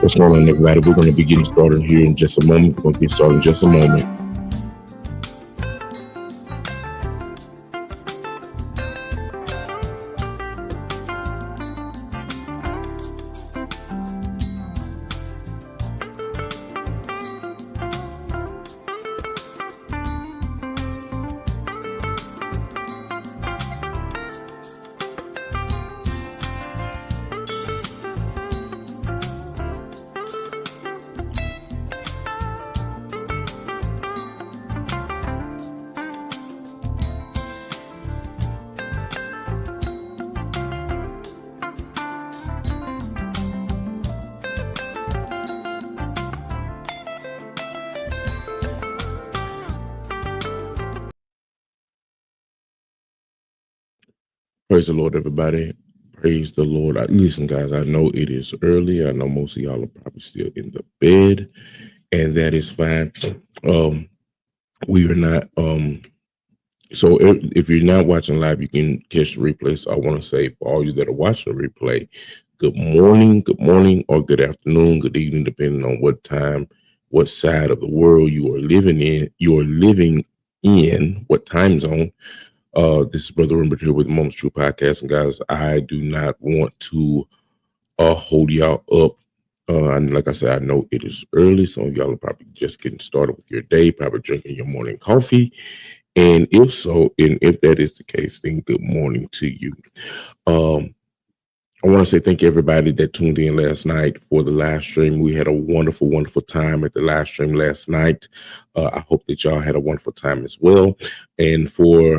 What's going on, everybody? We're going to be getting started here in just a moment. We're going to get started in just a moment. Praise the Lord, everybody. Praise the Lord. Listen, guys, I know it is early. I know most of y'all are probably still in the bed, and that is fine. We are not. So if you're not watching live, you can catch the replay. So I want to say for all you that are watching the replay, good morning, or good afternoon, good evening, depending on what time, what side of the world you are living in. What time zone. This is Brother Rimbert here with Moments True Podcast. And guys, I do not want to hold y'all up. And like I said, I know it is early. Some of y'all are probably just getting started with your day, probably drinking your morning coffee. And if so, and if that is the case, then good morning to you. I want to say thank you, everybody that tuned in last night for the live stream. We had a wonderful, wonderful time at the live stream last night. I hope that y'all had a wonderful time as well. And for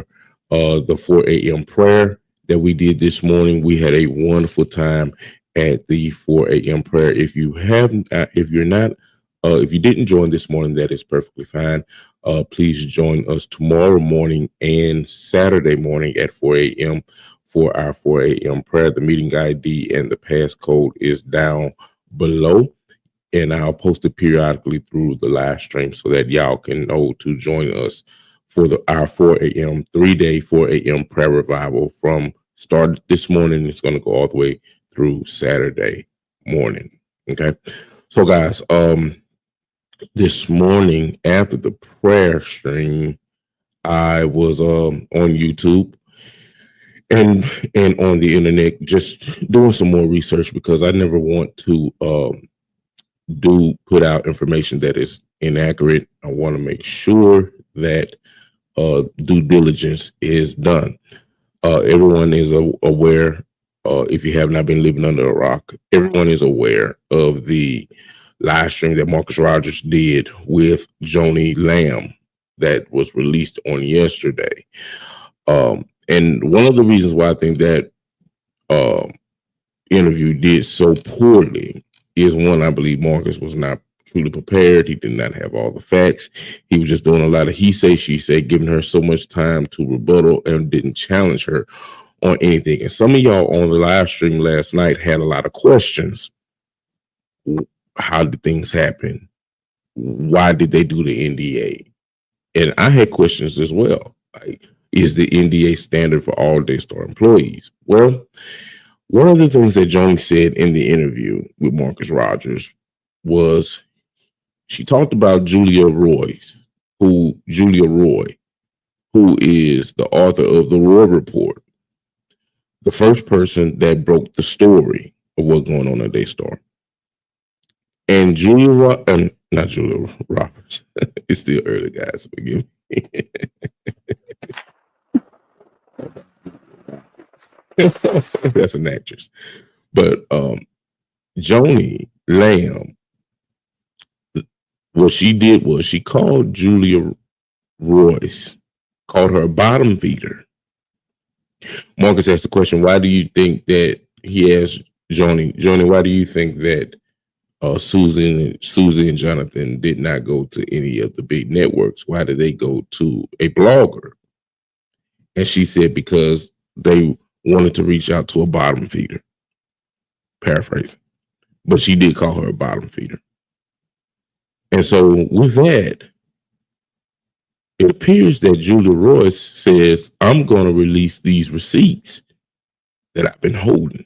the 4 a.m. prayer that we did this morning, we had a wonderful time at the 4 a.m. prayer. If you didn't join this morning, that is perfectly fine. Please join us tomorrow morning and Saturday morning at 4 a.m. for our 4 a.m. prayer. The meeting ID and the passcode is down below, and I'll post it periodically through the live stream so that y'all can know to join us for our 4 a.m. 3-day 4 a.m. prayer revival from start this morning. It's going to go all the way through Saturday morning. Okay. So guys, this morning after the prayer stream, I was on YouTube and on the internet just doing some more research because I never want to put out information that is inaccurate. I want to make sure that due diligence is done. Everyone is aware, if you have not been living under a rock, everyone is aware of the live stream that Marcus Rogers did with Joni Lamb that was released on yesterday. And one of the reasons why I think that interview did so poorly is, one, I believe Marcus was not truly prepared. He did not have all the facts. He was just doing a lot of he say, she say, giving her so much time to rebuttal and didn't challenge her on anything. And some of y'all on the live stream last night had a lot of questions. How did things happen? Why did they do the NDA? And I had questions as well. Like, is the NDA standard for all Daystar employees? Well, one of the things that Joni said in the interview with Marcus Rogers was she talked about Julia Roy, who is the author of the Roy Report, the first person that broke the story of what's going on at Daystar. And not Julia Roberts. It's still early, guys. Forgive me. That's an actress. But Joni Lamb, what she did was she called Julia Royce, called her a bottom feeder. Marcus asked the question, why do you think that he asked Joni, why do you think that Susan and Jonathan did not go to any of the big networks? Why did they go to a blogger? And she said, because they wanted to reach out to a bottom feeder. Paraphrasing. But she did call her a bottom feeder. And so with that, it appears that Julia Royce says, I'm going to release these receipts that I've been holding.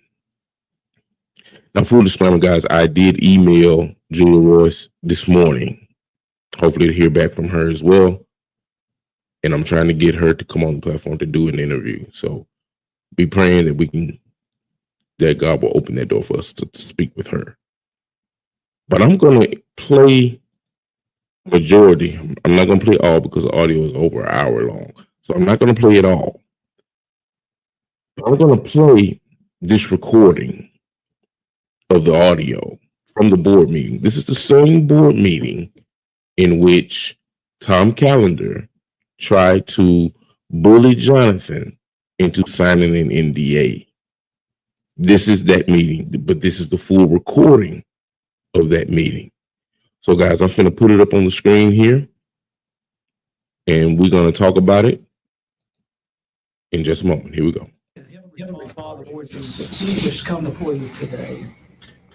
Now, full disclaimer, guys, I did email Julia Royce this morning. Hopefully to hear back from her as well. And I'm trying to get her to come on the platform to do an interview. So be praying that God will open that door for us to speak with her. But I'm going to play majority. I'm not going to play all because the audio is over an hour long. So I'm not going to play it all. But I'm going to play this recording of the audio from the board meeting. This is the same board meeting in which Tom Callender tried to bully Jonathan into signing an NDA. This is that meeting, but this is the full recording of that meeting. So, guys, I'm going to put it up on the screen here, and we're going to talk about it in just a moment. Here we go. Heavenly Father, Lord Jesus, we just come before you today.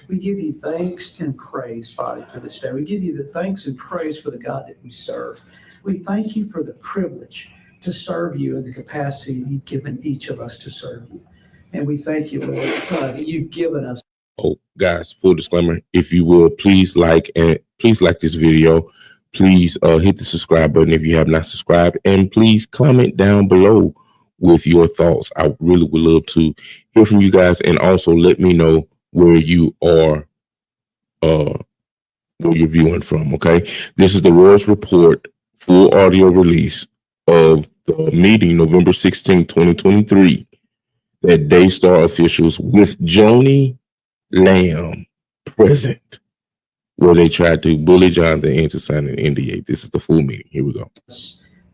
We give you thanks and praise, Father, for this day. We give you the thanks and praise for the God that we serve. We thank you for the privilege to serve you in the capacity you've given each of us to serve you. And we thank you, Lord, that you've given us. Oh, guys, full disclaimer, if you will, please like this video. Please hit the subscribe button if you have not subscribed, and please comment down below with your thoughts. I really would love to hear from you guys, and also let me know where you are, where you're viewing from. Okay, this is the Royce Report full audio release of the meeting November 16, 2023, that Daystar officials with Joni Lamb present, where they tried to bully Jonathan into signing an NDA. This is the full meeting. Here we go.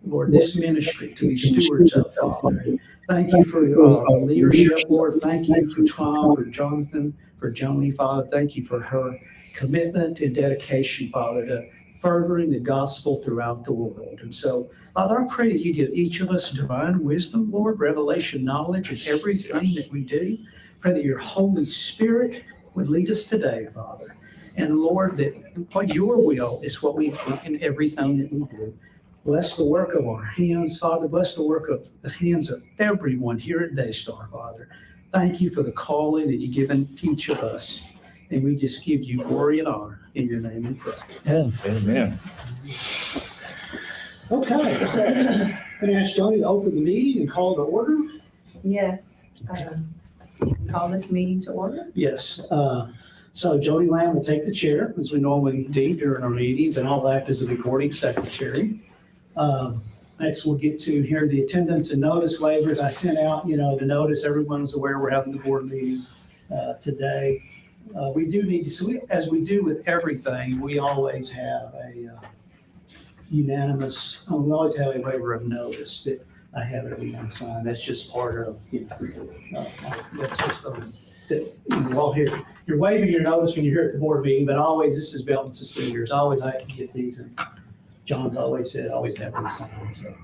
Lord, this ministry to be stewards of, Father. Thank you for the leadership, Lord. Thank you for Tom, for Jonathan, for Joni, Father. Thank you for her commitment and dedication, Father, to furthering the gospel throughout the world. And so, Father, I pray that you give each of us divine wisdom, Lord, revelation, knowledge in everything that we do. Pray that your Holy Spirit would lead us today, Father. And Lord, that what your will is what we do in everything that we do. Bless the work of our hands, Father. Bless the work of the hands of everyone here at Daystar, Father. Thank you for the calling that you've given each of us. And we just give you glory and honor in your name and pray. Amen. Okay, so I'm going to ask Joni to open the meeting and call to order. Yes. Call this meeting to order. Yes. So Joni Lamb will take the chair, as we normally do during our meetings, and I'll act as the recording secretary. Next, we'll get to hear the attendance and notice waivers. I sent out, the notice. Everyone's aware we're having the board meeting today. We do need to, so as we do with everything, we always have a unanimous, we always have a waiver of notice that I have everyone sign. That's just part of, that's just that you're all here. You're waiving your notice when you're here at the board meeting, but always, this is belt and suspenders. Always I have to get these, and John's always said, always have these signed. So.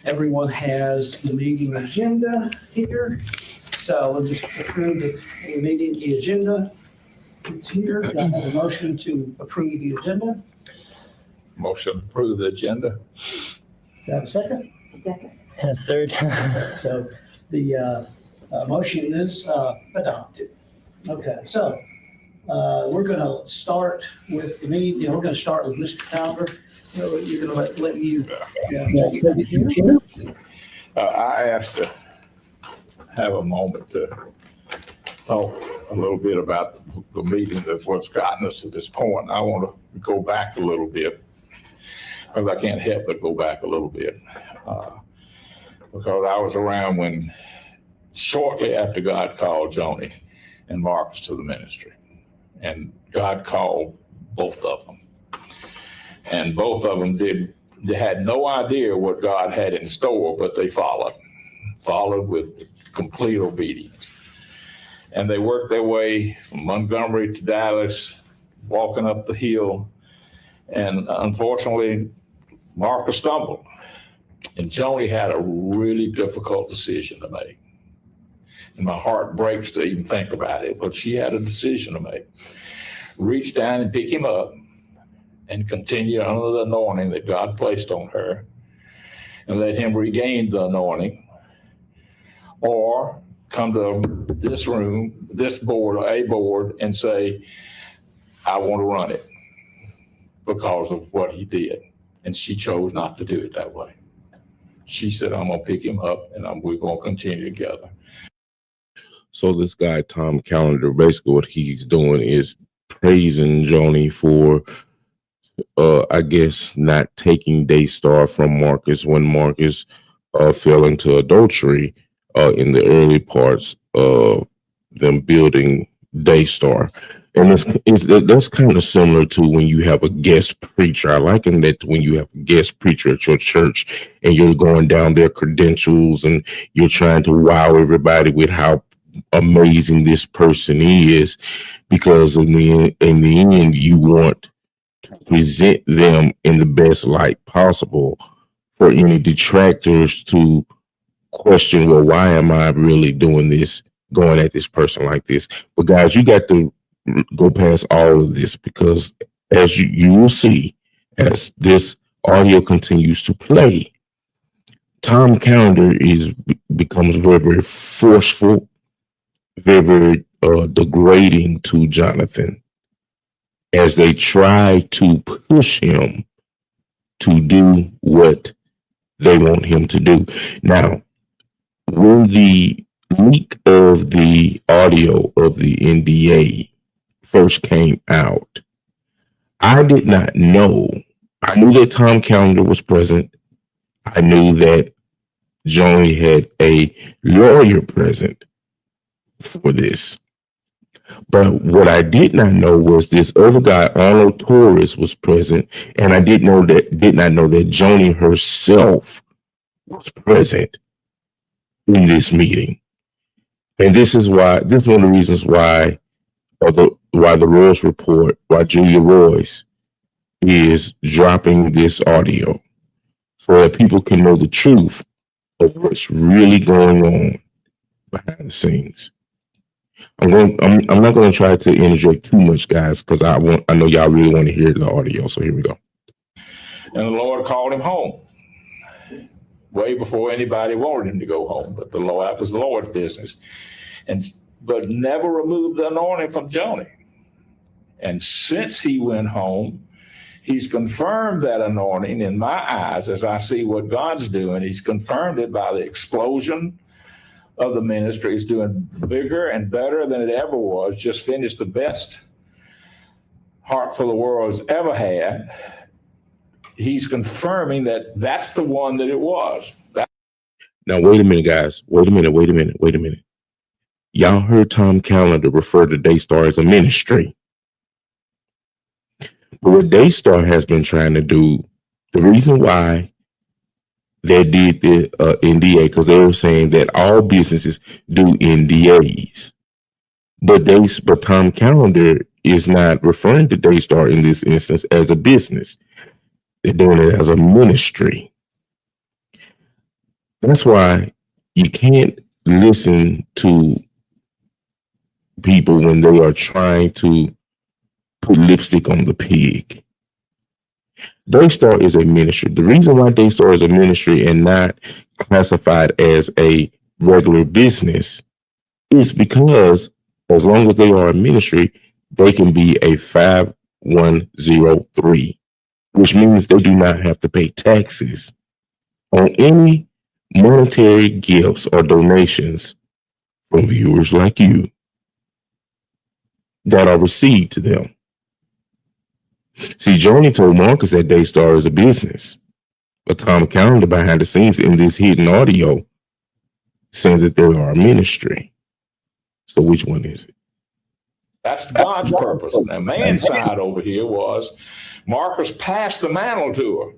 Everyone has the meeting agenda here. So we'll just approve the meeting, the agenda. It's here. Do I have a motion to approve the agenda? Motion to approve the agenda. Do I have a second? Second. And a third. So the motion is adopted. Okay, so we're going to start with the meeting. We're going to start with Mr. Calder. You're going to let you. I asked to have a moment to talk a little bit about the meeting that's what's gotten us to this point. I want to go back a little bit, because I can't help but go back a little bit. Because I was around when, shortly after God called Joni and Marcus to the ministry, and God called both of them. And both of them they had no idea what God had in store, but they followed with complete obedience. And they worked their way from Montgomery to Dallas, walking up the hill. And unfortunately, Marcus stumbled. And Joni had a really difficult decision to make. And my heart breaks to even think about it, but she had a decision to make. Reach down and pick him up and continue under the anointing that God placed on her and let him regain the anointing, or come to this room, this board, or a board, and say, I want to run it because of what he did. And she chose not to do it that way. She said, I'm going to pick him up and we're going to continue together. So this guy, Tom Callender, basically what he's doing is praising Joni for, I guess, not taking Daystar from Marcus when Marcus fell into adultery in the early parts of them building Daystar. And that's kind of similar to when you have a guest preacher. I liken that to when you have a guest preacher at your church and you're going down their credentials and you're trying to wow everybody with how amazing this person is, because in the end you want to present them in the best light possible for any detractors to question, well, why am I really doing this, going at this person like this? But guys, you got to go past all of this, because as you will see, as this audio continues to play, Tom Callender becomes very, very forceful, very, very degrading to Jonathan as they try to push him to do what they want him to do. Now, when the leak of the audio of the NDA first came out, I did not know. I knew that Tom Callender was present. I knew that Joni had a lawyer present for this. But what I did not know was this other guy, Arnold Torres, was present, and I did not know that Joni herself was present in this meeting. And this is one of the reasons why the Royce report, why Julia Royce is dropping this audio, so that people can know the truth of what's really going on behind the scenes. I'm not going to try to interject too much, guys, because I know y'all really want to hear the audio. So here we go. And the Lord called him home way before anybody wanted him to go home. But the Lord, that was the Lord's business. But never removed the anointing from Joni. And since he went home, he's confirmed that anointing in my eyes as I see what God's doing. He's confirmed it by the explosion of the ministry. Is doing bigger and better than it ever was. Just finished the best Heart for the World has ever had. He's confirming that that's the one that it was. Now, wait a minute, guys. Wait a minute. Y'all heard Tom Callender refer to Daystar as a ministry. But what Daystar has been trying to do, the reason why they did the NDA, because they were saying that all businesses do NDAs. But Tom Callender is not referring to Daystar in this instance as a business. They're doing it as a ministry. That's why you can't listen to people when they are trying to put lipstick on the pig. Daystar is a ministry. The reason why Daystar is a ministry and not classified as a regular business is because as long as they are a ministry, they can be a 5103, which means they do not have to pay taxes on any monetary gifts or donations from viewers like you that are received to them. See, Joni told Marcus that Daystar is a business, but Tom Callender behind the scenes in this hidden audio saying that they are a ministry. So which one is it? That's God's purpose. Now, man's side over here was Marcus passed the mantle to her,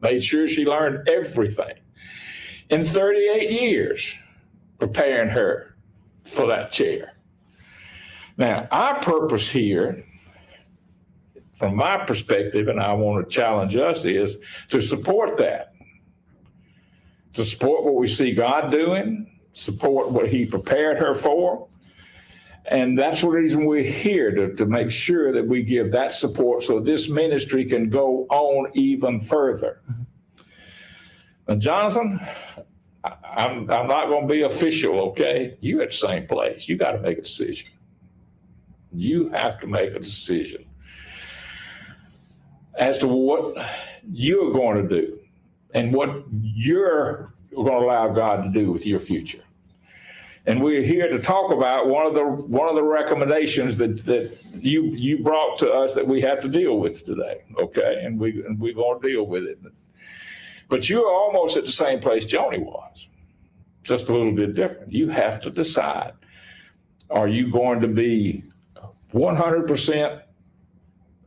made sure she learned everything in 38 years, preparing her for that chair. Now, our purpose here, from my perspective, and I want to challenge us, is to support that, to support what we see God doing, support what he prepared her for, And that's the reason we're here, to make sure that we give that support so this ministry can go on even further. And Jonathan, I'm not going to be official, okay? You at the same place. You got to make a decision. You have to make a decision as to what you're going to do and what you're going to allow God to do with your future. And we're here to talk about one of the recommendations that you brought to us that we have to deal with today, okay? And we're going to deal with it. But you're almost at the same place Joni was, just a little bit different. You have to decide, are you going to be 100%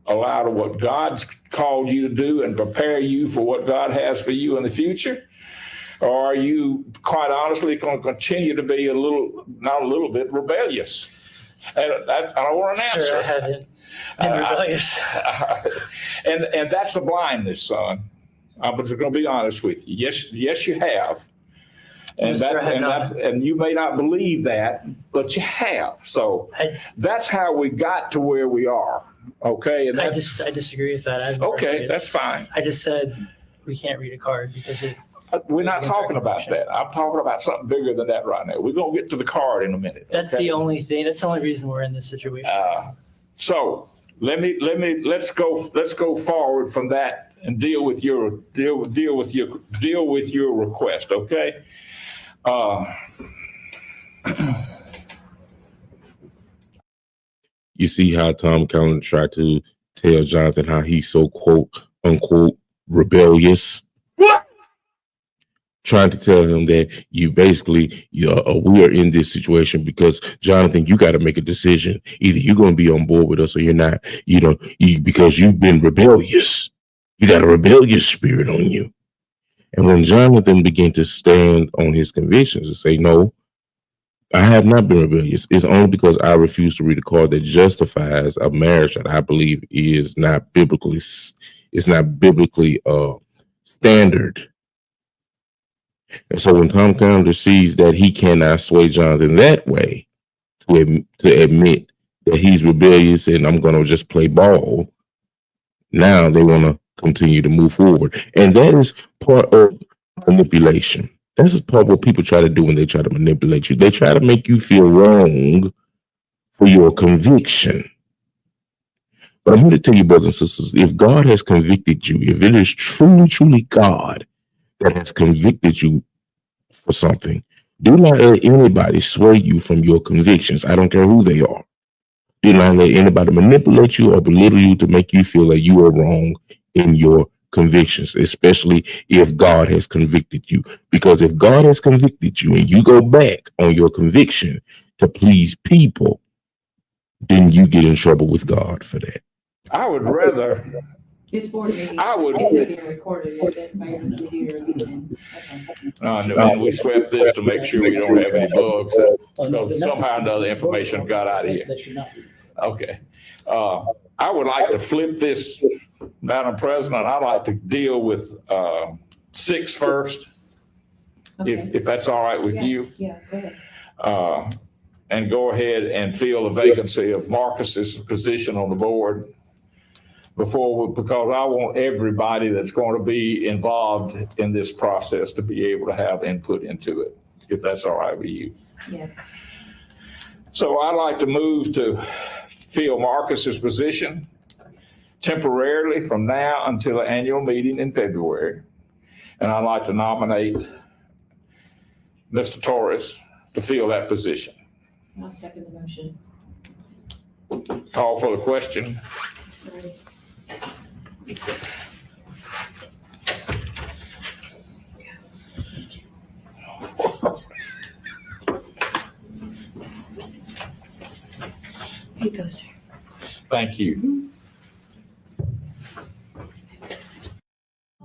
allow to what God's called you to do and prepare you for what God has for you in the future? Or are you, quite honestly, going to continue to be not a little bit rebellious? And I don't want an answer. Sure, I haven't been rebellious. And that's the blindness, son. I'm just going to be honest with you. Yes, you have. And you may not believe that, but you have. So that's how we got to where we are. Okay, and I disagree with that. Okay, that's fine. I just said we can't read a card because we're not talking about that. I'm talking about something bigger than that right now. We're gonna get to the card in a minute. That's the only thing. That's the only reason we're in this situation. So let's go forward from that and deal with your request. Okay. You see how Tom Callan tried to tell Jonathan how he's so quote unquote rebellious. What? Trying to tell him that we are in this situation because Jonathan, you got to make a decision. Either you're going to be on board with us or you're not. Because you've been rebellious. You got a rebellious spirit on you. And when Jonathan began to stand on his convictions and say, no, I have not been rebellious. It's only because I refuse to read a card that justifies a marriage that I believe is not biblically standard. And so when Tom Calendar sees that he cannot sway Jonathan that way to admit that he's rebellious and I'm going to just play ball, now they want to continue to move forward. And that is part of manipulation. This is part of what people try to do when they try to manipulate you. They try to make you feel wrong for your conviction. But I'm here to tell you, brothers and sisters, if God has convicted you, if it is truly, truly God that has convicted you for something, do not let anybody sway you from your convictions. I don't care who they are. Do not let anybody manipulate you or belittle you to make you feel that you are wrong in your convictions, especially if God has convicted you. Because if God has convicted you and you go back on your conviction to please people, then you get in trouble with God for that. I would rather. It's board meeting. I would. It's being recorded. Is it by computer? And we swept this to make sure we don't have any bugs. Because somehow or another information got out of here. Okay. I would like to flip this, Madam President. I'd like to deal with 6 first, Okay. if that's all right with you. Yeah, go ahead. And go ahead and fill the vacancy of Marcus's position on the board because I want everybody that's going to be involved in this process to be able to have input into it, if that's all right with you. Yes. So I'd like to move to fill Marcus's position temporarily from now until the annual meeting in February. And I'd like to nominate Mr. Torres to fill that position. I'll second the motion. Call for the question. Sorry. Here goes, sir. Thank you.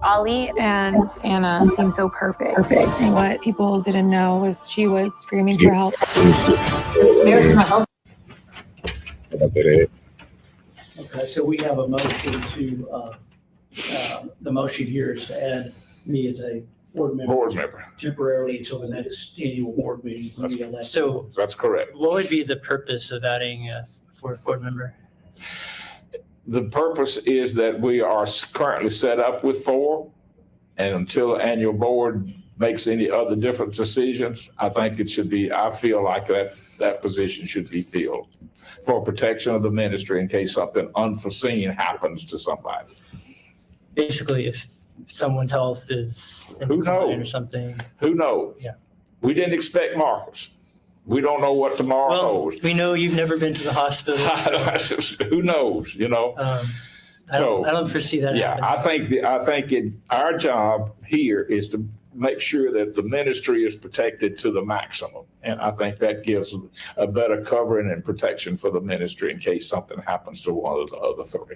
Ollie and Anna seemed so perfect. And what people didn't know was she was screaming for help. Okay, so we have a motion to, the motion here is to add me as a board member. Board member. Temporarily until the next annual board meeting. when we elect. So That's correct. what would be the purpose of adding a fourth board member? The purpose is that we are currently set up with 4, and until the annual board makes any other different decisions, I think it should be, I feel like that position should be filled for protection of the ministry in case something unforeseen happens to somebody. Basically, if someone's health is in Who decline or knows? something. Who knows? Yeah. We didn't expect Marcus. We don't know what tomorrow Well, holds. we know you've never been to the hospital, so, Who knows, you know? I don't foresee that Yeah, happening. I think our job here is to make sure that the ministry is protected to the maximum. And I think that gives a better covering and protection for the ministry in case something happens to one of the other 3.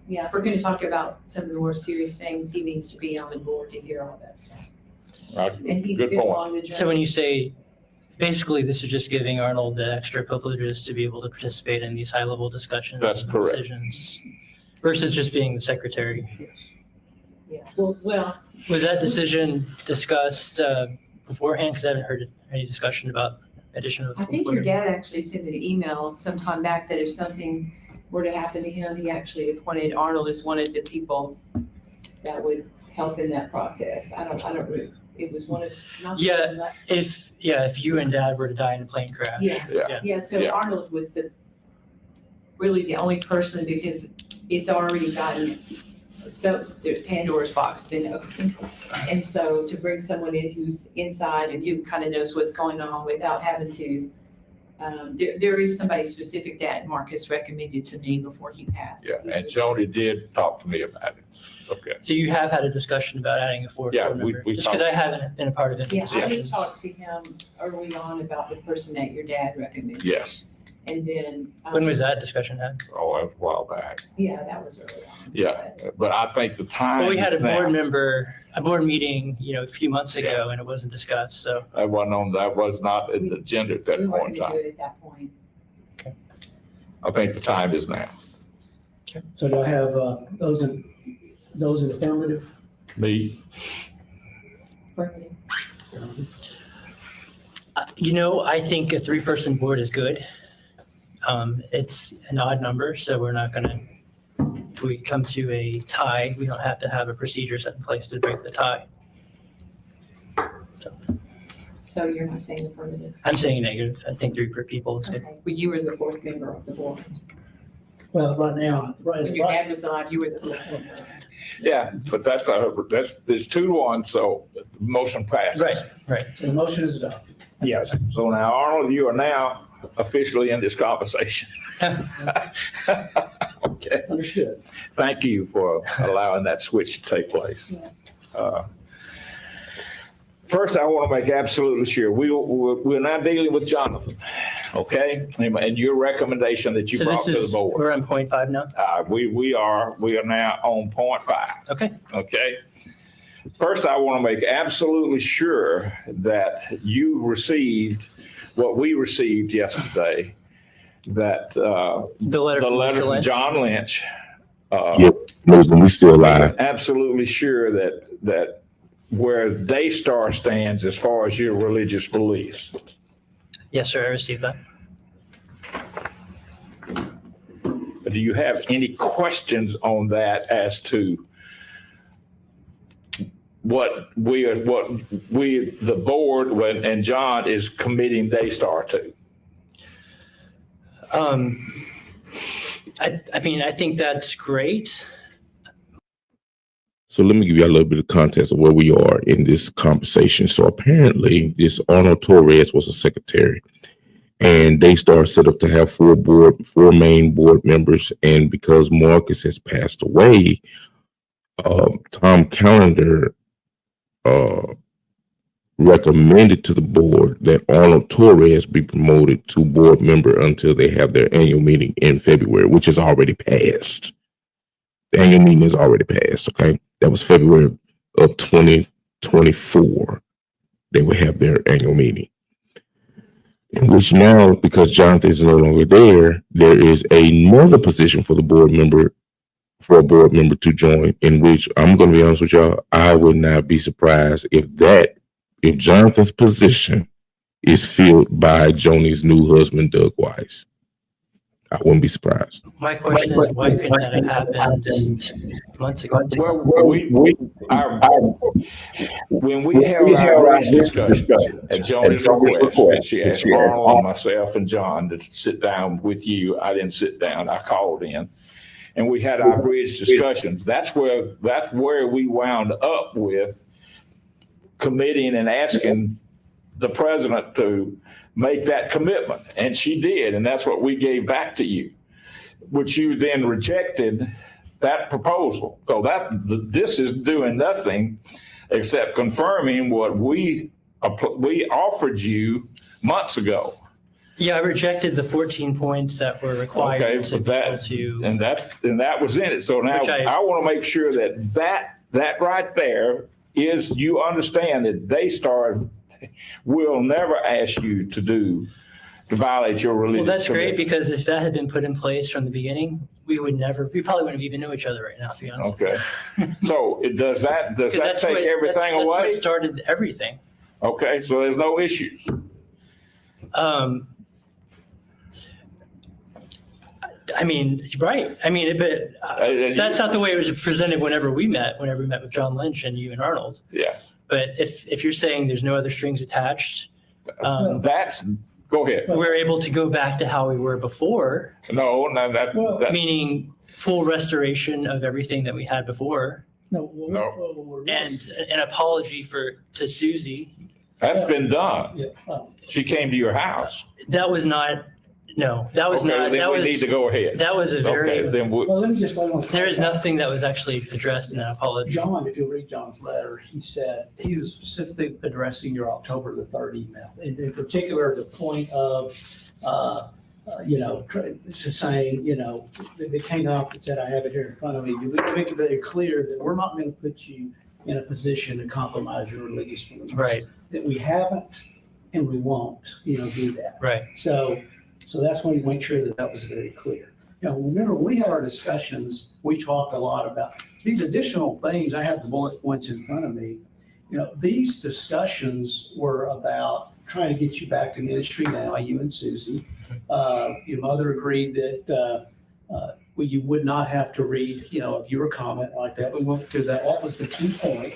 Yeah, if we're gonna talk about some of the more serious things, he needs to be on the board to hear all that stuff. And he's Good been point. along the So when journey. you say, basically, this is just giving Arnold the extra privileges to be able to participate in these high-level discussions. That's and correct. Decisions, versus just being the secretary. Yeah, well, Was that decision discussed beforehand? Because I haven't heard any discussion about addition of. I think your dad actually sent an email sometime back that if something were to happen to him, he actually appointed Arnold as one of the people that would help in that process. I don't, it was one of. not sure Yeah. exact- If you and Dad were to die in a plane crash. Yeah. Yeah, so Yeah. Arnold was really the only person because it's already gotten, so there's Pandora's box been opened. And so to bring someone in who's inside and who kind of knows what's going on without having to, there is somebody specific that Marcus recommended to me before he passed. Yeah, and Joni did talk to me about it. Okay. So you have had a discussion about adding a fourth Yeah, board we- member? we Just because I haven't been a part of any Yeah, I discussions. just talked to him early on about the person that your dad recommended. Yes. And then. When was that discussion had? Oh, a while back. Yeah, that was early on. Yeah, but I think the time. Well, we had a is now. board meeting, a few months ago, and it wasn't discussed, so. That was not in the agenda at that We point weren't in gonna time. do it at that point. I think the time is now. So do I have those in affirmative? Me, Affirmative. I think a 3-person board is good. It's an odd number, so we're not gonna, if we come to a tie, we don't have to have a procedure set in place to break the tie. So you're not saying affirmative? I'm saying negative. I think 3 per people is good. Okay, well, you were the 4th member of the board. Well, right now, When your dad was alive, you were the 4th member. yeah, but there's 2-1, so the motion passes. Right. So the motion is adopted. Yes. So now, Arnold, you are now officially in this conversation. Okay. Understood. Thank you for allowing that switch to take place. First, I want to make absolutely sure, we're not dealing with Jonathan, okay? And your recommendation that you So brought this to the is, board. we're on 0.5 now? We are now on 0.5, Okay. okay? First, I want to make absolutely sure that you received what we received yesterday, that The letter the from letter Mr. from Lynch. John Lynch. Yes, we still alive. Absolutely sure that where Daystar stands as far as your religious beliefs. Yes, sir, I received that. Do you have any questions on that as to what we, the board and John is committing Daystar to? I mean, I think that's great. So let me give you a little bit of context of where we are in this conversation. So apparently this Arnold Torres was a secretary, and Daystar set up to have 4 main board members. And because Marcus has passed away, Tom Callender recommended to the board that Arnold Torres be promoted to board member until they have their annual meeting in February, which is already passed. The annual meeting is already passed, okay? That was February of 2024. They will have their annual meeting. In which now, because Jonathan is no longer there is another position for the board member for a board member to join, in which I'm going to be honest with y'all, I would not be surprised if Jonathan's position is filled by Joni's new husband, Doug Weiss. I wouldn't be surprised. My question is, why couldn't that have happened months ago? Well, when we held our bridge discussions at Joni's request, and she asked Arnold, myself, and John to sit down with you, I didn't sit down, I called in. And we had our bridge discussions. That's where we wound up with committing and asking the president to make that commitment. And she did, and that's what we gave back to you, which you then rejected that proposal. So this is doing nothing except confirming what we offered you months ago. Yeah, I rejected the 14 points that were required to be able to. And that was in it. So now I want to make sure that right there is, you understand that Daystar will never ask you to violate your religion. Well, that's great, because if that had been put in place from the beginning, we probably wouldn't even know each other right now, to be honest. Okay. So does that take everything away? That's what started everything. Okay, so there's no issues. I mean, right. I mean, but that's not the way it was presented whenever we met with John Lynch and you and Arnold. Yeah. But if you're saying there's no other strings attached, go ahead. We're able to go back to how we were before. No, meaning full restoration of everything that we had before. No. And an apology to Susie. That's been done. She came to your house. That was not. No, that was not. Then we need to go ahead. That was a very. Okay, then Let me just. There is nothing that was actually addressed in that apology. John, if you read John's letter, he said he was specifically addressing your October the 3rd email. In particular, the point of, saying, they came up and said, I have it here in front of me. You make it very clear that we're not going to put you in a position to compromise your religious beliefs. Right. That we haven't and we won't, do that. Right. So that's when you make sure that was very clear. Remember, we had our discussions, we talked a lot about these additional things. I have the bullet points in front of me. These discussions were about trying to get you back to ministry now, you and Susie. Your mother agreed that you would not have to read, a viewer comment like that. We went through that. That was the key point.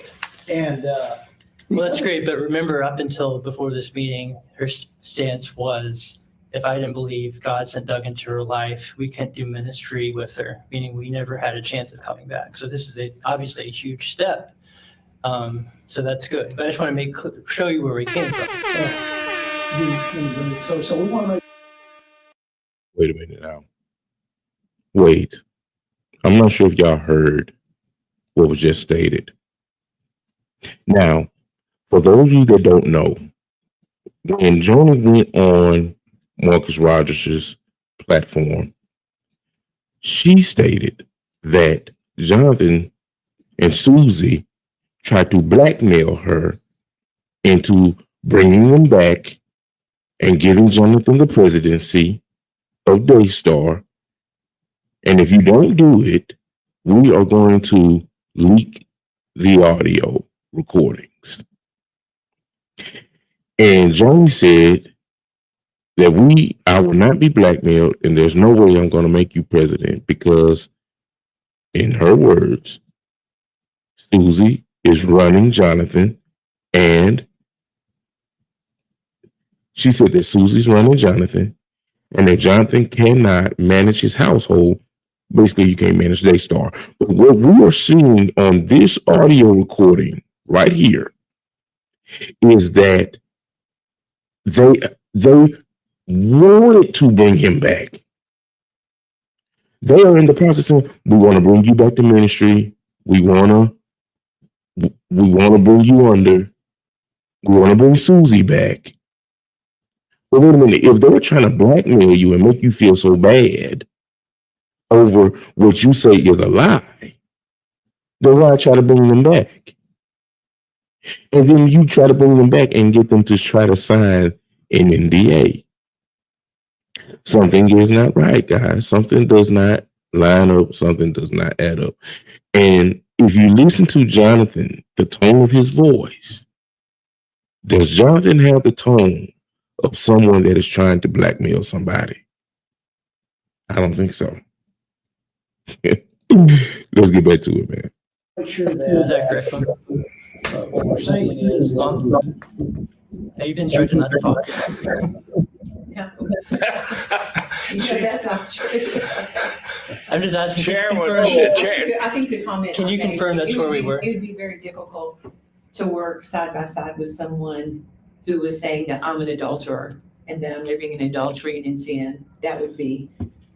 And well, that's great. But remember, up until before this meeting, her stance was, if I didn't believe God sent Doug into her life, we can't do ministry with her, meaning we never had a chance of coming back. So this is obviously a huge step. So that's good. But I just want to show you where we came from. So we want to make. Wait a minute now. Wait. I'm not sure if y'all heard what was just stated. Now, for those of you that don't know, when Joni went on Marcus Rogers' platform, she stated that Jonathan and Susie tried to blackmail her into bringing him back and giving Jonathan the presidency of Daystar. And if you don't do it, we are going to leak the audio recordings. And Joni said that I will not be blackmailed, and there's no way I'm going to make you president, because in her words, Susie is running Jonathan, and she said that Susie's running Jonathan, and if Jonathan cannot manage his household, basically you can't manage Daystar. But what we are seeing on this audio recording right here is that they wanted to bring him back. They are in the process of, we want to bring you back to ministry. We want to bring you under. We want to bring Susie back. But wait a minute, if they were trying to blackmail you and make you feel so bad over what you say is a lie, then why try to bring them back? And then you try to bring them back and get them to try to sign an NDA. Something is not right, guys. Something does not line up. Something does not add up. And if you listen to Jonathan, the tone of his voice, does Jonathan have the tone of someone that is trying to blackmail somebody? I don't think so. Let's get back to it, man. Make sure Is that correct? what we're saying is Have you been instructed not to talk? Yeah. You know, that's not true. I'm just asking. Chairman, I think the comment. Can you confirm that's where we were? It would be very difficult to work side by side with someone who was saying that I'm an adulterer and that I'm living in adultery and in sin. That would be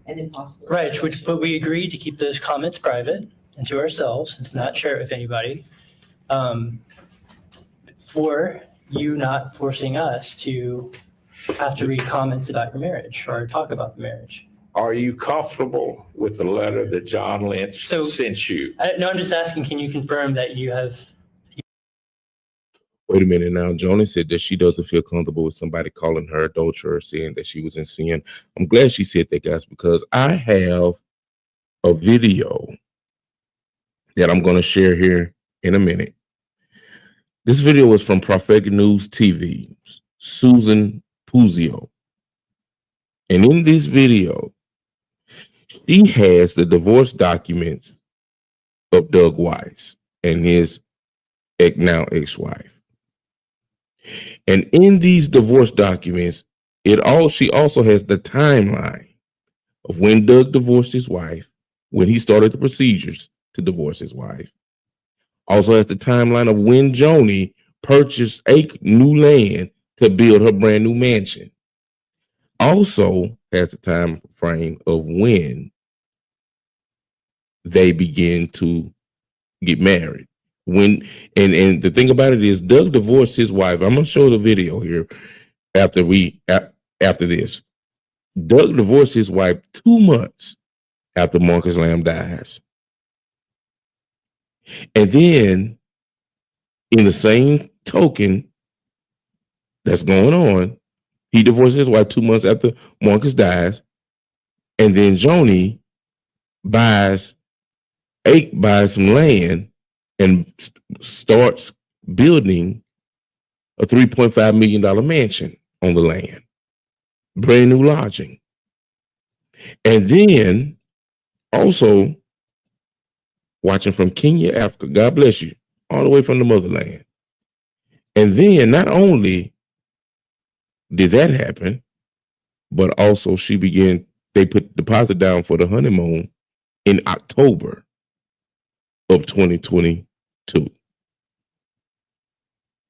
an impossible. Right, but we agreed to keep those comments private and to ourselves, and to not share it with anybody. For you not forcing us to have to read comments about your marriage or talk about the marriage. Are you comfortable with the letter that John Lynch sent you? No, I'm just asking, can you confirm that you have? Wait a minute now. Joni said that she doesn't feel comfortable with somebody calling her adulterer, saying that she was in sin. I'm glad she said that, guys, because I have a video that I'm going to share here in a minute. This video was from Prophetic News TV, Susan Puzio. And in this video, she has the divorce documents of Doug Weiss and his now ex-wife. And in these divorce documents, she also has the timeline of when Doug divorced his wife, when he started the procedures to divorce his wife. Also has the timeline of when Joni purchased a new land to build her brand new mansion. Also has the time frame of when they begin to get married. When and the thing about it is Doug divorced his wife. I'm gonna show the video here after this. Doug divorced his wife 2 months after Marcus Lamb dies. And then in the same token that's going on, he divorced his wife 2 months after Marcus dies. And then Joni buys some land and starts building a $3.5 million mansion on the land. Brand new lodging. And then also watching from Kenya, Africa. God bless you. All the way from the motherland. And then not only did that happen, but also they put deposit down for the honeymoon in October of 2022.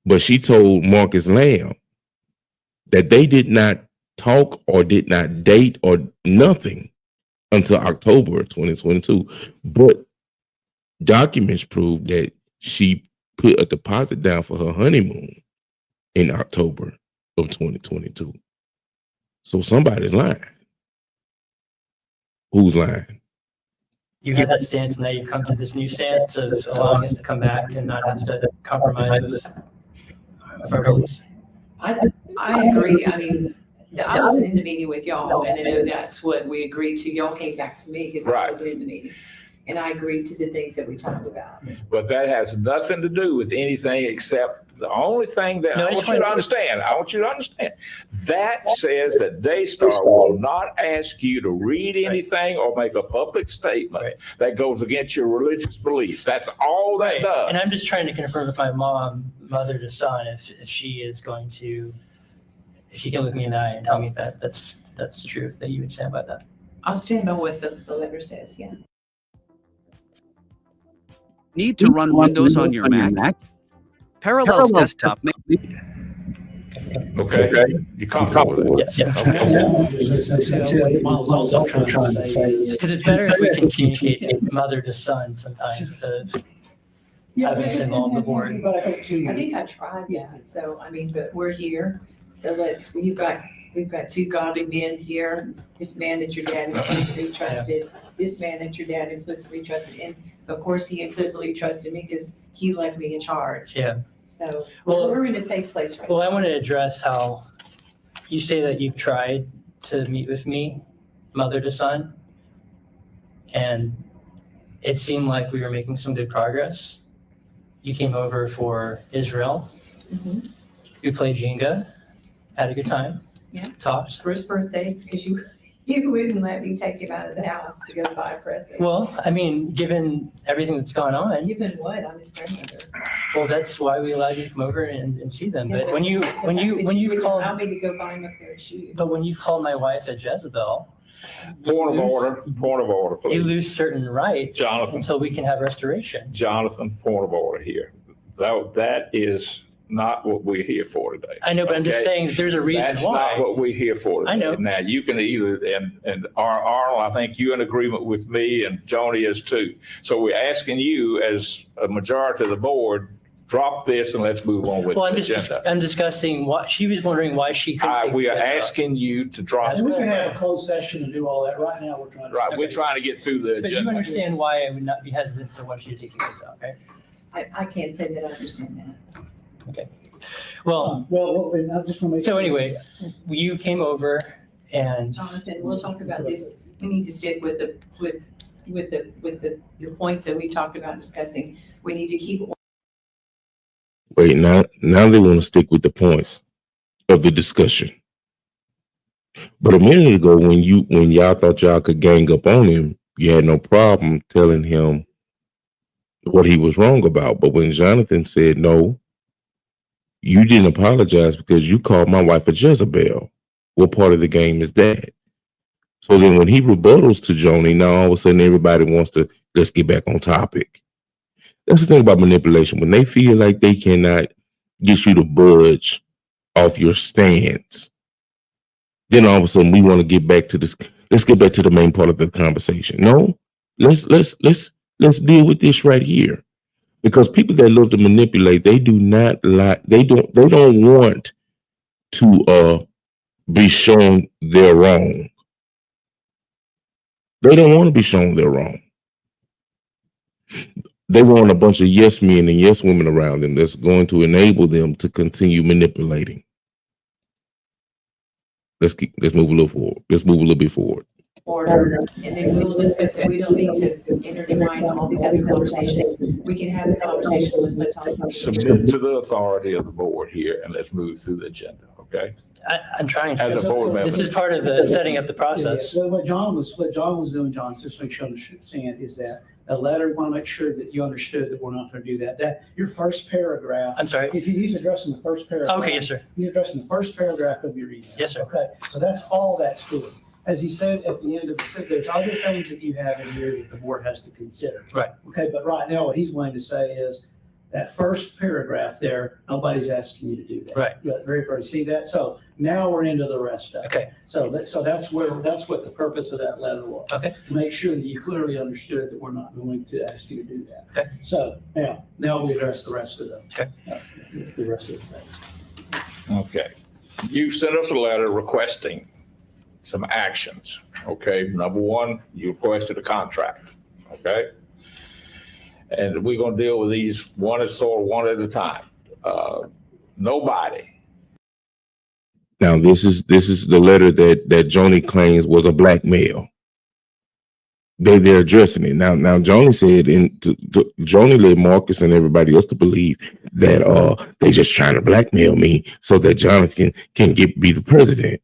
But she told Marcus Lamb that they did not talk or did not date or nothing until October of 2022. But documents prove that she put a deposit down for her honeymoon in October of 2022. So somebody's lying. Who's lying? You have that stance, and now you've come to this new stance of allowing us to come back and not have to compromise with our beliefs. I agree. I mean, I wasn't in the meeting with y'all, and I know that's what we agreed to. Y'all came back to me because I wasn't in the meeting. And I agreed to the things that we talked about. But that has nothing to do with anything except the only thing that I want you to understand. That says that Daystar will not ask you to read anything or make a public statement that goes against your religious beliefs. That's all that does. And I'm just trying to confirm with my mother to son, if she is going to, if she can look me in the eye and tell me that that's the truth, that you would stand by that. I'll stand on what the letter says, yeah. Need to run Windows on your Mac? Parallels Desktop. Okay. You comfortable with it? Yes. Because it's better if we can communicate mother to son sometimes instead of having to involve the board. I think I tried that. So, I mean, but we're here. So we've got two godly men here. This man that your dad implicitly trusted, this man that your dad implicitly trusted. And of course, he implicitly trusted me because he left me in charge. Yeah. So we're in a safe place right now. Well, I want to address how you say that you've tried to meet with me, mother to son. And it seemed like we were making some good progress. You came over for Israel. Mhm. We played Jenga, had a good time. Yeah. Talked. For his birthday, because you wouldn't let me take him out of the house to go buy a present. Well, I mean, given everything that's gone on, Given what? I'm his grandmother. well, that's why we allowed you to come over and see them. But when you've Allow called, me to go buy him a pair of shoes. but when you've called my wife a Jezebel, Point of order, you please. lose certain rights Jonathan. until we can have restoration. Jonathan, point of order here. That is not what we're here for today. I know, but I'm just Okay? saying that there's a reason That's why. not what we're here for today. I know. Now, you can either, and Arnold, I think you're in agreement with me, and Joni is too. So we're asking you, as a majority of the board, drop this and let's move on with Well, the agenda. I'm discussing what she was wondering why she couldn't. take We the are agenda up. asking you to drop And we can it. have a closed session and do all that. Right now, we're trying to. Right, we're trying to get through the But you agenda. understand why I would not be hesitant to want you to take these out, right? I can't say that I understand that. Well, Well, and I just want to make. so anyway, you came over and Jonathan, we'll talk about this. We need to stick with the points that we talked about discussing. We need to keep. Wait, now they want to stick with the points of the discussion. But a minute ago, when y'all thought y'all could gang up on him, you had no problem telling him what he was wrong about. But when Jonathan said no, you didn't apologize because you called my wife a Jezebel. What part of the game is that? So then when he rebuttals to Joni, now all of a sudden everybody wants to, let's get back on topic. That's the thing about manipulation. When they feel like they cannot get you to budge off your stance, then all of a sudden we want to get back to this. Let's get back to the main part of the conversation. No, let's deal with this right here. Because people that love to manipulate, they do not like, they don't want to be shown they're wrong. They don't want to be shown they're wrong. They want a bunch of yes men and yes women around them that's going to enable them to continue manipulating. Let's move a little forward. Let's move a little bit forward. Order, and then we'll discuss it. We don't need to intertwine all these other conversations. We can have the conversation, let's let talk about. Submit to the authority of the board here and let's move through the agenda, okay? I'm trying As a to. board member. This is part of the setting up the process. Yeah, what John was doing, John, just to make sure I understand, is that a letter, we want to make sure that you understood that we're not going to do that. That your first paragraph. I'm sorry. If he's addressing the first paragraph. Okay, yes, sir. He's addressing the first paragraph of your email. Yes, sir. Okay, so that's all that's doing. As he said at the end of the, there's other things that you have in here that the board has to consider. Right. Okay, but right now what he's going to say is that first paragraph there, nobody's asking you to do that. Right. You got very first, see that? So now we're into the rest of it. Okay. So that's what the purpose of that letter was. Okay. To make sure that you clearly understood that we're not going to ask you to do that. Okay. So now we address the rest of them. Okay. The rest of the things. Okay. You sent us a letter requesting some actions, okay? Number one, you requested a contract, okay? And we're gonna deal with these one at a time. Nobody. Now this is the letter that Joni claims was a blackmail. They're addressing it now. Joni said, Joni led Marcus and everybody else to believe that they just trying to blackmail me so that Jonathan can be the president.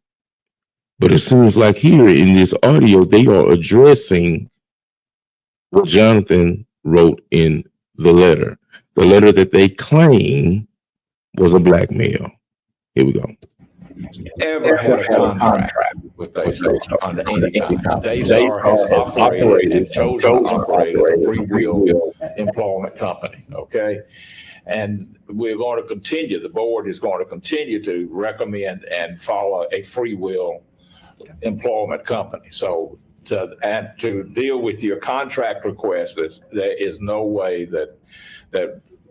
But it seems like here in this audio, they are addressing what Jonathan wrote in the letter that they claim was a blackmail. Here we go. Ever had a contract with Daystar under any kind. Daystar has operated and chosen to operate as a free will employment company, okay? And we're going to continue, the board is going to continue to recommend and follow a free will employment company. So to deal with your contract request, there is no way that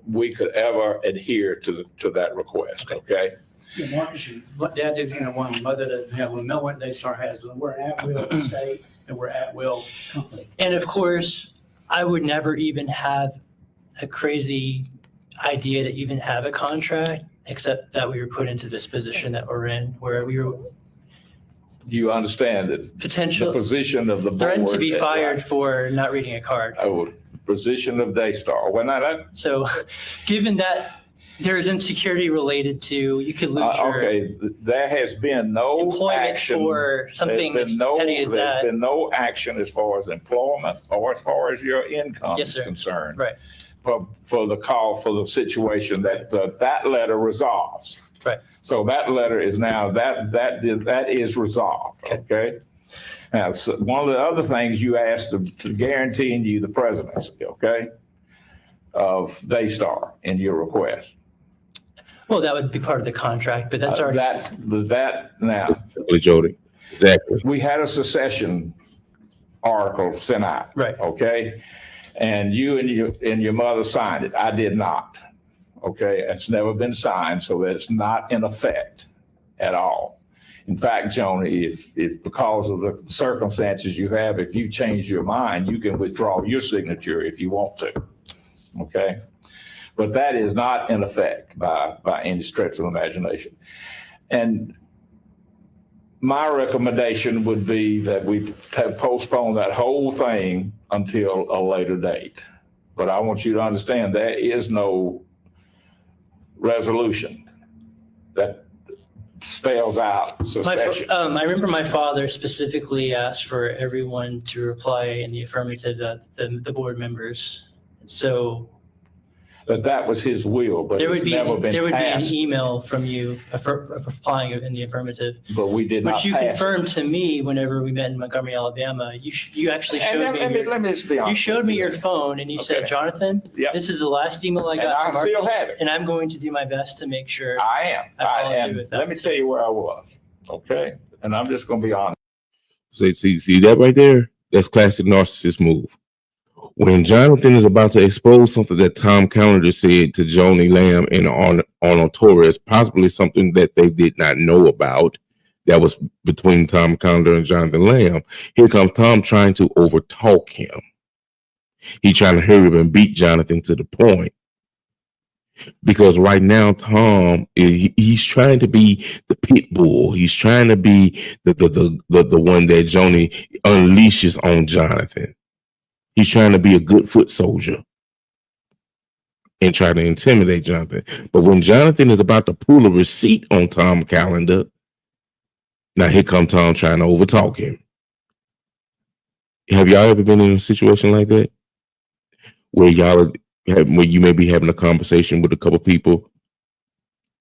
we could ever adhere to that request, okay? Yeah, Marcus, Dad didn't have one, Mother doesn't have one, no one Daystar has one. We're an at-will state and we're at-will company. And of course, I would never even have a crazy idea to even have a contract, except that we were put into this position that we're in, where Do you understand that the Potential position of the board? threatened to be that- fired for not reading a card. Oh, position of Daystar. Well, now that, So given that there is insecurity related to, you could lose your okay, there has been no employment action. for something There's as been no, petty as there's that. been no action as far as employment or as far as your income Yes, is sir. concerned. Right. For the call, for the situation that, that letter resolves. Right. So that letter is now, that is resolved, okay? Now, so one of the other things you asked to guaranteeing you the presidency, okay, of Daystar in your request. Well, that would be part of the contract, but that's already. That now, Exactly, Jody. Exactly. we had a secession article sent out. Right. Okay? And you and your mother signed it. I did not. Okay? It's never been signed, so it's not in effect at all. In fact, Joni, if because of the circumstances you have, if you change your mind, you can withdraw your signature if you want to. Okay? But that is not in effect by any stretch of the imagination. And my recommendation would be that we postpone that whole thing until a later date. But I want you to understand there is no resolution that spells out secession. I remember my father specifically asked for everyone to reply in the affirmative, the board members. So That was his will, but there would it's be never been an passed. email from you replying in the affirmative, But we did not which you pass it. confirmed to me whenever we met in Montgomery, Alabama. You actually And showed let me. let me just be honest. You showed with me you. your phone and you said, Okay. Jonathan, Yep. this is the last email I And got I from still Marcus, have it. and I'm going to do my best to make sure. I I am. followed you And with that. let me tell you where I was, okay? And I'm just going to be honest. See that right there? That's classic narcissist move. When Jonathan is about to expose something that Tom Callender said to Joni Lamb and Arnold Torres, possibly something that they did not know about, that was between Tom Callender and Jonathan Lamb, here comes Tom trying to overtalk him. He's trying to hurry up and beat Jonathan to the point. Because right now, Tom, he's trying to be the pit bull. He's trying to be the one that Joni unleashes on Jonathan. He's trying to be a good foot soldier and try to intimidate Jonathan. But when Jonathan is about to pull a receipt on Tom Callender, now here comes Tom trying to overtalk him. Have y'all ever been in a situation like that? Where you may be having a conversation with a couple people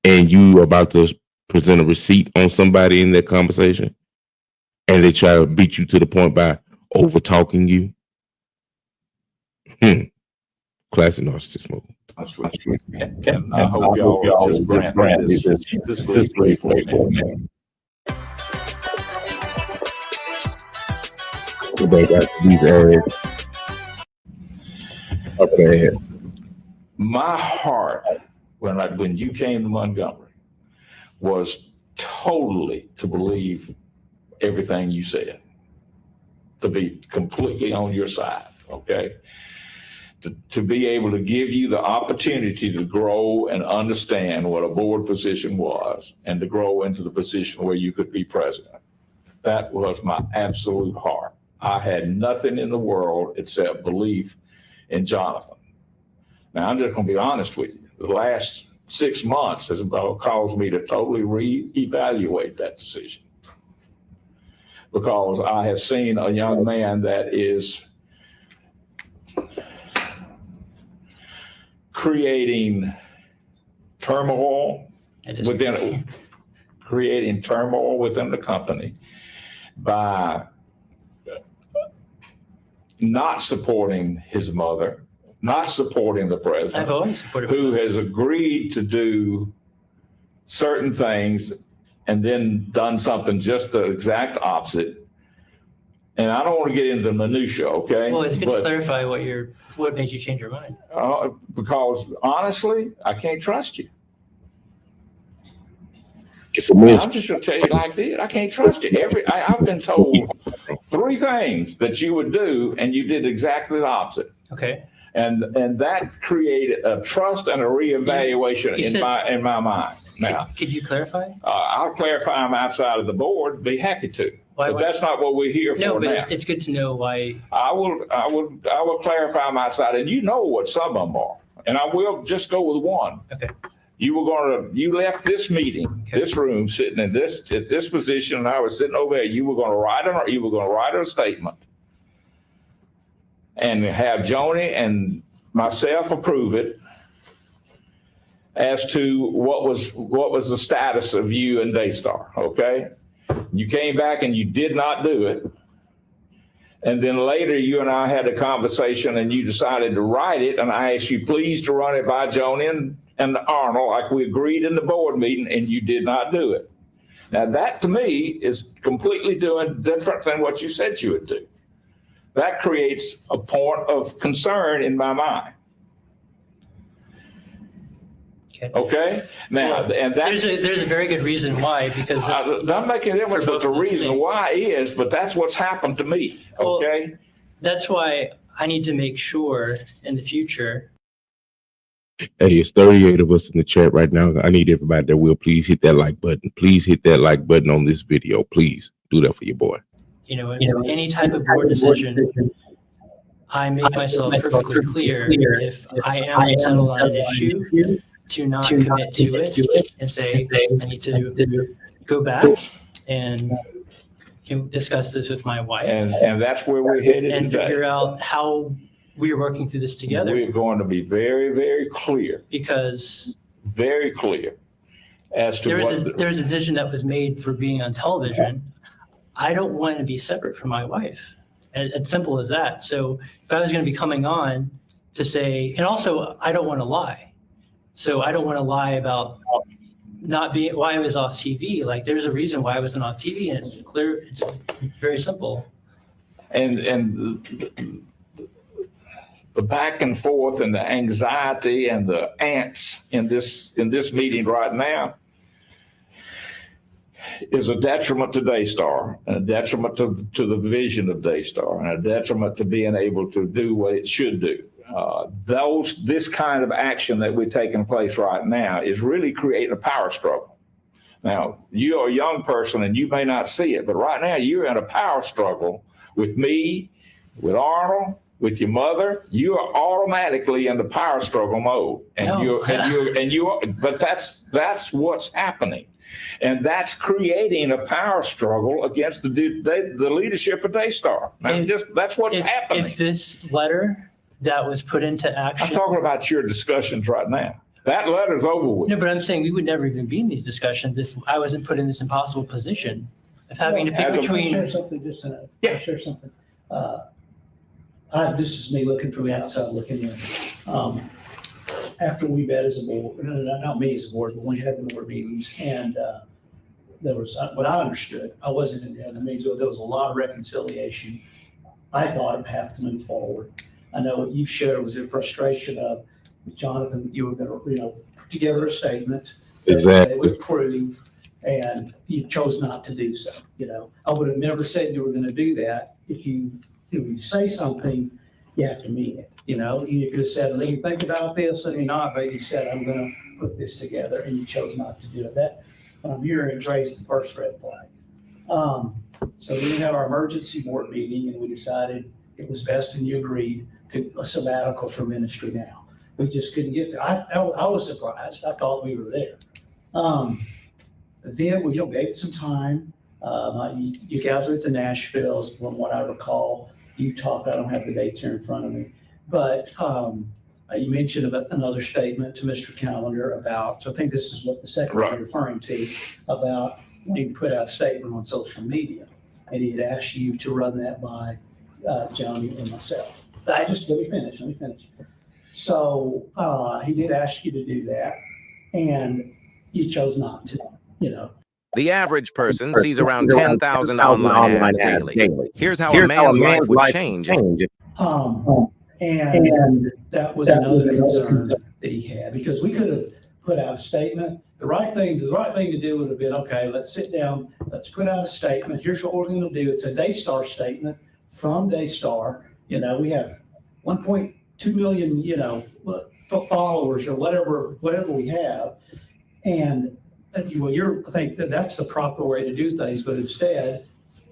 and you are about to present a receipt on somebody in that conversation and they try to beat you to the point by overtalking you? Classic narcissist move. That's what you and I hope y'all just grant me this brief for me. They got these ads up there. My heart, when you came to Montgomery, was totally to believe everything you said, to be completely on your side, okay? To be able to give you the opportunity to grow and understand what a board position was and to grow into the position where you could be president. That was my absolute heart. I had nothing in the world except belief in Jonathan. Now, I'm just going to be honest with you. The last 6 months has caused me to totally reevaluate that decision, because I have seen a young man that is creating turmoil within the company by not supporting his mother, not supporting the I've president, always supported. who has agreed to do certain things and then done something just the exact opposite. And I don't want to get into minutia, okay? Well, it's good to But, clarify what made you change your mind. because honestly, I can't trust you. It's a I'm mystery. just gonna tell you like this. I can't trust you. I've been told 3 things that you would do, and you did exactly the opposite. Okay. And that created a trust and a reevaluation in my mind. Now, Could you clarify? I'll clarify them outside of the board, be happy to. Why- But that's not what we're here No, for but now. it's good to know why. I will clarify them outside, and you know what some of them are. And I will just go with one. Okay. You left this meeting, Okay. this room, sitting at this position, and I was sitting over there. You were going to write a statement and have Joni and myself approve it as to what was the status of you and Daystar. Okay, you came back and you did not do it. And then later, you and I had a conversation, and you decided to write it. And I asked you, please, to run it by Joni and Arnold, like we agreed in the board meeting, and you did not do it. Now, that to me is completely doing different than what you said you would do. That creates a point of concern in my mind. Okay. Now, and that's There's a very good reason why, because not making a difference what the reason why is, but that's what's happened to me. Okay. Well, that's why I need to make sure in the future. Hey, it's 38 of us in the chat right now. I need everybody that will please hit that like button. Please hit that like button on this video. Please do that for your boy. Any type of board decision, I make myself perfectly clear if I am settled on an issue, to not commit to it and say, I need to go back and discuss this with my wife. And that's where we're headed and today. figure out how we are working through this together. We're going to be very, very clear, Because very clear as to there's a decision that was made for being on television. I don't want to be separate from my wife. And it's simple as that. So if I was going to be coming on to say, and also I don't want to lie. So I don't want to lie about not being, why I was off TV. Like there's a reason why I wasn't off TV, and it's clear, it's very simple. and the back and forth and the anxiety and the ants in this meeting right now is a detriment to Daystar, and a detriment to the vision of Daystar, and a detriment to being able to do what it should do. This kind of action that we're taking place right now is really creating a power struggle. Now, you're a young person and you may not see it, but right now you're in a power struggle with me, with Arnold, with your mother. You are automatically in the power struggle mode, but that's what's happening, and that's creating a power struggle against the leadership of Daystar. That's what's happening. If this letter that was put into action. I'm talking about your discussions right now. That letter's over with. No, but I'm saying we would never even be in these discussions if I wasn't put in this impossible position of having to pick between. Share something, share something. This is me looking from the outside, looking in. After we met as a board, not me as a board, but we had the board meetings, and there was what I understood. I wasn't in the meetings, but there was a lot of reconciliation. I thought a path to move forward. I know what you shared was your frustration of Jonathan. You were going to put together a statement that they would approve, and you chose not to do so. I would have never said you were going to do that. If you say something, you have to mean it. You could have said, let me think about this, let me not, but you said, I'm going to put this together, and you chose not to do it. That, when I'm hearing it, raised the first red flag. So we had our emergency board meeting, and we decided it was best, and you agreed to a sabbatical for ministry now. We just couldn't get there. I was surprised. I thought we were there. Then we gave it some time. You guys were at the Nashville's, from what I recall. You talked, I don't have the dates here in front of me, but you mentioned about another statement to Mr. Callender about, I think this is what the second one you're referring to, about wanting to put out a statement on social media. And he had asked you to run that by Joni and myself. Let me finish. So he did ask you to do that, and you chose not to, The average person sees around 10,000 online ads daily. Here's how a man's life would change. And that was another concern that he had, because we could have put out a statement. The right thing to do would have been, okay, let's sit down, let's put out a statement. Here's what we're going to do. It's a Daystar statement from Daystar. We have 1.2 million, followers or whatever we have. And Well, I think that's the proper way to do things, but instead,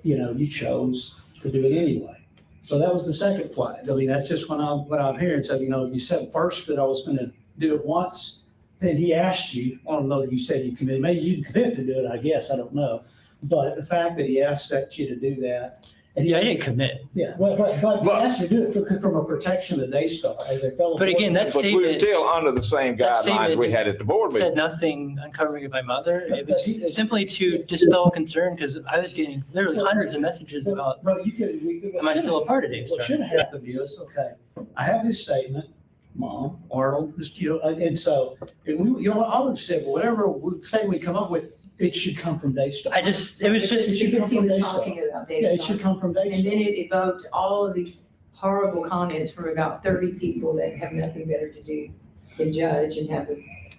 you chose to do it anyway. So that was the second flag. I mean, that's just what I'm hearing. So, you said first that I was going to do it once. Then he asked you, I don't know that you said you committed, maybe you committed to do it, I guess, I don't know. But the fact that he asked you to do that. And Yeah, I didn't commit. Yeah, but he asked you to do it from a protection of Daystar as a fellow. But again, that But we're statement still under the same that guidelines statement we had at the board said meeting. nothing uncovering of my mother. It was simply to dispel concern because I was getting literally hundreds of messages about, Bro, am I still a part of What Daystar? should have happened is, okay, I have this statement, Mom, Arnold, and so, and we, I would have said, whatever statement we come up with, it should come from Daystar. It was just, It should Because come he from was Daystar. talking about Yeah, it should Daystar. come from Daystar. And then it evoked all of these horrible comments from about 30 people that have nothing better to do than judge and have a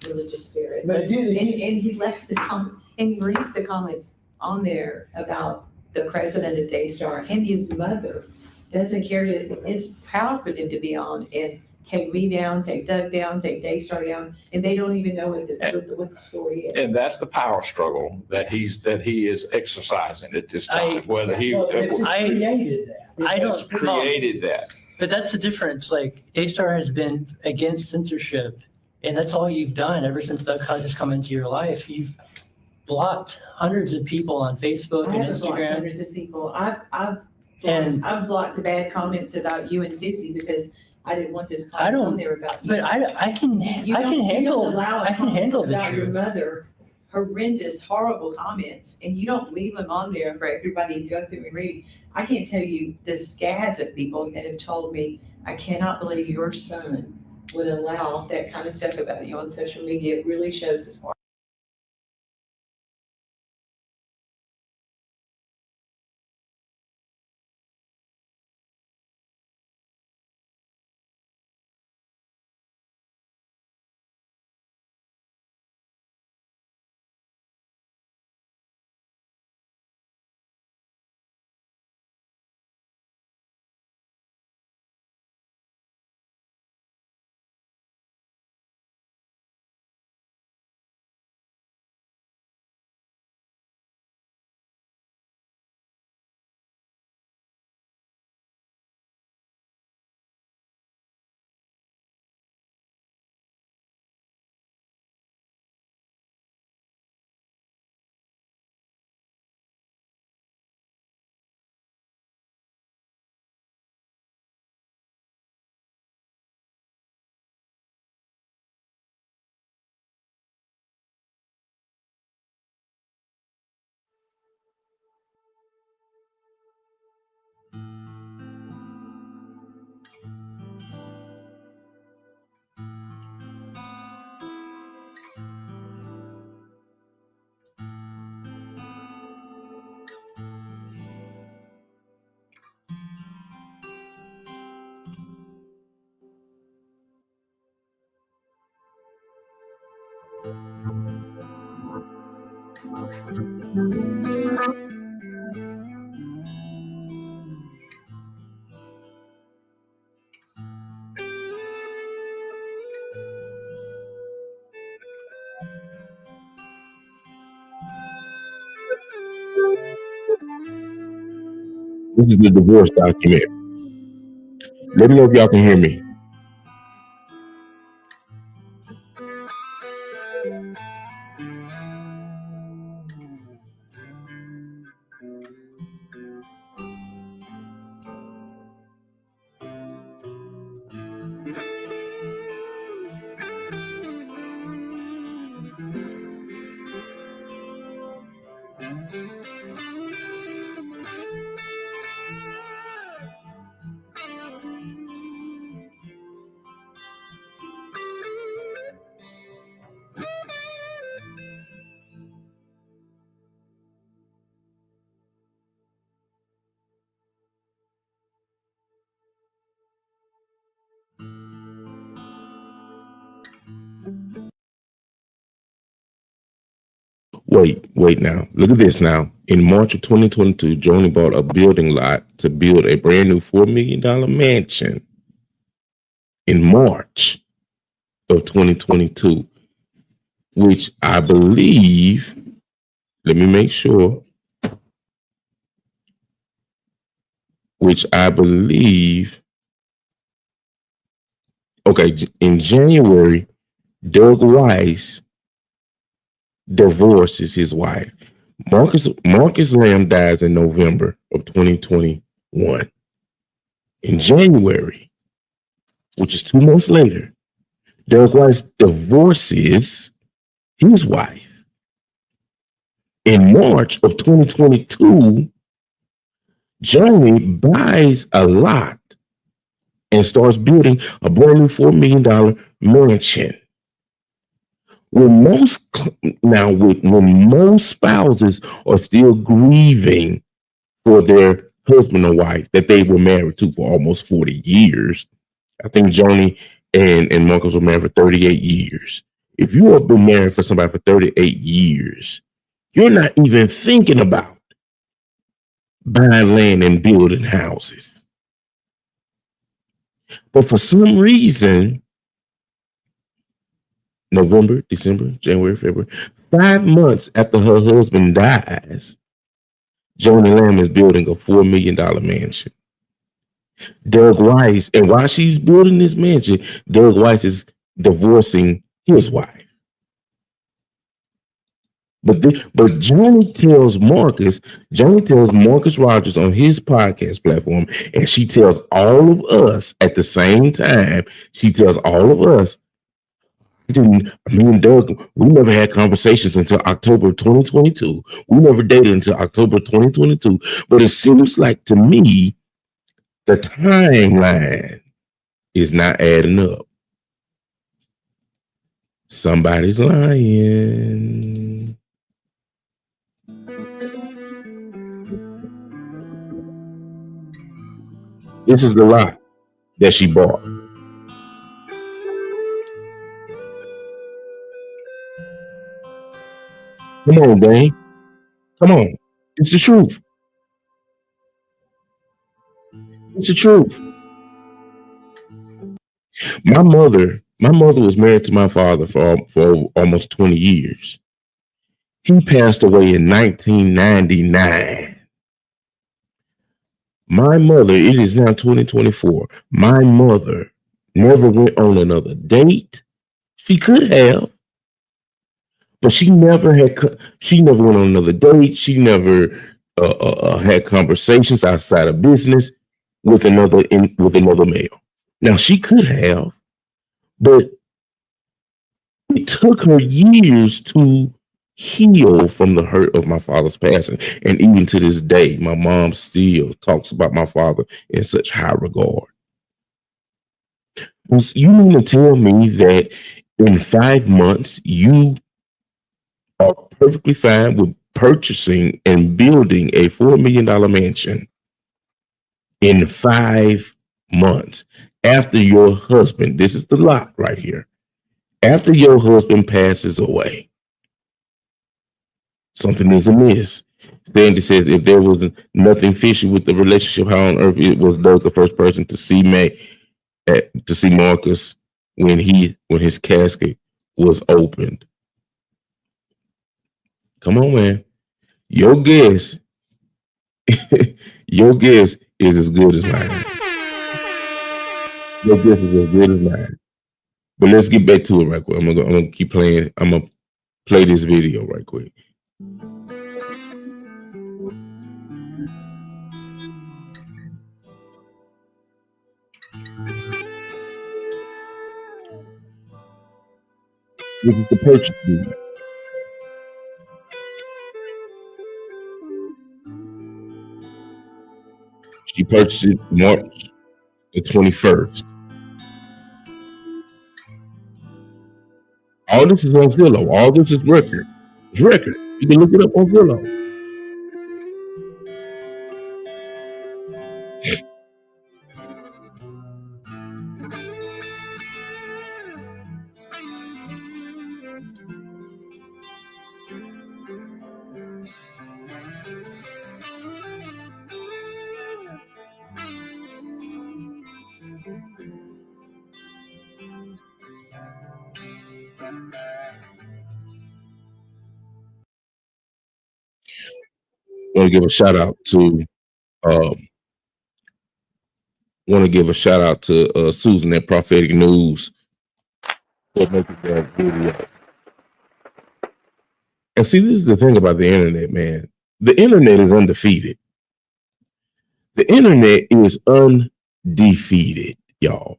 religious spirit. But it did, And he left and he leaves the comments on there about the president of Daystar and his mother doesn't care it's proud for them to be on and take me down, take Doug down, take Daystar down, and they don't even know what the story is. And that's the power struggle that he is exercising at this time, whether he well, it created that. I don't- created that. but that's the difference. Like Daystar has been against censorship and that's all you've done ever since Doug has come into your life. You've blocked hundreds of people on Facebook and haven't blocked Instagram. hundreds of people. I've blocked the bad comments about you and Susie because I didn't want those I comments don't- on there about you. But I can You don't handle allow I can handle the about your truth. mother, horrendous, horrible comments, and you don't leave them on there for everybody to go through and read. I can't tell you the scads of people that have told me, I cannot believe your son would allow that kind of stuff about you on social media. It really shows his heart. This is the divorce document. Let me know if y'all can hear me. Wait now. Look at this now. In March of 2022, Joni bought a building lot to build a brand new $4 million mansion. In March of 2022. which I believe, let me make sure, which I believe, okay, in January, Doug Weiss divorces his wife. Marcus Lamb dies in November of 2021. In January, which is 2 months later, Doug Weiss divorces his wife. In March of 2022, Joni buys a lot and starts building a brand new $4 million mansion. When most spouses are still grieving for their husband or wife that they were married to for almost 40 years, I think Joni and Marcus were married for 38 years. If you have been married for somebody for 38 years, you're not even thinking about buying land and building houses. But for some reason, November, December, January, February, 5 months after her husband dies, Joni Lamb is building a $4 million mansion. Doug Weiss, and while she's building this mansion, Doug Weiss is divorcing his wife. But Joni tells Marcus Rogers on his podcast platform, and she tells all of us at the same time, she tells all of us, me and Doug, we never had conversations until October 2022. We never dated until October 2022. But it seems like to me, the timeline is not adding up. Somebody's lying. This is the lot that she bought. Come on, Dane. Come on. It's the truth. It's the truth. My mother was married to my father for almost 20 years. He passed away in 1999. My mother, it is now 2024. My mother never went on another date. She could have, but she never went on another date. She never had conversations outside of business with another male. Now she could have, but it took her years to heal from the hurt of my father's passing. And even to this day, my mom still talks about my father in such high regard. You mean to tell me that in 5 months, you are perfectly fine with purchasing and building a $4 million mansion in 5 months after your husband, this is the lot right here, after your husband passes away? Something is amiss. Sandy says if there was nothing fishy with the relationship, how on earth it was Doug the first person to see Marcus when his casket was opened? Come on, man. Your guess, your guess is as good as mine. Your guess is as good as mine. But let's get back to it right quick. I'm gonna keep playing. I'm gonna play this video right quick. This is the purchase deed. She purchased it March the 21st. All this is on Zillow. All this is record. It's record. You can look it up on Zillow. want to give a shout out to Susan at Prophetic News for making that video. And see, this is the thing about the internet, man. The internet is undefeated. The internet is undefeated, y'all.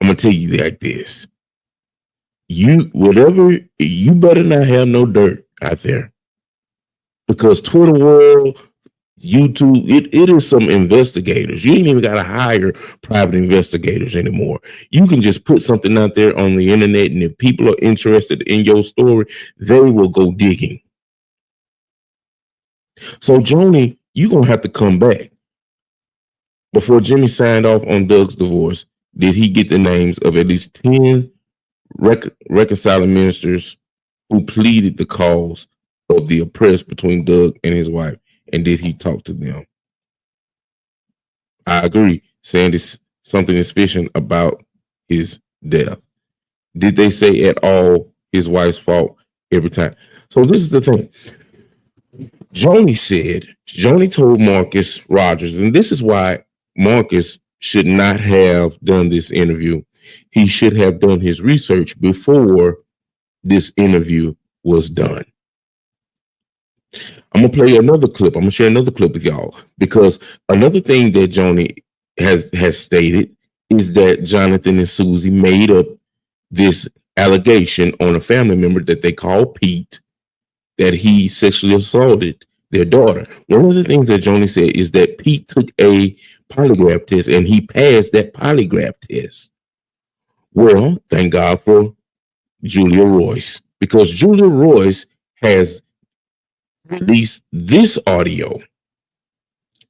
I'm gonna tell you like this. You better not have no dirt out there. Because Twitter world, YouTube, it is some investigators. You ain't even got to hire private investigators anymore. You can just put something out there on the internet, and if people are interested in your story, they will go digging. So, Joni, you're going to have to come back. Before Jimmy signed off on Doug's divorce, did he get the names of at least 10 reconciling ministers who pleaded the cause of the oppressed between Doug and his wife? And did he talk to them? I agree. Saying this something suspicious about his death. Did they say at all his wife's fault every time? So this is the thing. Joni told Marcus Rogers, and this is why Marcus should not have done this interview. He should have done his research before this interview was done. I'm gonna play another clip. I'm gonna share another clip with y'all, because another thing that Joni has stated is that Jonathan and Susie made up this allegation on a family member that they call Pete, that he sexually assaulted their daughter. One of the things that Joni said is that Pete took a polygraph test and he passed that polygraph test. Well, thank God for Julia Royce, because Julia Royce has released this audio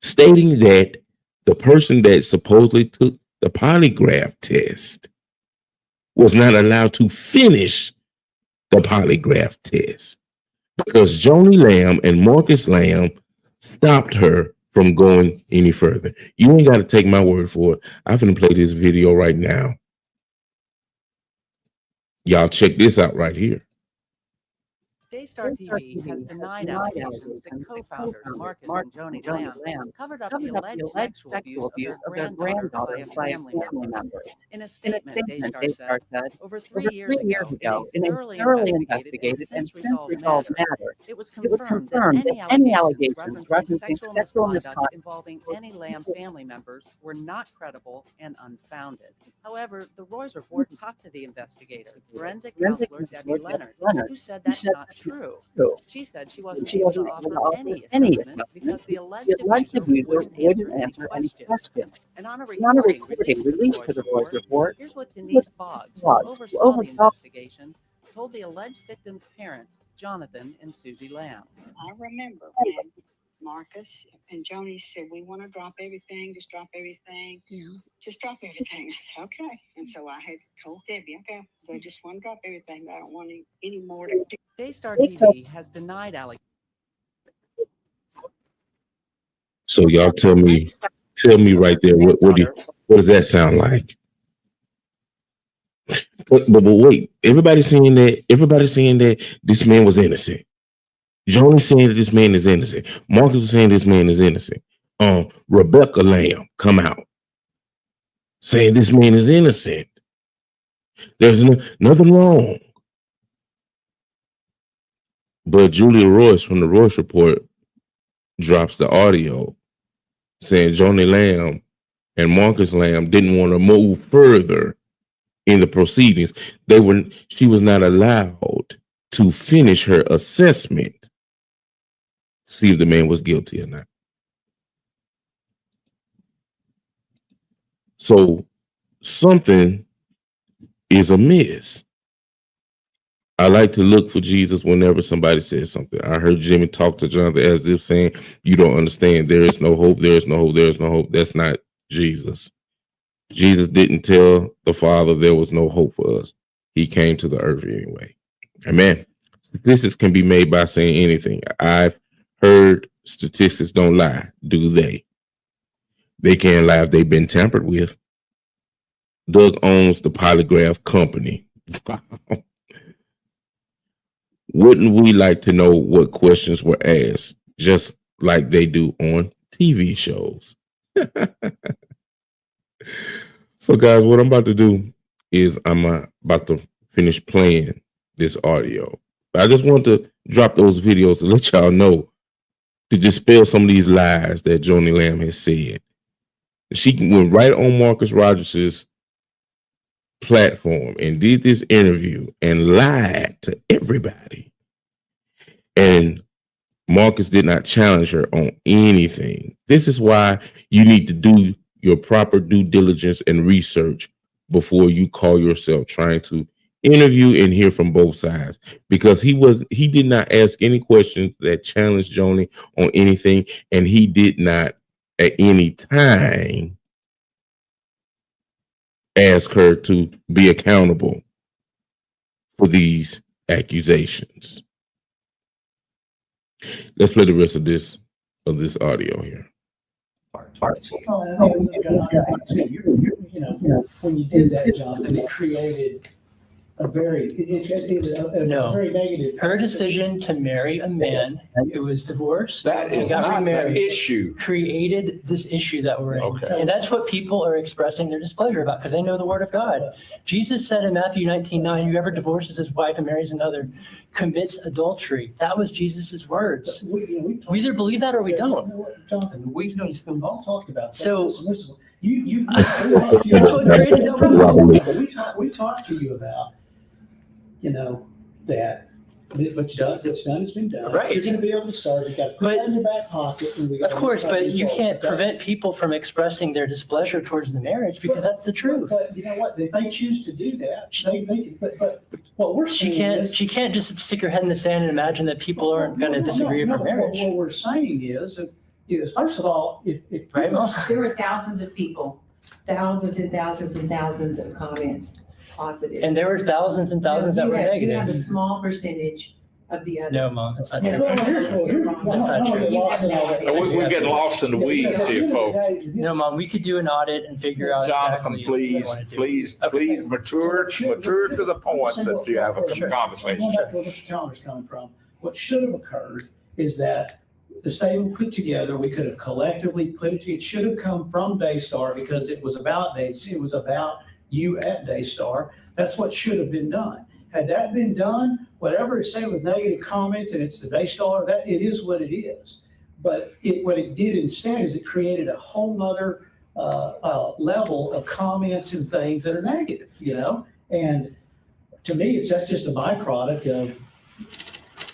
stating that the person that supposedly took the polygraph test was not allowed to finish the polygraph test because Joni Lamb and Marcus Lamb stopped her from going any further. You ain't got to take my word for it. I'm going to play this video right now. Y'all check this out right here. Daystar TV has denied allegations that co-founders Marcus and Joni Lamb covered up the alleged sexual abuse of their granddaughter by a family member. In a statement, Daystar said, over 3 years ago, in a thoroughly investigated and since resolved matter, it was confirmed that any allegations referencing sexual misconduct involving any Lamb family members were not credible and unfounded. However, the Roy's report talked to the investigator, forensic counselor Debbie Leonard, who said that's not true. She said she wasn't able to offer any assessment because the alleged abuser wouldn't answer any questions. And on a recording released to the Roy's report, here's what Denise Boggs, who oversaw the investigation, told the alleged victim's parents, Jonathan and Susie Lamb. I remember when Marcus and Joni said, we want to drop everything, just drop everything. Yeah. Just drop everything. I said, okay. And so I had told Debbie, okay, so I just want to drop everything. I don't want any more to do. Daystar TV has denied allegations. So y'all tell me right there, what does that sound like? But wait, everybody's saying that this man was innocent. Joni saying that this man is innocent. Marcus was saying this man is innocent. Rebecca Lamb come out saying this man is innocent. There's nothing wrong. But Julia Royce from the Royce Report drops the audio saying Joni Lamb and Marcus Lamb didn't want to move further in the proceedings. She was not allowed to finish her assessment, see if the man was guilty or not. So something is amiss. I like to look for Jesus whenever somebody says something. I heard Jimmy talk to Jonathan as if saying, you don't understand. There is no hope. There is no hope. There is no hope. That's not Jesus. Jesus didn't tell the Father there was no hope for us. He came to the earth anyway. Amen. Statistics can be made by saying anything. I've heard statistics don't lie. Do they? They can't lie if they've been tampered with. Doug owns the polygraph company. Wouldn't we like to know what questions were asked? Just like they do on TV shows. So, guys, what I'm about to do is I'm about to finish playing this audio. But I just want to drop those videos to let y'all know, to dispel some of these lies that Joni Lamb has said. She went right on Marcus Rogers's platform and did this interview and lied to everybody. And Marcus did not challenge her on anything. This is why you need to do your proper due diligence and research before you call yourself trying to interview and hear from both sides, because he did not ask any questions that challenged Joni on anything, and he did not at any time ask her to be accountable for these accusations. Let's play the rest of this audio here. When you did that, Jonathan, it created a very negative. Her decision to marry a man who was divorced, That is got not the remarried, issue. created this issue that we're in. Okay. And that's what people are expressing their displeasure about, because they know the word of God. Jesus said in Matthew 19:9, whoever divorces his wife and marries another commits adultery. That was Jesus's words. We either believe that or we don't. Jonathan, we've all talked about that. So you that's what created the problem. we talked to you about, that what's done, that's done has been done. Right. You're going to be able to serve. You got to put it in your back pocket. Of course, but you can't prevent people from expressing their displeasure towards the marriage, because that's the truth. But you know what? If they choose to do that, they can. But what we're saying She can't just stick her head in the sand and imagine that people aren't going to disagree with her marriage. What we're saying is first of all, if Right, Mom? There were thousands of people, thousands and thousands and thousands of comments positive. And there were thousands and thousands that were You have a negative. small percentage of the other. No, Mom, that's not Yeah. true. We're getting lost in the weeds here, folks. No, Mom, we could do an audit and figure out Jonathan, exactly what we wanted to. please mature to the point that you have a conversation. Going back to where Mr. Callender's coming from, what should have occurred is that the statement put together, we could have collectively put it should have come from Daystar, because it was about you at Daystar. That's what should have been done. Had that been done, whatever it's saying with negative comments, and it's the Daystar, that it is what it is. But what it did instead is it created a whole nother level of comments and things that are negative, And to me, that's just a byproduct of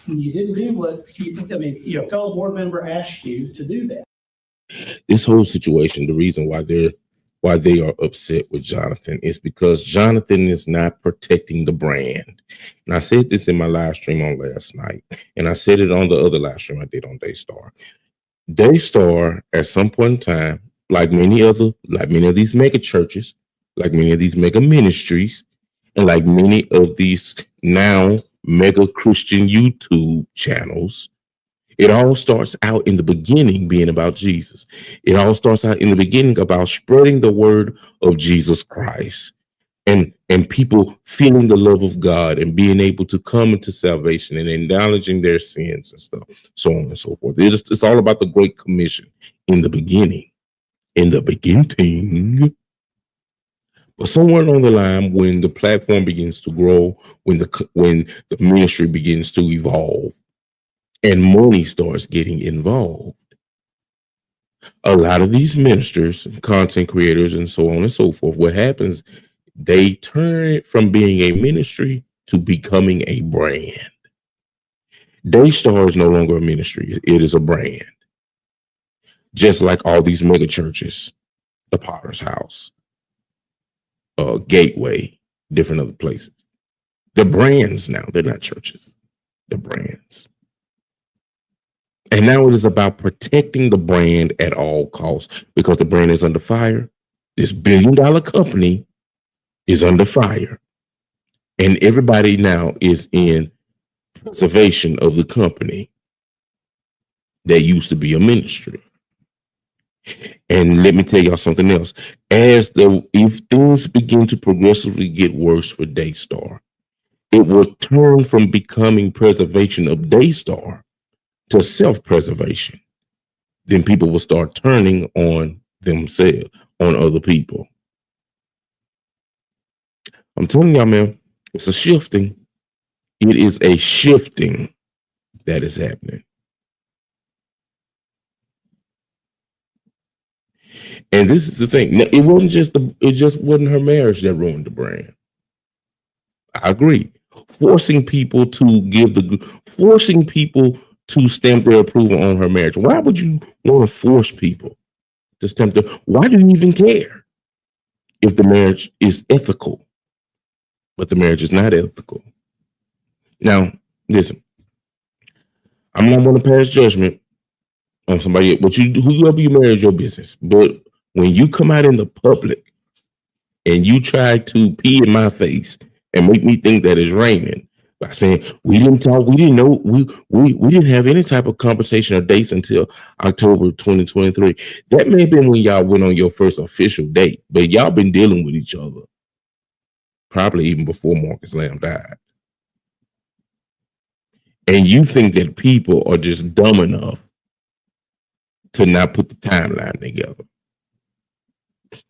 you didn't do what a fellow board member asked you to do that. This whole situation, the reason why they are upset with Jonathan is because Jonathan is not protecting the brand. And I said this in my live stream on last night, and I said it on the other live stream I did on Daystar. Daystar, at some point in time, like many of these mega churches, like many of these mega ministries, and like many of these now mega Christian YouTube channels, it all starts out in the beginning being about Jesus. It all starts out in the beginning about spreading the word of Jesus Christ, and people feeling the love of God and being able to come into salvation and acknowledging their sins and stuff, so on and so forth. It's all about the Great Commission in the beginning. But somewhere along the line, when the platform begins to grow, when the ministry begins to evolve, and money starts getting involved, a lot of these ministers, content creators, and so on and so forth, what happens, they turn it from being a ministry to becoming a brand. Daystar is no longer a ministry. It is a brand. Just like all these mega churches, the Potter's House, Gateway, different other places. They're brands now. They're not churches. They're brands. And now it is about protecting the brand at all costs, because the brand is under fire. This $1 billion company is under fire. And everybody now is in preservation of the company that used to be a ministry. And let me tell y'all something else. If things begin to progressively get worse for Daystar, it will turn from becoming preservation of Daystar to self-preservation. then people will start turning on themselves, on other people. I'm telling y'all, man, it's a shifting. It is a shifting that is happening. And this is the thing. It just wasn't her marriage that ruined the brand. I agree. Forcing people to stamp their approval on her marriage. Why would you want to force people to stamp their? Why do you even care if the marriage is ethical? But the marriage is not ethical. Now, listen. I'm not going to pass judgment on somebody, but whoever you marry is your business. But when you come out in the public and you try to pee in my face and make me think that it's raining by saying we didn't talk, we didn't know, we didn't have any type of conversation or dates until October 2023. That may have been when y'all went on your first official date, but y'all been dealing with each other probably even before Marcus Lamb died. And you think that people are just dumb enough to not put the timeline together.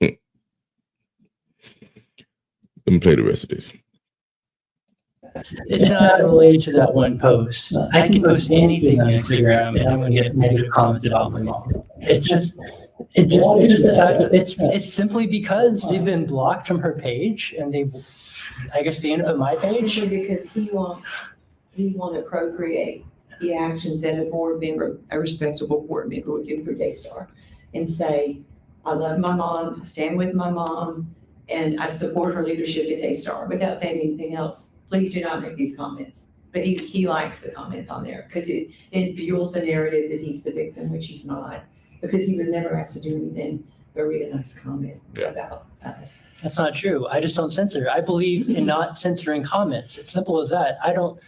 Let me play the rest of this. It's not related to that one post. I can post anything on Instagram and I'm going to get negative comments about my mom. It's just the fact that it's simply because they've been blocked from her page and I guess they ended up on my page. Simply because he want to procreate the actions that a respectable board member would do for Daystar and say, I love my mom, I stand with my mom, and I support her leadership at Daystar without saying anything else. Please do not make these comments. But he likes the comments on there because it fuels the narrative that he's the victim, which he's not, because he was never asked to do anything but read a nice comment about us. That's not true. I just don't censor. I believe in not censoring comments. It's simple as that. I don't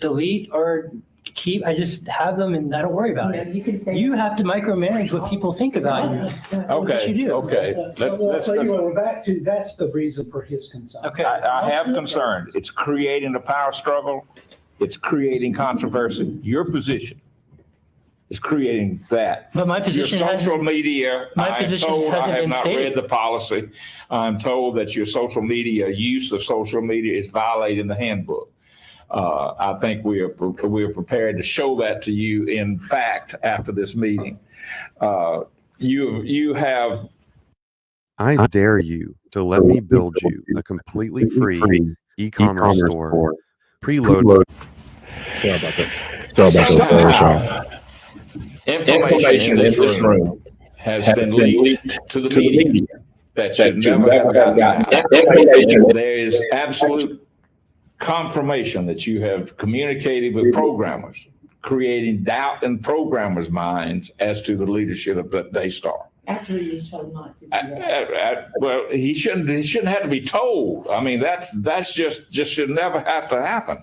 delete or keep. I just have them and I don't worry about it. You can say you have to micromanage what people think about you. Okay, you do. okay. We're back to that's the reason for his concern. Okay. I have concerns. It's creating a power struggle. It's creating controversy. Your position is creating that. But my position your social hasn't, media. my I'm position told, hasn't I have been not stated. read the policy. I'm told that your social media use of social media is violating the handbook. I think we are prepared to show that to you in fact after this meeting. You have. I dare you to let me build you a completely free e-commerce store preloaded. Sorry about that. Information in this room has been leaked to the media that should never have gotten out. There is absolute confirmation that you have communicated with programmers, creating doubt in programmers' minds as to the leadership of Daystar. after he was told not to do that. Well, he shouldn't have to be told. I mean, that's just should never have to happen.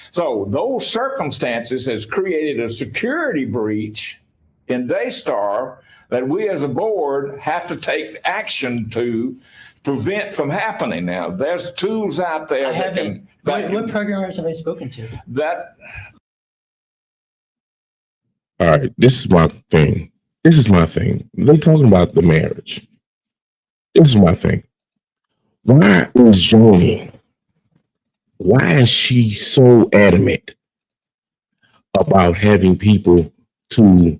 So those circumstances has created a security breach in Daystar that we as a board have to take action to prevent from happening. Now, there's tools out there what programmers have I spoken to? All right, this is my thing. They're talking about the marriage. This is my thing. Why is Joni? Why is she so adamant about having people to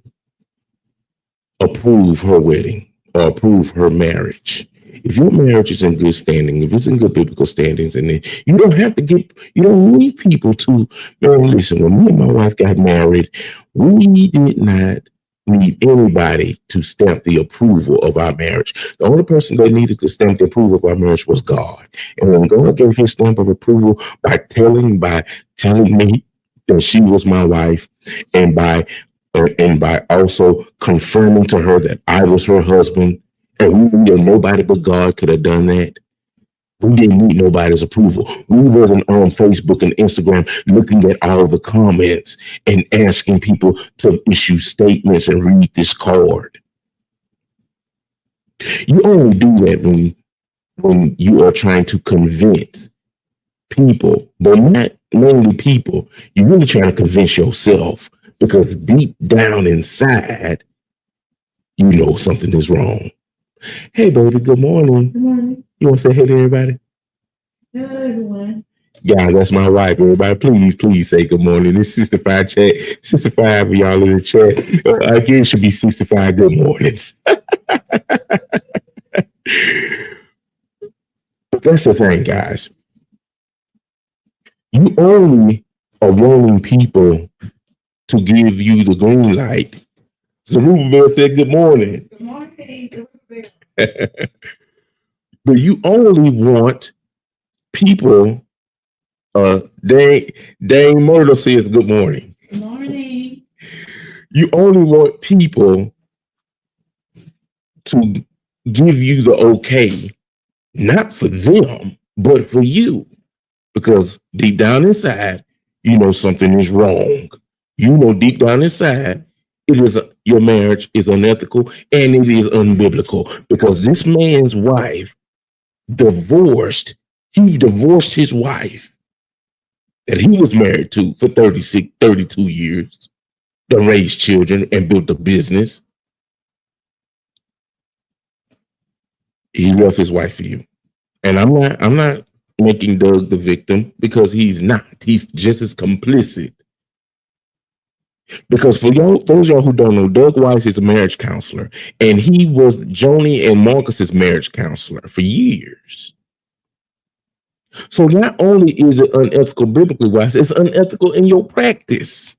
approve her wedding or approve her marriage? If your marriage is in good standing, if it's in good biblical standings, and then you don't need people to, man, listen, when me and my wife got married, we did not need anybody to stamp the approval of our marriage. The only person that needed to stamp the approval of our marriage was God. And when God gave his stamp of approval by telling me that she was my wife, and by also confirming to her that I was her husband, and we knew that nobody but God could have done that. We didn't need nobody's approval. We wasn't on Facebook and Instagram looking at all the comments and asking people to issue statements and read this card. You only do that when you are trying to convince people, but not mainly people. You're really trying to convince yourself, because deep down inside, you know something is wrong. Hey, baby, good morning. Good morning. You want to say hey to everybody? Hello, everyone. Yeah, that's my wife. Everybody, please say good morning. It's 65 chat. 65 of y'all in the chat. Again, it should be 65 good mornings. But that's the thing, guys. You only are wanting people to give you the green light. Zerubbabel said good morning. Good morning. But you only want people, Dame Myrtle says good morning. Good morning. You only want people to give you the okay, not for them, but for you. Because deep down inside, you know something is wrong. You know deep down inside, your marriage is unethical and it is unbiblical. Because this man's wife he divorced his wife that he was married to for 32 years, done raised children and built a business. He left his wife for you. And I'm not making Doug the victim, because he's not. He's just as complicit. Because for y'all, those of y'all who don't know, Doug Weiss is a marriage counselor, and he was Joni and Marcus's marriage counselor for years. So not only is it unethical biblically wise, it's unethical in your practice.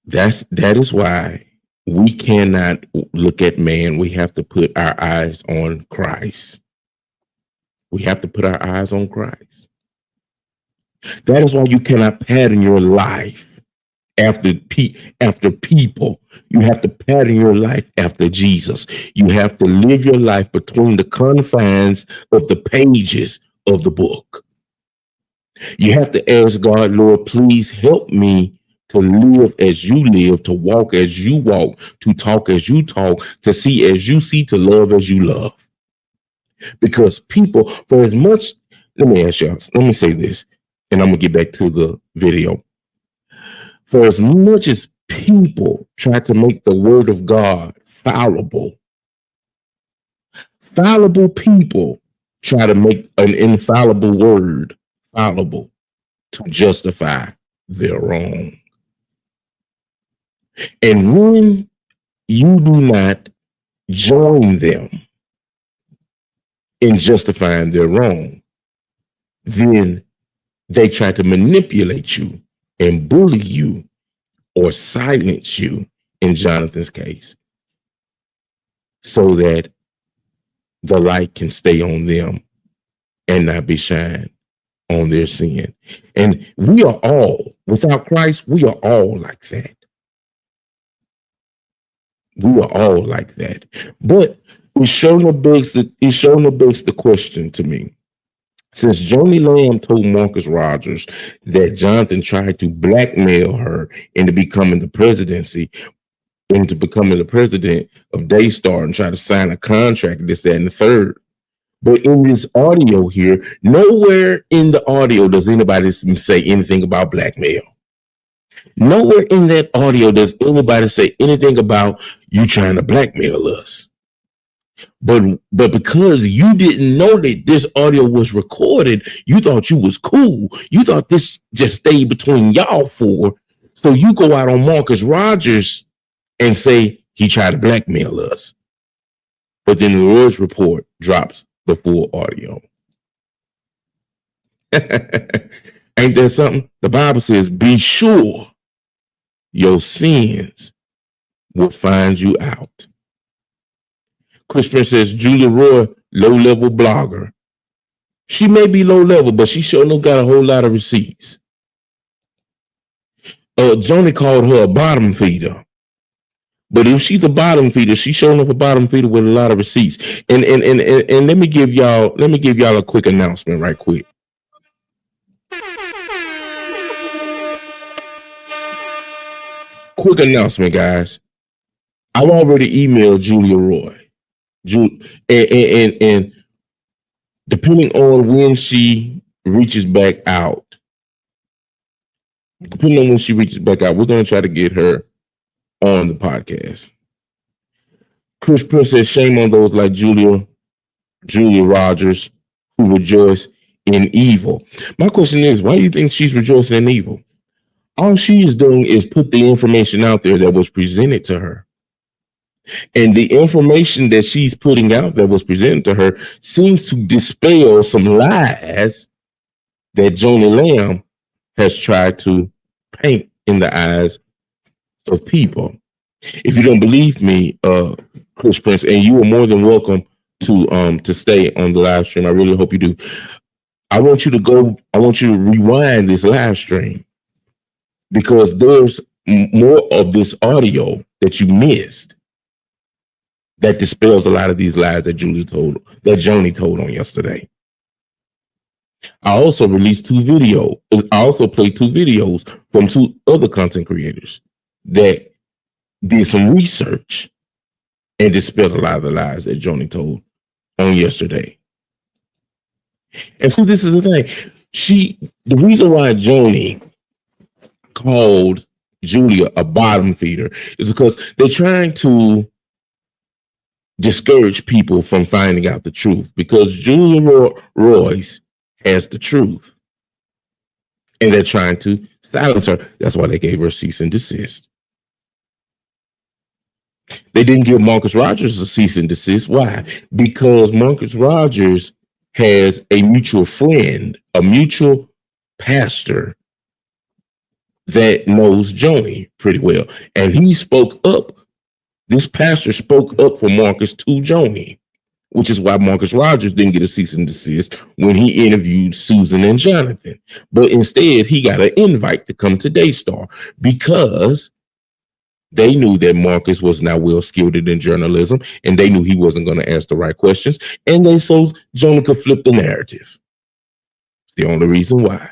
That is why we cannot look at man. We have to put our eyes on Christ. We have to put our eyes on Christ. That is why you cannot pattern your life after people. You have to pattern your life after Jesus. You have to live your life between the confines of the pages of the book. You have to ask God, Lord, please help me to live as you live, to walk as you walk, to talk as you talk, to see as you see, to love as you love. Because people, for as much, let me say this, and I'm going to get back to the video. For as much as people try to make the word of God fallible people try to make an infallible word fallible to justify their wrong. And when you do not join them in justifying their wrong, then they try to manipulate you and bully you or silence you, in Jonathan's case, so that the light can stay on them and not be shined on their sin. And we are all, without Christ, we are all like that. We are all like that. But it sure begs the question to me. Since Joni Lamb told Marcus Rogers that Jonathan tried to blackmail her into becoming the president of Daystar and try to sign a contract, this, that, and the third. But in this audio here, nowhere in the audio does anybody say anything about blackmail. Nowhere in that audio does anybody say anything about you trying to blackmail us. But because you didn't know that this audio was recorded, you thought you was cool. You thought this just stayed between y'all four. So you go out on Marcus Rogers and say he tried to blackmail us. But then the Woods report drops the full audio. Ain't that something? The Bible says, be sure your sins will find you out. Crispin says, Julia Roy, low-level blogger. She may be low-level, but she sure got a whole lot of receipts. Joni called her a bottom feeder. But if she's a bottom feeder, she's showing up a bottom feeder with a lot of receipts. And let me give y'all a quick announcement right quick. Quick announcement, guys. I've already emailed Julia Roy. And depending on when she reaches back out, depending on when she reaches back out, we're going to try to get her on the podcast. Chris Prince says, shame on those like Julia Rogers who rejoice in evil. My question is, why do you think she's rejoicing in evil? All she is doing is put the information out there that was presented to her. And the information that she's putting out that was presented to her seems to dispel some lies that Joni Lamb has tried to paint in the eyes of people. If you don't believe me, Chris Prince, and you are more than welcome to stay on the live stream. I really hope you do. I want you to rewind this live stream because there's more of this audio that you missed that dispels a lot of these lies that Joni told on yesterday. I also released two videos. I also played two videos from two other content creators that did some research and dispelled a lot of the lies that Joni told on yesterday. And so this is the thing. The reason why Joni called Julia a bottom feeder is because they're trying to discourage people from finding out the truth, because Julia Royce has the truth and they're trying to silence her. That's why they gave her a cease and desist. They didn't give Marcus Rogers a cease and desist. Why? Because Marcus Rogers has a mutual friend, a mutual pastor that knows Joni pretty well. And he spoke up. This pastor spoke up for Marcus to Joni, which is why Marcus Rogers didn't get a cease and desist when he interviewed Susan and Jonathan. But instead, he got an invite to come to Daystar because they knew that Marcus was now well skilled in journalism, and they knew he wasn't going to ask the right questions, and so Joni could flip the narrative. The only reason why.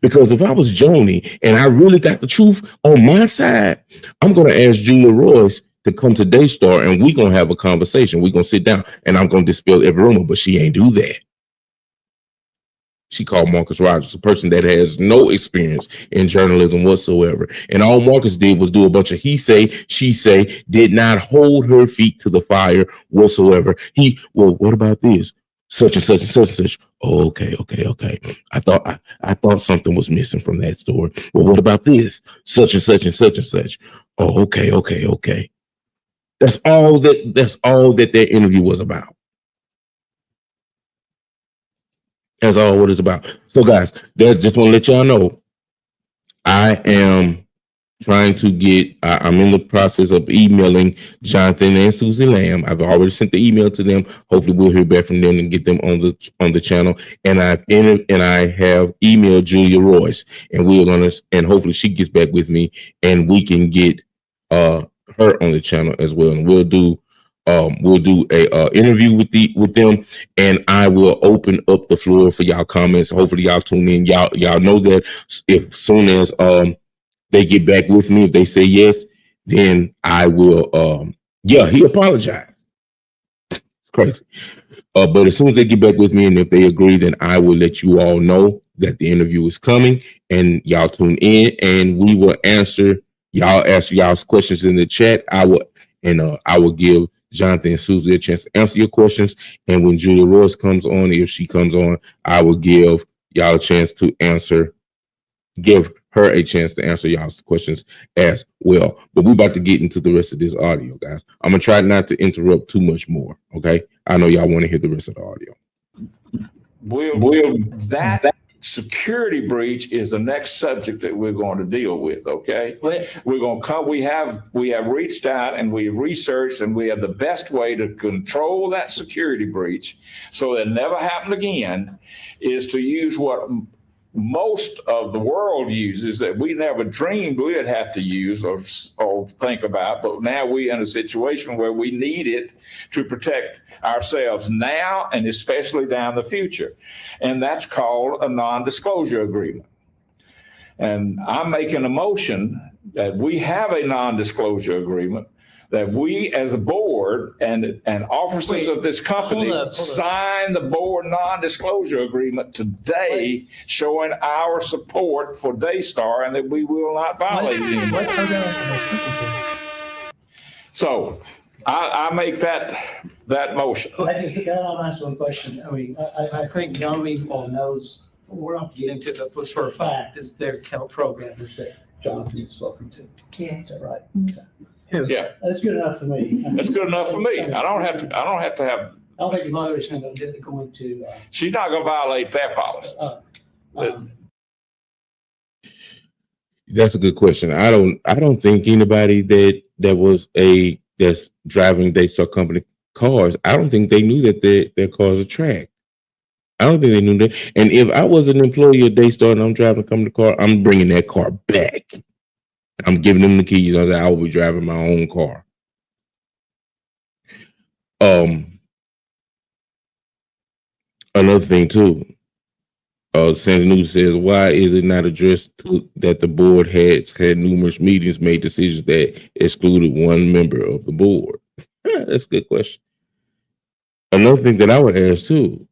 Because if I was Joni and I really got the truth on my side, I'm going to ask Julia Royce to come to Daystar and we're going to have a conversation. We're going to sit down and I'm going to dispel every rumor, but she ain't do that. She called Marcus Rogers, a person that has no experience in journalism whatsoever. And all Marcus did was do a bunch of he say, she say, did not hold her feet to the fire whatsoever. Well, what about this? Such and such and such and such. Oh, okay. I thought something was missing from that story. Well, what about this? Such and such and such and such. Oh, okay. That's all that their interview was about. That's all what it's about. So, guys, just want to let y'all know, I am trying to I'm in the process of emailing Jonathan and Susie Lamb. I've already sent the email to them. Hopefully we'll hear back from them and get them on the channel. And I have emailed Julia Royce, and and hopefully she gets back with me and we can get her on the channel as well. And we'll do a interview with them, and I will open up the floor for y'all comments. Hopefully y'all tune in. Y'all know that if soon as they get back with me, if they say yes, then I will he apologized. It's crazy. But as soon as they get back with me and if they agree, then I will let you all know that the interview is coming, and y'all tune in and we will answer y'all's questions in the chat. I will give Jonathan and Susie a chance to answer your questions. And when Julia Royce comes on, if she comes on, I will give y'all a chance to give her a chance to answer y'all's questions as well. But we're about to get into the rest of this audio, guys. I'm going to try not to interrupt too much more, okay? I know y'all want to hear the rest of the audio. That security breach is the next subject that we're going to deal with, okay? We're going to come, we have reached out and we've researched, and we have the best way to control that security breach so that it never happen again is to use what most of the world uses that we never dreamed we would have to use or think about, but now we're in a situation where we need it to protect ourselves now and especially down the future. And that's called a non-disclosure agreement. And I'm making a motion that we have a non-disclosure agreement that we as a board and officers of this company hold up. sign the board non-disclosure agreement today showing our support for Daystar and that we will not violate it anymore. What program am I speaking to? So I make that motion. I just got on ask one question. I mean, I think Yomi all knows, we're not getting to the, for a fact, is their programmers that Jonathan has spoken to. Yeah. Is that right? Yeah, That's good enough for me. that's good enough for me. I don't have to have, I don't think the mother is going to, she's not going to violate their policy. That's a good question. I don't think anybody that's driving Daystar company cars, I don't think they knew that their cars are tracked. I don't think they knew that. And if I was an employee of Daystar and I'm driving a company car, I'm bringing that car back. I'm giving them the keys. I will be driving my own car. Another thing too. Sandy News says, why is it not addressed that the board had numerous meetings, made decisions that excluded one member of the board? That's a good question. Another thing that I would ask too,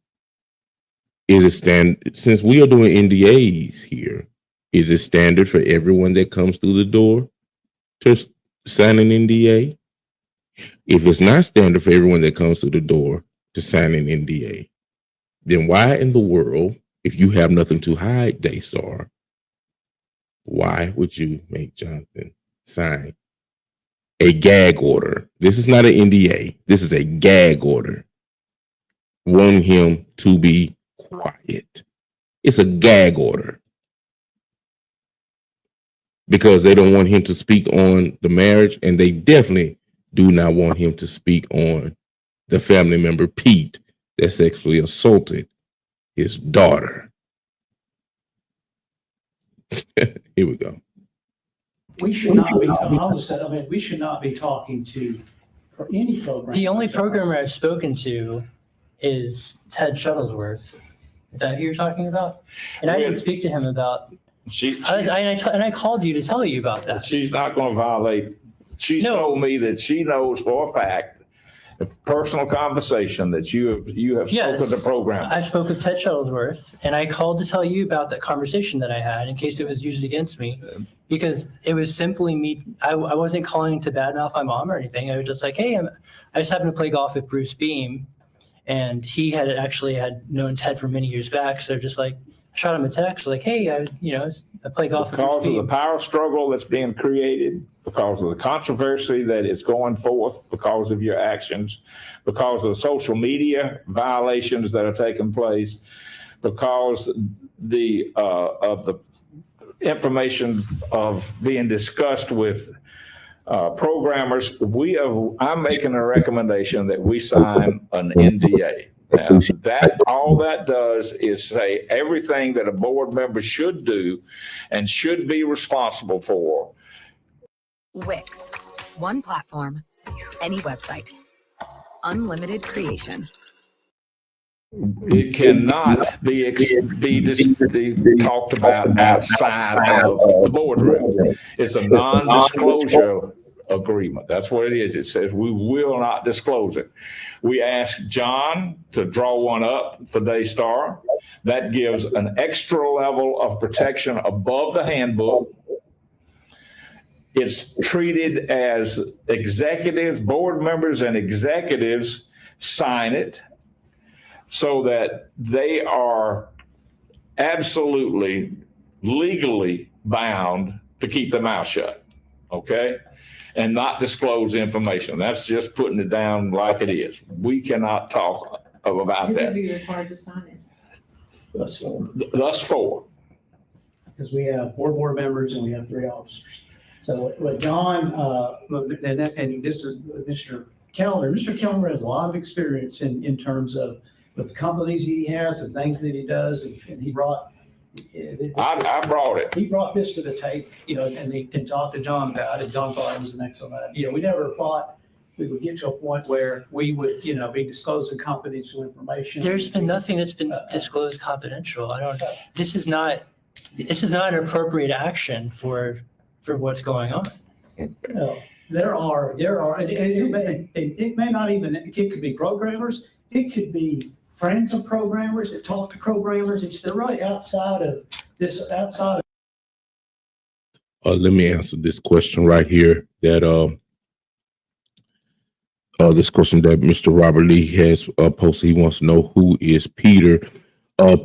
is it standard, since we are doing NDAs here, is it standard for everyone that comes through the door to sign an NDA? If it's not standard for everyone that comes through the door to sign an NDA, then why in the world, if you have nothing to hide, Daystar, why would you make Jonathan sign a gag order? This is not an NDA. This is a gag order. Wanting him to be quiet. It's a gag order. Because they don't want him to speak on the marriage, and they definitely do not want him to speak on the family member, Pete, that sexually assaulted his daughter. Here we go. we should not be, we should not be talking to for any program. The only programmer I've spoken to is Ted Shuttlesworth. Is that who you're talking about? And I didn't speak to him about. I called you to tell you about that. She's not going to violate. She's told me that she knows for a fact, a personal conversation, that you have spoken to the program. I spoke with Ted Shuttlesworth, and I called to tell you about that conversation that I had in case it was used against me, because it was simply me. I wasn't calling to badmouth my mom or anything. I was just like, hey, I just happened to play golf with Bruce Beam, and he had known Ted for many years back. So just like, shot him a text like, hey, I play golf with Bruce Because of Beam. the power struggle that's being created, because of the controversy that is going forth, because of your actions, because of the social media violations that are taking place, because of the information of being discussed with programmers, I'm making a recommendation that we sign an NDA. Now, all that does is say everything that a board member should do and should be responsible for. Wix, one platform, any website, unlimited creation. It cannot be talked about outside of the boardroom. It's a non-disclosure agreement. That's what it is. It says we will not disclose it. We asked John to draw one up for Daystar. That gives an extra level of protection above the handbook. It's treated as executives, board members and executives sign it so that they are absolutely legally bound to keep their mouth shut, okay? And not disclose information. That's just putting it down like it is. We cannot talk about Who that. would be required to sign it? Thus far. Because we have 4 board members and we have 3 officers. So what John, and this is Mr. Keller. Mr. Keller has a lot of experience in terms of with companies he has and things that he does. And he brought. I brought it. He brought this to the tape, and he can talk to John about it. John thought it was an excellent idea. We never thought we would get to a point where we would, be disclosing confidential information. There's been nothing that's been disclosed confidential. This is not an appropriate action for what's going on. No, there are, and it may not even, it could be programmers, it could be friends of programmers that talk to programmers. They're right outside of this, outside of. Let me answer this question right here. That this question that Mr. Robert Lee has posted. He wants to know who is Peter.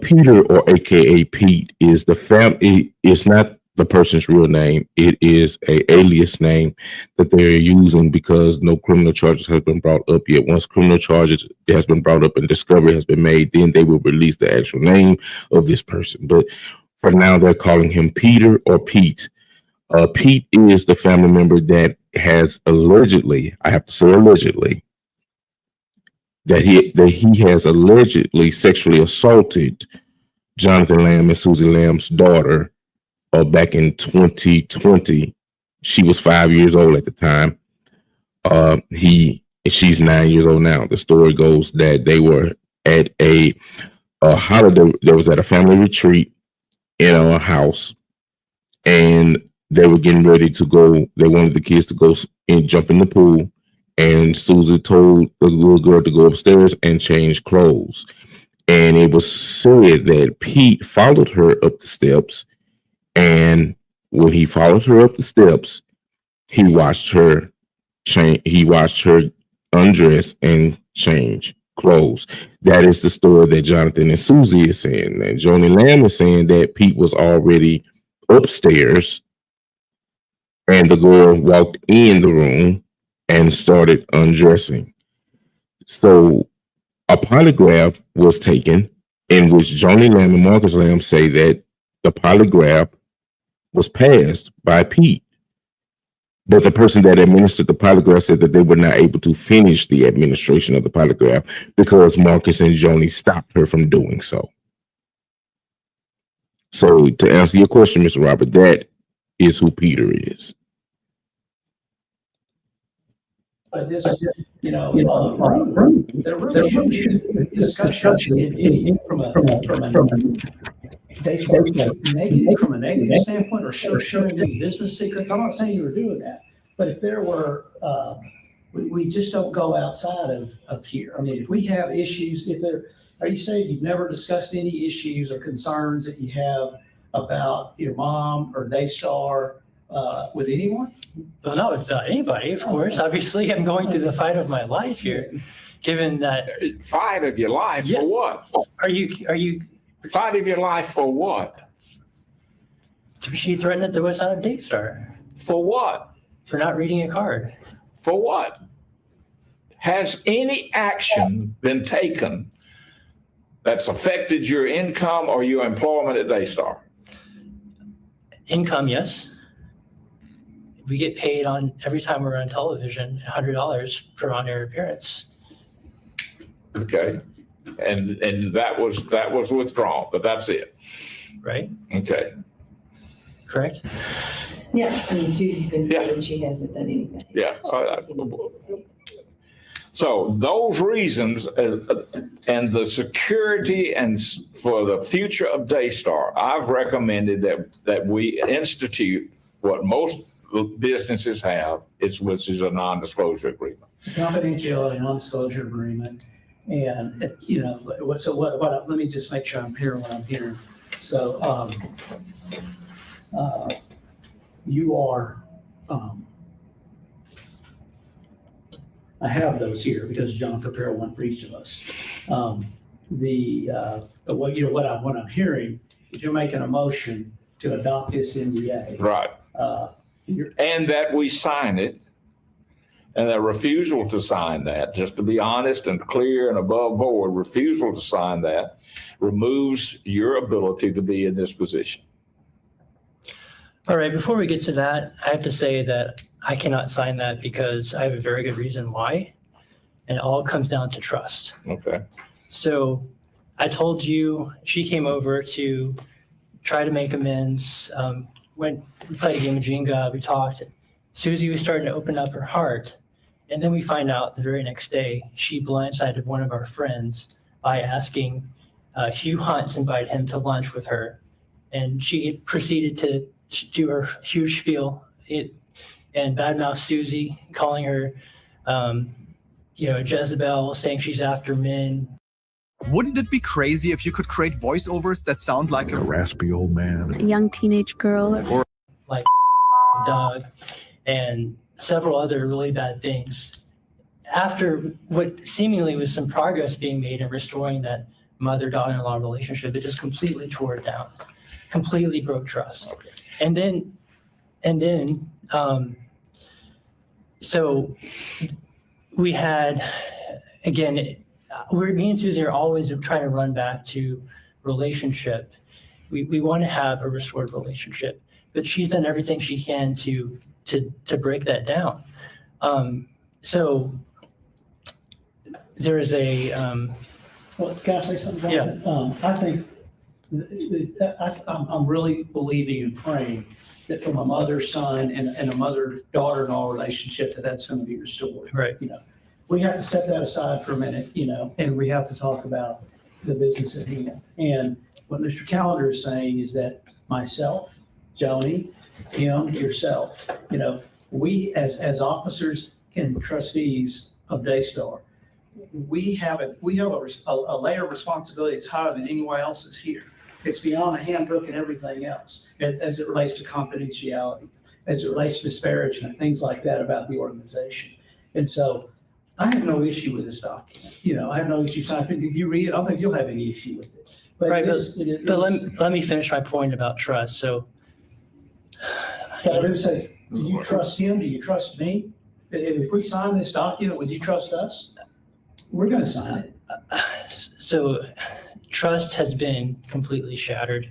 Peter, or AKA Pete, is the family. It's not the person's real name. It is a alias name that they're using because no criminal charges has been brought up yet. Once criminal charges has been brought up and discovery has been made, then they will release the actual name of this person. But for now, they're calling him Peter or Pete. Pete is the family member that has allegedly, I have to say allegedly, that he has allegedly sexually assaulted Jonathan Lamb and Susie Lamb's daughter back in 2020. She was 5 years old at the time. She's 9 years old now. The story goes that they were at a holiday. They was at a family retreat in a house, and they were getting ready to go. They wanted the kids to go and jump in the pool, and Susie told the little girl to go upstairs and change clothes. And it was said that Pete followed her up the steps, and when he followed her up the steps, he watched her change. He watched her undress and change clothes. That is the story that Jonathan and Susie is saying. And Joni Lamb is saying that Pete was already upstairs, and the girl walked in the room and started undressing. So a polygraph was taken in which Joni Lamb and Marcus Lamb say that the polygraph was passed by Pete. But the person that administered the polygraph said that they were not able to finish the administration of the polygraph because Marcus and Joni stopped her from doing so. So to answer your question, Mr. Robert, that is who Peter is. This, there really shouldn't be discussion from a negative standpoint or sharing any business secrets. I'm not saying you were doing that, but if there were, we just don't go outside of here. I mean, if we have issues, are you saying you've never discussed any issues or concerns that you have about your mom or Daystar with anyone? Well, not with anybody, of course. Obviously, I'm going through the fight of my life here, given that. Fight of your life for what? Are you fight of your life for what? She threatened to throw us out of Daystar. For what? For not reading a card. For what? Has any action been taken that's affected your income or your employment at Daystar? Income, yes. We get paid on every time we're on television, $100 per on-air appearance. Okay, and that was withdrawn, but that's it, right? Okay, correct. Yeah, I mean, Susie's been good and she hasn't done anything. Yeah. So those reasons and the security and for the future of Daystar, I've recommended that we institute what most businesses have, which is a non-disclosure agreement. It's a confidentiality non-disclosure agreement, and let me just make sure I'm hearing what I'm hearing. So you are. I have those here because John prepared one for each of us. What I'm hearing is you're making a motion to adopt this NDA, right? And that we sign it, and a refusal to sign that, just to be honest and clear and above board, refusal to sign that removes your ability to be in this position. All right, before we get to that, I have to say that I cannot sign that because I have a very good reason why, and it all comes down to trust. Okay. So I told you she came over to try to make amends. When we played a game of Jenga, we talked. Susie was starting to open up her heart. And then we find out the very next day, she blindsided one of our friends by asking Hugh Hunt to invite him to lunch with her. And she proceeded to do her huge spiel. And and badmouth Susie, calling her, Jezebel, saying she's after men. Wouldn't it be crazy if you could create voiceovers that sound like a raspy old man? A young teenage girl. Or like dog, and several other really bad things. After what seemingly was some progress being made in restoring that mother-daughter-in-law relationship, it just completely tore it down, completely broke trust. Okay. And then, so we had, again, me and Susie are always trying to run back to relationship. We want to have a restored relationship, but she's done everything she can to break that down. So there is a. Well, can I say something? Yeah. I think I'm really believing and praying that from a mother-son and a mother-daughter-in-law relationship that's going to be restored. Right. We have to set that aside for a minute, and we have to talk about the business at hand. And what Mr. Callender is saying is that myself, Joni, him, yourself, we as officers and trustees of Daystar, we have a layer of responsibility that's higher than anyone else is here. It's beyond the handbook and everything else as it relates to confidentiality, as it relates to disparagement, things like that about the organization. And so I have no issue with this document. I have no issue. So I think if you read it, I don't think you'll have any issue with it. But right, but let me finish my point about trust. So, I would say, do you trust him? Do you trust me? If we sign this document, would you trust us? We're going to sign it. So, trust has been completely shattered.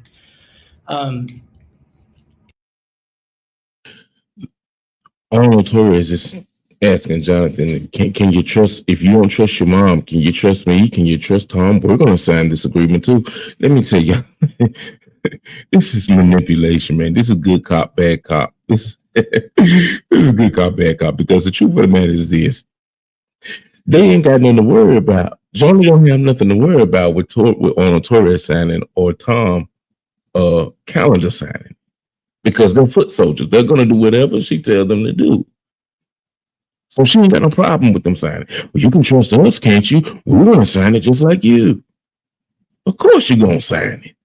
Arnold Torres is asking Jonathan, can you trust, if you don't trust your mom, can you trust me? Can you trust Tom? We're going to sign this agreement too. Let me tell you, this is manipulation, man. This is good cop, bad cop. This is good cop, bad cop, because the truth of the matter is this. They ain't got nothing to worry about. Johnny don't have nothing to worry about with Arnold Torres signing or Tom Callender signing, because they're foot soldiers. They're going to do whatever she tells them to do. So she ain't got no problem with them signing. Well, you can trust us, can't you? We're going to sign it just like you. Of course you're going to sign it.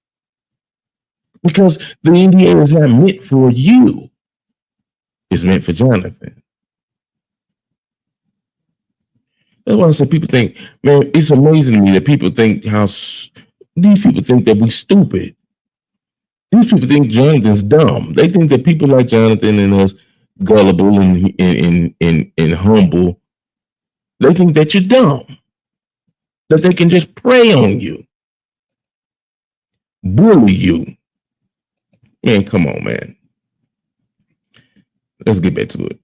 Because the NDA is not meant for you. It's meant for Jonathan. That's why I say people think, man, it's amazing to me that people think these people think that we stupid. These people think Jonathan's dumb. They think that people like Jonathan and us, gullible and humble, they think that you're dumb, that they can just prey on you, bully you. Man, come on, man. Let's get back to it.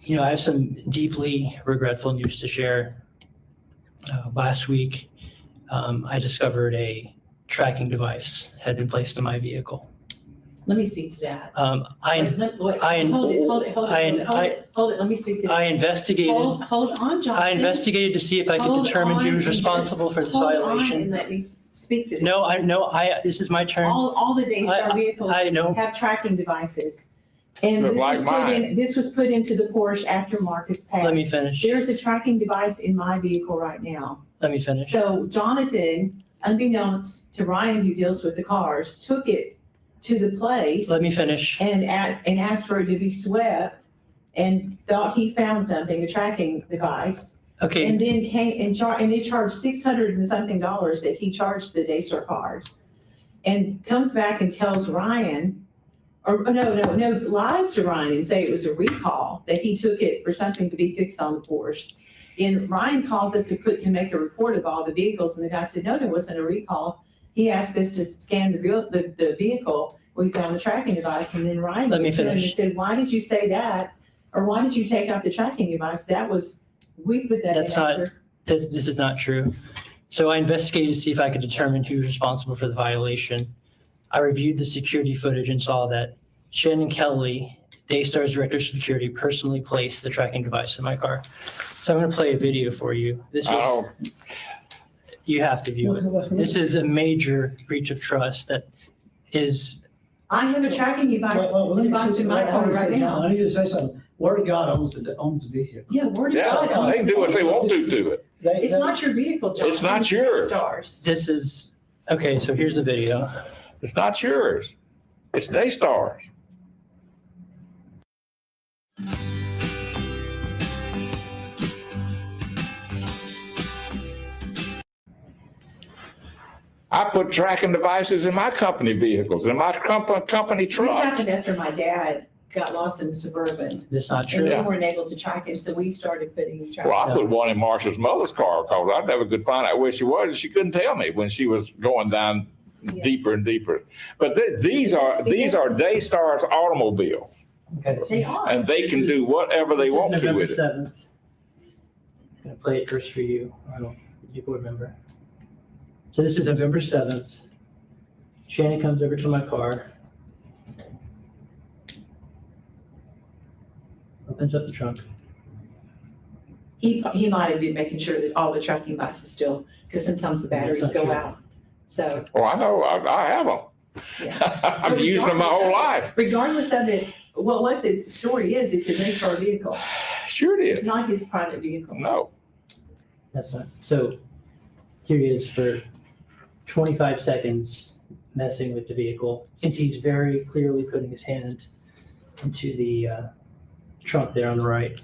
I have some deeply regretful news to share. Last week, I discovered a tracking device had been placed in my vehicle. Let me speak to that. Hold it. Let me speak to that. I investigated. Hold on, John. I investigated to see if I could determine who was responsible for this violation. And let me speak to this. No, this is my turn. All the Daystar vehicles have tracking devices. And this was put into the Porsche after Marcus passed. Let me finish. There's a tracking device in my vehicle right now. Let me finish. So Jonathan, unbeknownst to Ryan, who deals with the cars, took it to the place. Let me finish. And asked for it to be swept and thought he found something, a tracking device. Okay. And then came and they charged $600 and something that he charged the Daystar cars. And comes back and tells Ryan, lies to Ryan and say it was a recall, that he took it for something to be fixed on the Porsche. And Ryan calls up to make a report of all the vehicles, and the guy said, no, there wasn't a recall. He asked us to scan the vehicle. We found the tracking device, and then Ryan and said, why did you say that? Or why did you take out the tracking device? We put that in. This is not true. So I investigated to see if I could determine who was responsible for the violation. I reviewed the security footage and saw that Shannon Kelly, Daystar's director of security, personally placed the tracking device in my car. So I'm going to play a video for you. You have to view it. This is a major breach of trust that is I have a tracking device, Let me device in my car right now. Let me just say something. Word of God owns the vehicle. Yeah, word of Yeah, God. they can do what they want to it. It's not your vehicle, John. It's not yours. Stars. This is, okay, so here's the video. It's not yours. It's Daystar's. I put tracking devices in my company vehicles, in my company This truck. happened after my dad got lost in the Suburban. That's not And true. we weren't able to track him, so we started putting tracking. Well, I put one in Marsha's mother's car because I never could find out where she was, and she couldn't tell me when she was going down deeper and deeper. But these are Daystar's automobile, Okay. They are. and they can do whatever they want to with it. November 7th. I'm gonna play it first for you. I don't, people remember. So this is November 7th. Shannon comes over to my car. Opens up the trunk. He might have been making sure that all the tracking devices still, because sometimes the batteries That's not go true. out. So, Oh, I know, I have them. yeah. I've used them my whole life. Regardless of it, well, what the story is, it's a Daystar vehicle. Sure it It's is. not his private vehicle. No. That's not, so here he is for 25 seconds messing with the vehicle. And he's very clearly putting his hand into the trunk there on the right.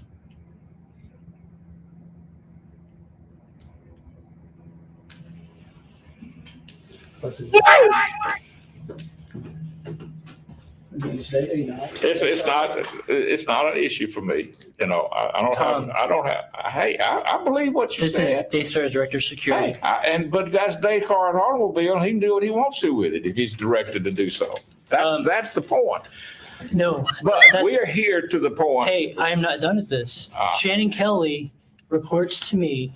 It's not an issue for me. You know, I believe what you This said. is Daystar's director of security. Hey, but that's Daystar's automobile, and he can do what he wants to with it if he's directed to do so. That's the point. No. But we are here to the point. Hey, I am not done with this. Shannon Kelly reports to me.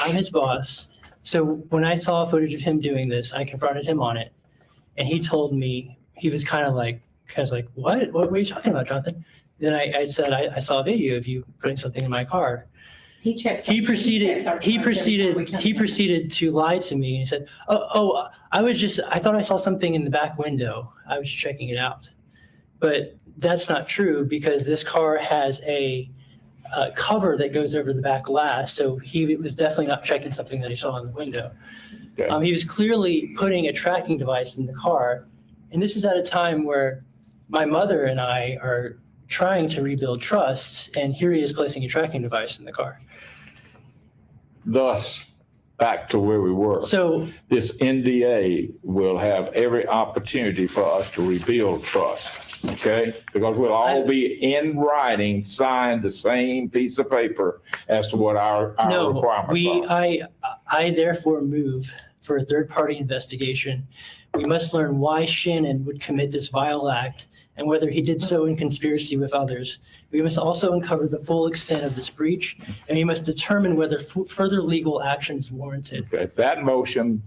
I'm his boss. So when I saw footage of him doing this, I confronted him on it. And he told me, he was kind of like, what? What were you talking about, Jonathan? Then I said, I saw a video of you putting something in my car. He checks. He proceeded to lie to me. He said, I thought I saw something in the back window. I was checking it out. But that's not true because this car has a cover that goes over the back glass. So he was definitely not checking something that he saw in the window. Okay. He was clearly putting a tracking device in the car. And this is at a time where my mother and I are trying to rebuild trust. And here he is placing a tracking device in the car. Thus, back to where we were. So this NDA will have every opportunity for us to rebuild trust. Okay, because we'll all be in writing, signed the same piece of paper as to what our requirements are. I therefore move for a third-party investigation. We must learn why Shannon would commit this vile act and whether he did so in conspiracy with others. We must also uncover the full extent of this breach, and we must determine whether further legal action is warranted. Okay, that motion.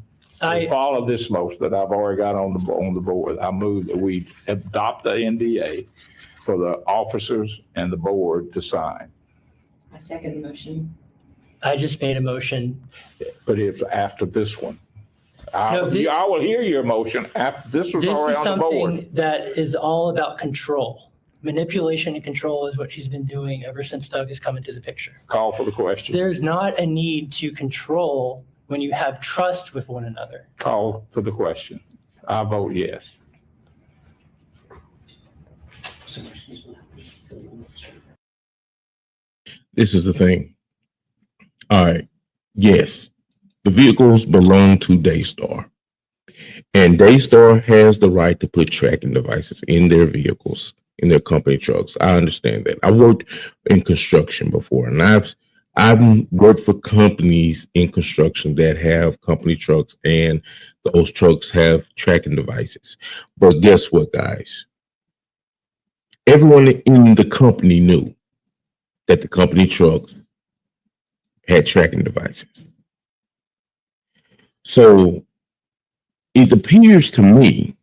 Follow this motion that I've already got on the board. I move that we adopt the NDA for the officers and the board to sign. I second the motion. I just made a motion. But it's after this one. I will hear your motion after this was already on the board. This is something that is all about control. Manipulation and control is what she's been doing ever since Doug has come into the picture. Call for the question. There's not a need to control when you have trust with one another. Call for the question. I vote yes. This is the thing. All right. Yes, the vehicles belong to Daystar. And Daystar has the right to put tracking devices in their vehicles, in their company trucks. I understand that. I worked in construction before, and I've worked for companies in construction that have company trucks, and those trucks have tracking devices. But guess what, guys? Everyone in the company knew that the company trucks had tracking devices. So it appears to me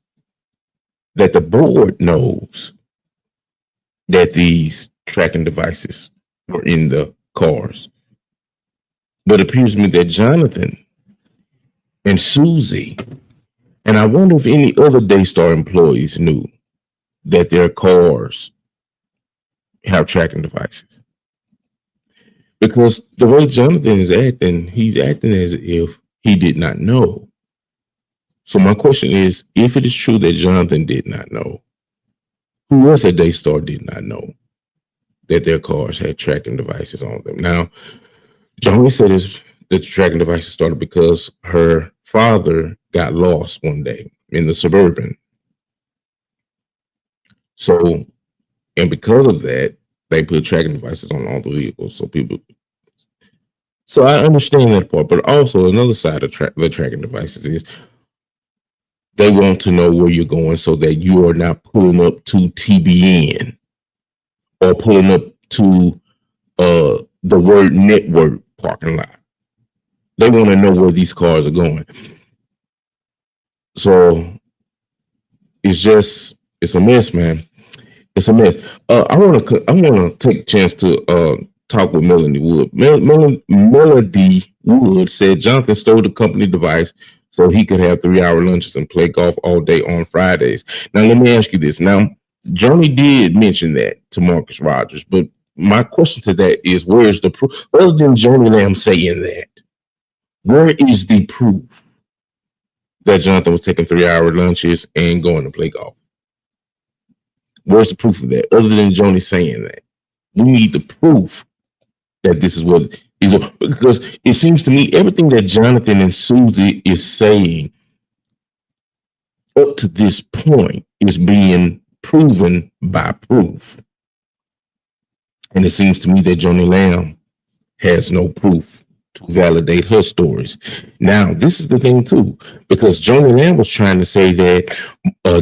that the board knows that these tracking devices were in the cars. But it appears to me that Jonathan and Susie And I wonder if any other Daystar employees knew that their cars have tracking devices. Because the way Jonathan is acting, he's acting as if he did not know. So my question is, if it is true that Jonathan did not know, who else at Daystar did not know that their cars had tracking devices on them? Now, Johnny said that the tracking devices started because her father got lost one day in the Suburban. So, and because of that, they put tracking devices on all the vehicles. So I understand that part, but also another side of the tracking devices is they want to know where you're going so that you are not pulling up to TBN or pulling up to the Word Network parking lot. They want to know where these cars are going. So it's a mess, man. It's a mess. I want to take a chance to talk with Melody Wood. Melody Wood said Jonathan stole the company device so he could have 3-hour lunches and play golf all day on Fridays. Now, let me ask you this. Now, Johnny did mention that to Marcus Rogers, but my question to that is, where is the proof? Other than Johnny Lamb saying that, where is the proof that Jonathan was taking 3-hour lunches and going to play golf? Where's the proof of that? Other than Johnny saying that, we need the proof that this is what is, because it seems to me everything that Jonathan and Susie is saying up to this point is being proven by proof. And it seems to me that Johnny Lamb has no proof to validate her stories. Now, this is the thing too, because Johnny Lamb was trying to say that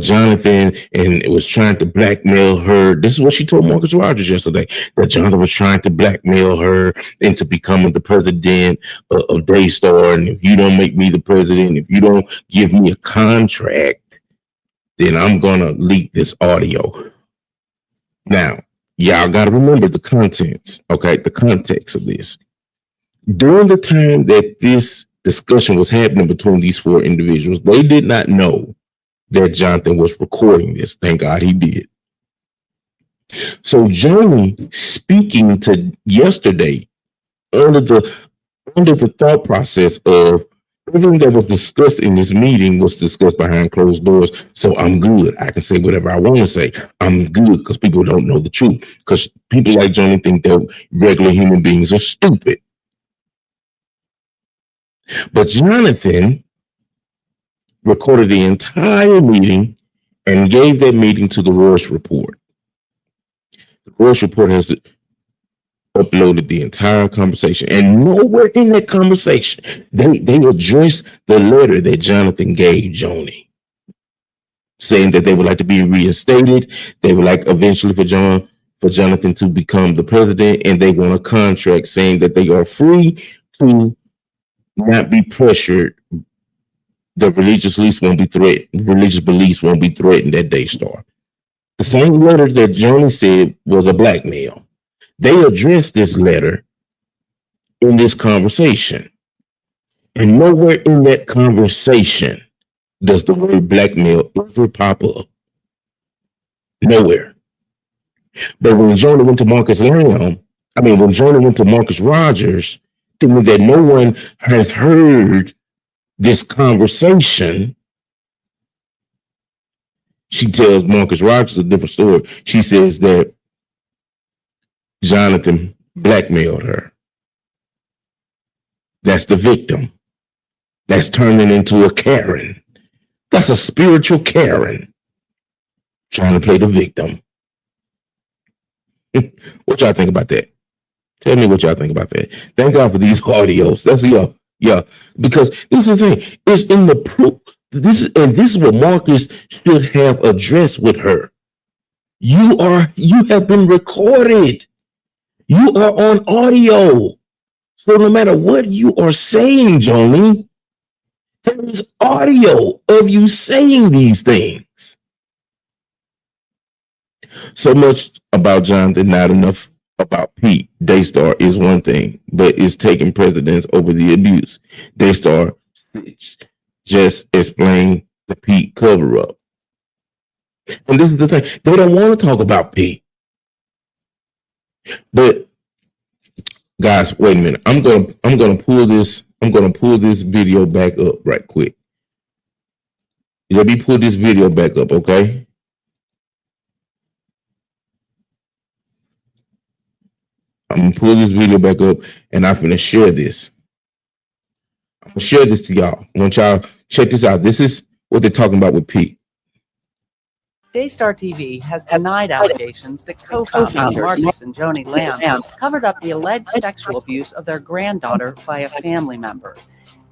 Jonathan and it was trying to blackmail her. This is what she told Marcus Rogers yesterday, that Jonathan was trying to blackmail her into becoming the president of Daystar. And if you don't make me the president, if you don't give me a contract, then I'm going to leak this audio. Now, y'all got to remember the contents, okay? The context of this. During the time that this discussion was happening between these 4 individuals, they did not know that Jonathan was recording this. Thank God he did. So Johnny speaking to yesterday under the thought process of everything that was discussed in this meeting was discussed behind closed doors. So I'm good. I can say whatever I want to say. I'm good because people don't know the truth. Because people like Johnny think that regular human beings are stupid. But Jonathan recorded the entire meeting and gave that meeting to the Royce Report. The Royce Report has uploaded the entire conversation, and nowhere in that conversation they addressed the letter that Jonathan gave Joni, saying that they would like to be reinstated. They would like eventually for Jonathan to become the president, and they want a contract saying that they are free to not be pressured. The religious beliefs won't be threatened at Daystar. The same letter that Johnny said was a blackmail. They addressed this letter in this conversation. And nowhere in that conversation does the word blackmail ever pop up. Nowhere. But when Johnny went to Marcus Rogers, thinking that no one has heard this conversation, she tells Marcus Rogers a different story. She says that Jonathan blackmailed her. That's the victim. That's turning into a Karen. That's a spiritual Karen trying to play the victim. What y'all think about that? Tell me what y'all think about that. Thank God for these audios. That's yeah. Because this is the thing. It's in the proof. This is what Marcus should have addressed with her. You have been recorded. You are on audio. So no matter what you are saying, Joni, there is audio of you saying these things. So much about Jonathan, not enough about Pete. Daystar is one thing, but it's taking precedence over the abuse. Daystar just explained the Pete cover up. And this is the thing. They don't want to talk about Pete. But guys, wait a minute. I'm gonna pull this video back up right quick. Let me pull this video back up, okay? I'm gonna pull this video back up and I'm gonna share this. I'm gonna share this to y'all. I want y'all check this out. This is what they're talking about with Pete. Daystar TV has denied allegations that co-founders Marcus and Joni Lamb covered up the alleged sexual abuse of their granddaughter by a family member.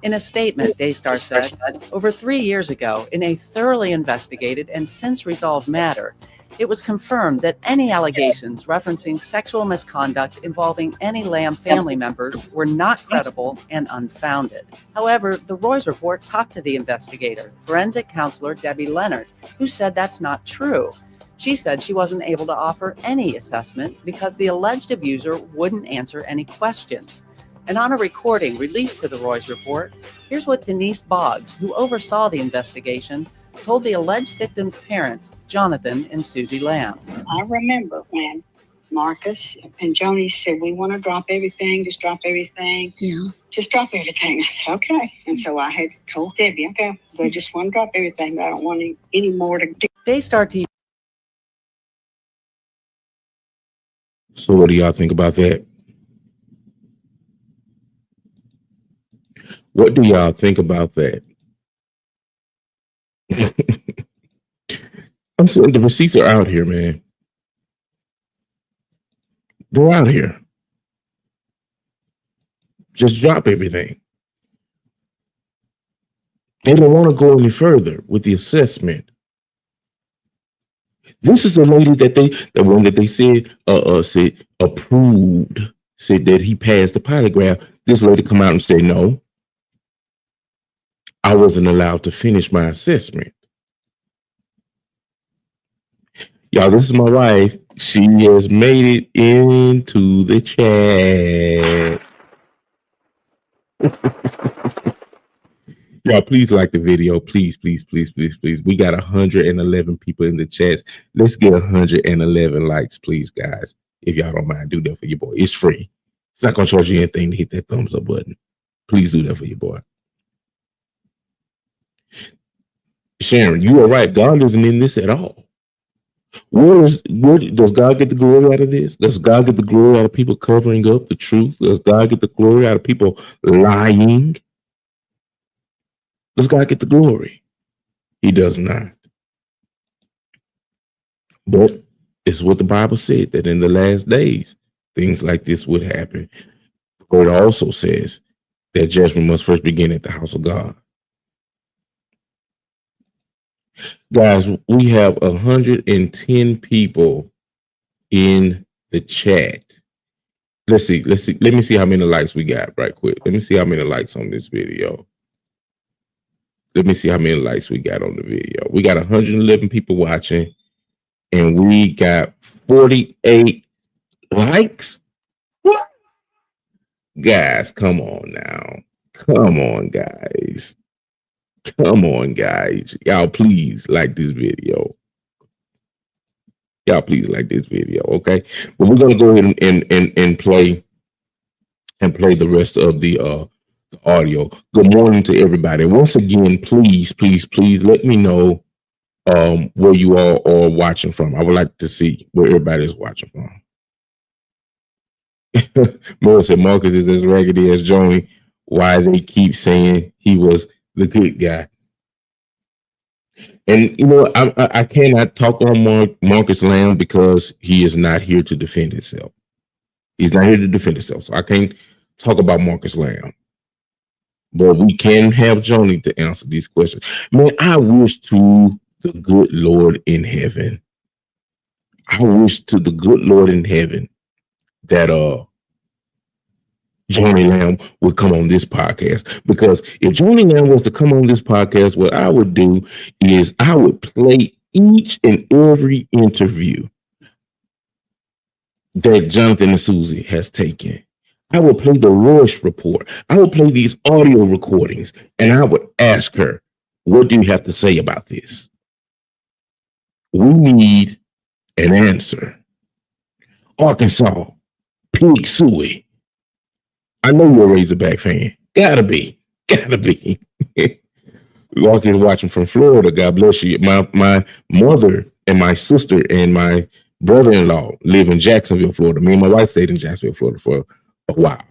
In a statement, Daystar said, over 3 years ago, in a thoroughly investigated and since resolved matter, it was confirmed that any allegations referencing sexual misconduct involving any Lamb family members were not credible and unfounded. However, the Roy's report talked to the investigator, forensic counselor Debbie Leonard, who said that's not true. She said she wasn't able to offer any assessment because the alleged abuser wouldn't answer any questions. And on a recording released to the Roy's report, here's what Denise Boggs, who oversaw the investigation, told the alleged victim's parents, Jonathan and Susie Lamb. I remember when Marcus and Joni said, we want to drop everything, just drop everything. Yeah. Just drop everything. I said, okay. And so I had told Debbie, okay, so I just want to drop everything. I don't want any more to do. Daystar TV. So what do y'all think about that? What do y'all think about that? I'm saying the receipts are out here, man. They're out here. Just drop everything. They don't want to go any further with the assessment. This is the lady that the one that they said approved, said that he passed the polygraph. This lady come out and say, no, I wasn't allowed to finish my assessment. Y'all, this is my wife. She has made it into the chat. Y'all, please like the video. Please, please, please, please, please. We got 111 people in the chats. Let's get 111 likes, please, guys. If y'all don't mind, do that for your boy. It's free. It's not going to charge you anything to hit that thumbs up button. Please do that for your boy. Sharon, you are right. God isn't in this at all. Where does God get the glory out of this? Does God get the glory out of people covering up the truth? Does God get the glory out of people lying? Does God get the glory? He does not. But it's what the Bible said, that in the last days, things like this would happen. But it also says that judgment must first begin at the house of God. Guys, we have 110 people in the chat. Let's see. Let me see how many likes we got right quick. Let me see how many likes on this video. Let me see how many likes we got on the video. We got 111 people watching, and we got 48 likes. What? Guys, come on now. Come on, guys. Come on, guys. Y'all, please like this video. Y'all, please like this video, okay? But we're gonna go ahead and play the rest of the audio. Good morning to everybody. Once again, please let me know where you all are watching from. I would like to see where everybody is watching from. Mo said Marcus is as raggedy as Joni. Why they keep saying he was the good guy. And you know, I cannot talk on Marcus Lamb because he is not here to defend himself. He's not here to defend himself, so I can't talk about Marcus Lamb. But we can have Joni to answer these questions. Man, I wish to the good Lord in heaven. I wish to the good Lord in heaven that Joni Lamb would come on this podcast. Because if Joni Lamb was to come on this podcast, what I would do is I would play each and every interview that Jonathan and Susie has taken. I would play the Royce report. I would play these audio recordings, and I would ask her, what do you have to say about this? We need an answer. Arkansas, Pig Suey. I know you're a Razorback fan. Gotta be. Lark is watching from Florida. God bless you. My mother and my sister and my brother-in-law live in Jacksonville, Florida. Me and my wife stayed in Jacksonville, Florida for a while.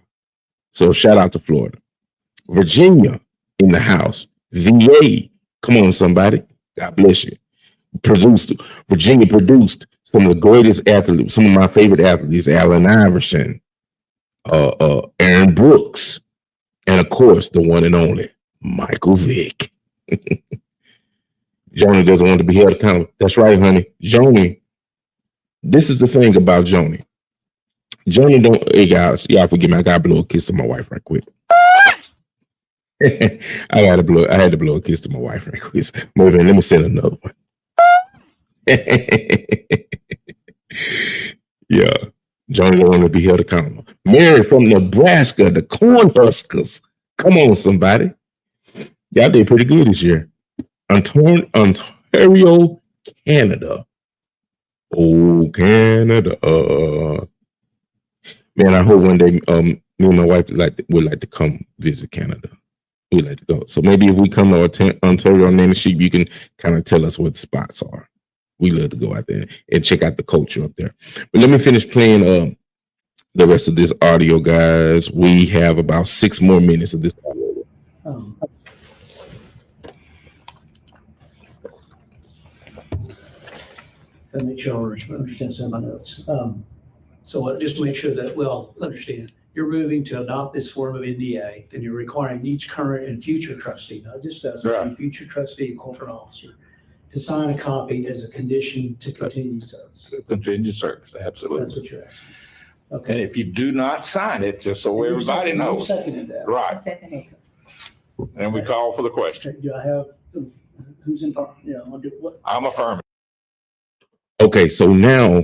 So shout out to Florida. Virginia in the house. VA. Come on, somebody. God bless you. Virginia produced some of the greatest athletes, some of my favorite athletes, Allen Iverson, Aaron Brooks, and of course, the one and only Michael Vick. Joni doesn't want to be held accountable. That's right, honey. Joni, this is the thing about Joni. Joni don't, hey guys, y'all forgive me. I gotta blow a kiss to my wife right quick. I had to blow a kiss to my wife right quick. Let me send another one. Yeah. Joni don't want to be held accountable. Mary from Nebraska, the Cornhuskers. Come on, somebody. Y'all did pretty good this year. Ontario, Canada. Oh, Canada. Man, I hope one day me and my wife would like to come visit Canada. We'd like to go. So maybe if we come to Ontario on the sheep, you can kind of tell us what the spots are. We love to go out there and check out the culture up there. But let me finish playing the rest of this audio, guys. We have about 6 more minutes of this audio. Let me make sure I understand some of my notes. So just to make sure that we all understand, you're moving to adopt this form of NDA, and you're requiring each current and future trustee, not just us, but future trustee and corporate officer, to sign a copy as a condition to continue service. Continue service, absolutely. That's what you're asking. Okay. And if you do not sign it, just so everybody knows. You seconded that. Right. And we call for the question. Do I have, who's in front? I'll do what? I'm affirming. Okay, so now,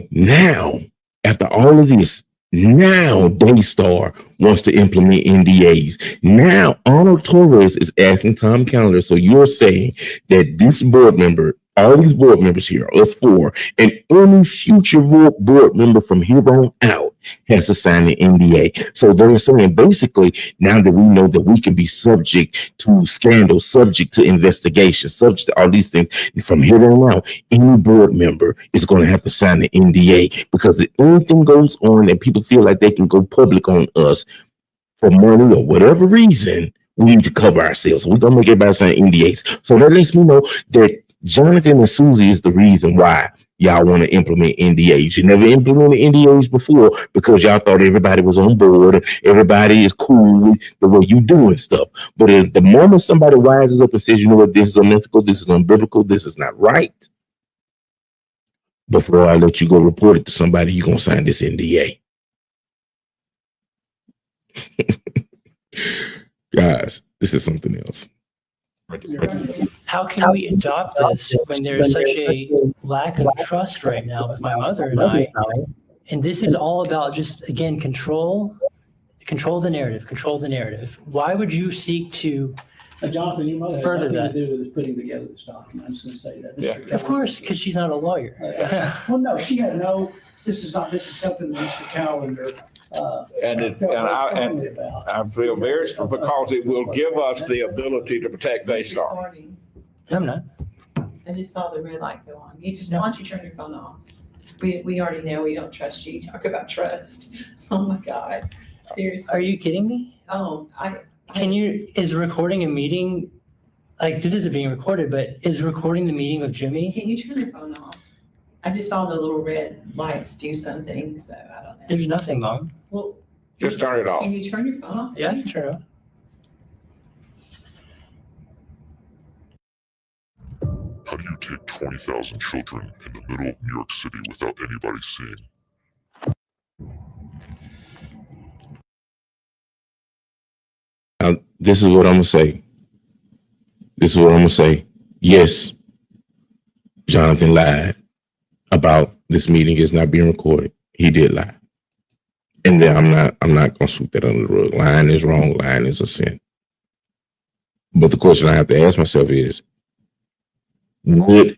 after all of this, now Daystar wants to implement NDAs. Now Arnold Torres is asking Tom Calendar. So you're saying that this board member, all these board members here, us 4, and any future board member from here on out has to sign an NDA. So they're saying basically now that we know that we can be subject to scandals, subject to investigation, subject to all these things, from here on out, any board member is going to have to sign an NDA, because if anything goes on and people feel like they can go public on us for money or whatever reason, we need to cover ourselves. So we're going to make everybody sign NDAs. So that lets me know that Jonathan and Susie is the reason why y'all want to implement NDAs. You never implemented NDAs before because y'all thought everybody was on board. Everybody is cool with the way you doing stuff. But at the moment somebody rises up and says, you know what, this is unethical, this is unbiblical, this is not right, before I let you go report it to somebody, you're going to sign this NDA. Guys, this is something else. How can we adopt this when there's such a lack of trust right now with my mother and I? And this is all about just, again, control the narrative. Why would you seek to Jonathan, your mother further had that? nothing to do with putting together this document. I'm just going to say that. Yeah. Of course, because she's not a lawyer. Well, no, she had no, this is something that Mr. Calendar I feel very strong because it will give us the ability to protect Daystar. I'm not. I just saw the red light go on. Why don't you turn your phone off? We already know we don't trust you. Talk about trust. Oh my God. Seriously. Are you kidding me? Oh, is recording a meeting, like this isn't being recorded, but is recording the meeting with Jimmy? Can you turn your phone off? I just saw the little red lights do something, so I don't know. There's nothing on. Well, just turn it off. Can you turn your phone off? Yeah, I can turn it off. How do you take 20,000 children in the middle of New York City without anybody seeing? Now, this is what I'm going to say. Yes, Jonathan lied about this meeting is not being recorded. He did lie. And then I'm not going to sweep that under the rug. Lying is wrong. Lying is a sin. But the question I have to ask myself is, would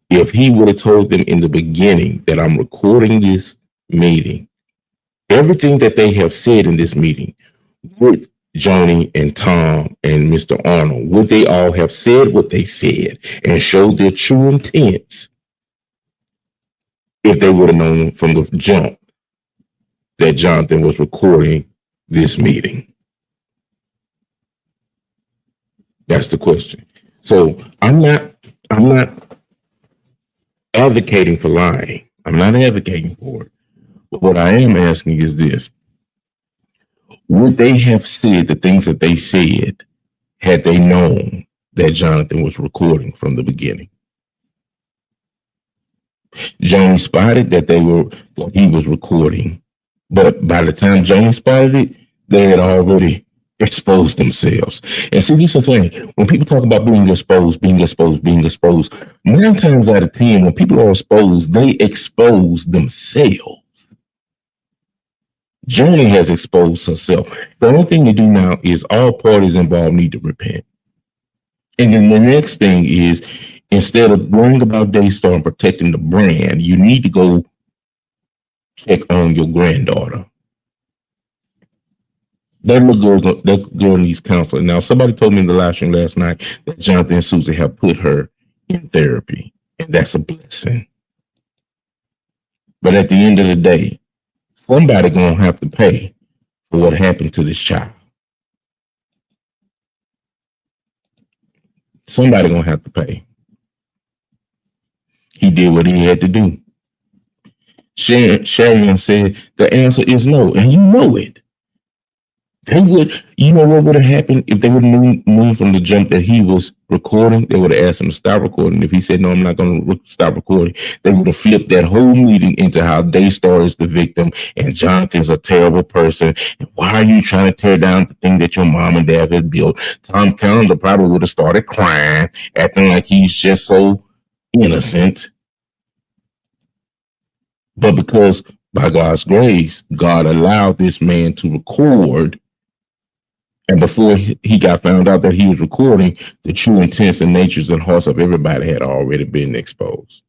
if he would have told them in the beginning that I'm recording this meeting, everything that they have said in this meeting, would Joni and Tom and Mr. Arnold, would they all have said what they said and showed their true intents if they would have known from the jump that Jonathan was recording this meeting? That's the question. So I'm not advocating for lying. I'm not advocating for it. But what I am asking is this: would they have said the things that they said had they known that Jonathan was recording from the beginning? Joni spotted that he was recording, but by the time Joni spotted it, they had already exposed themselves. And see, this is the thing. When people talk about being exposed, 9 times out of 10, when people are exposed, they expose themselves. Joni has exposed herself. The only thing to do now is all parties involved need to repent. And then the next thing is, instead of worrying about Daystar and protecting the brand, you need to go check on your granddaughter. That little girl needs counseling. Now, somebody told me in the live stream last night that Jonathan and Susan have put her in therapy, and that's a blessing. But at the end of the day, somebody gonna have to pay for what happened to this child. Somebody gonna have to pay. He did what he had to do. Sharon said the answer is no, and you know it. They would, you know what would have happened if they would have moved from the jump that he was recording? They would have asked him to stop recording. If he said, no, I'm not going to stop recording, they would have flipped that whole meeting into how Daystar is the victim and Jonathan's a terrible person. And why are you trying to tear down the thing that your mom and dad had built? Tom Calendar probably would have started crying, acting like he's just so innocent. But because by God's grace, God allowed this man to record. And before he got found out that he was recording, the true intents and natures and hearts of everybody had already been exposed.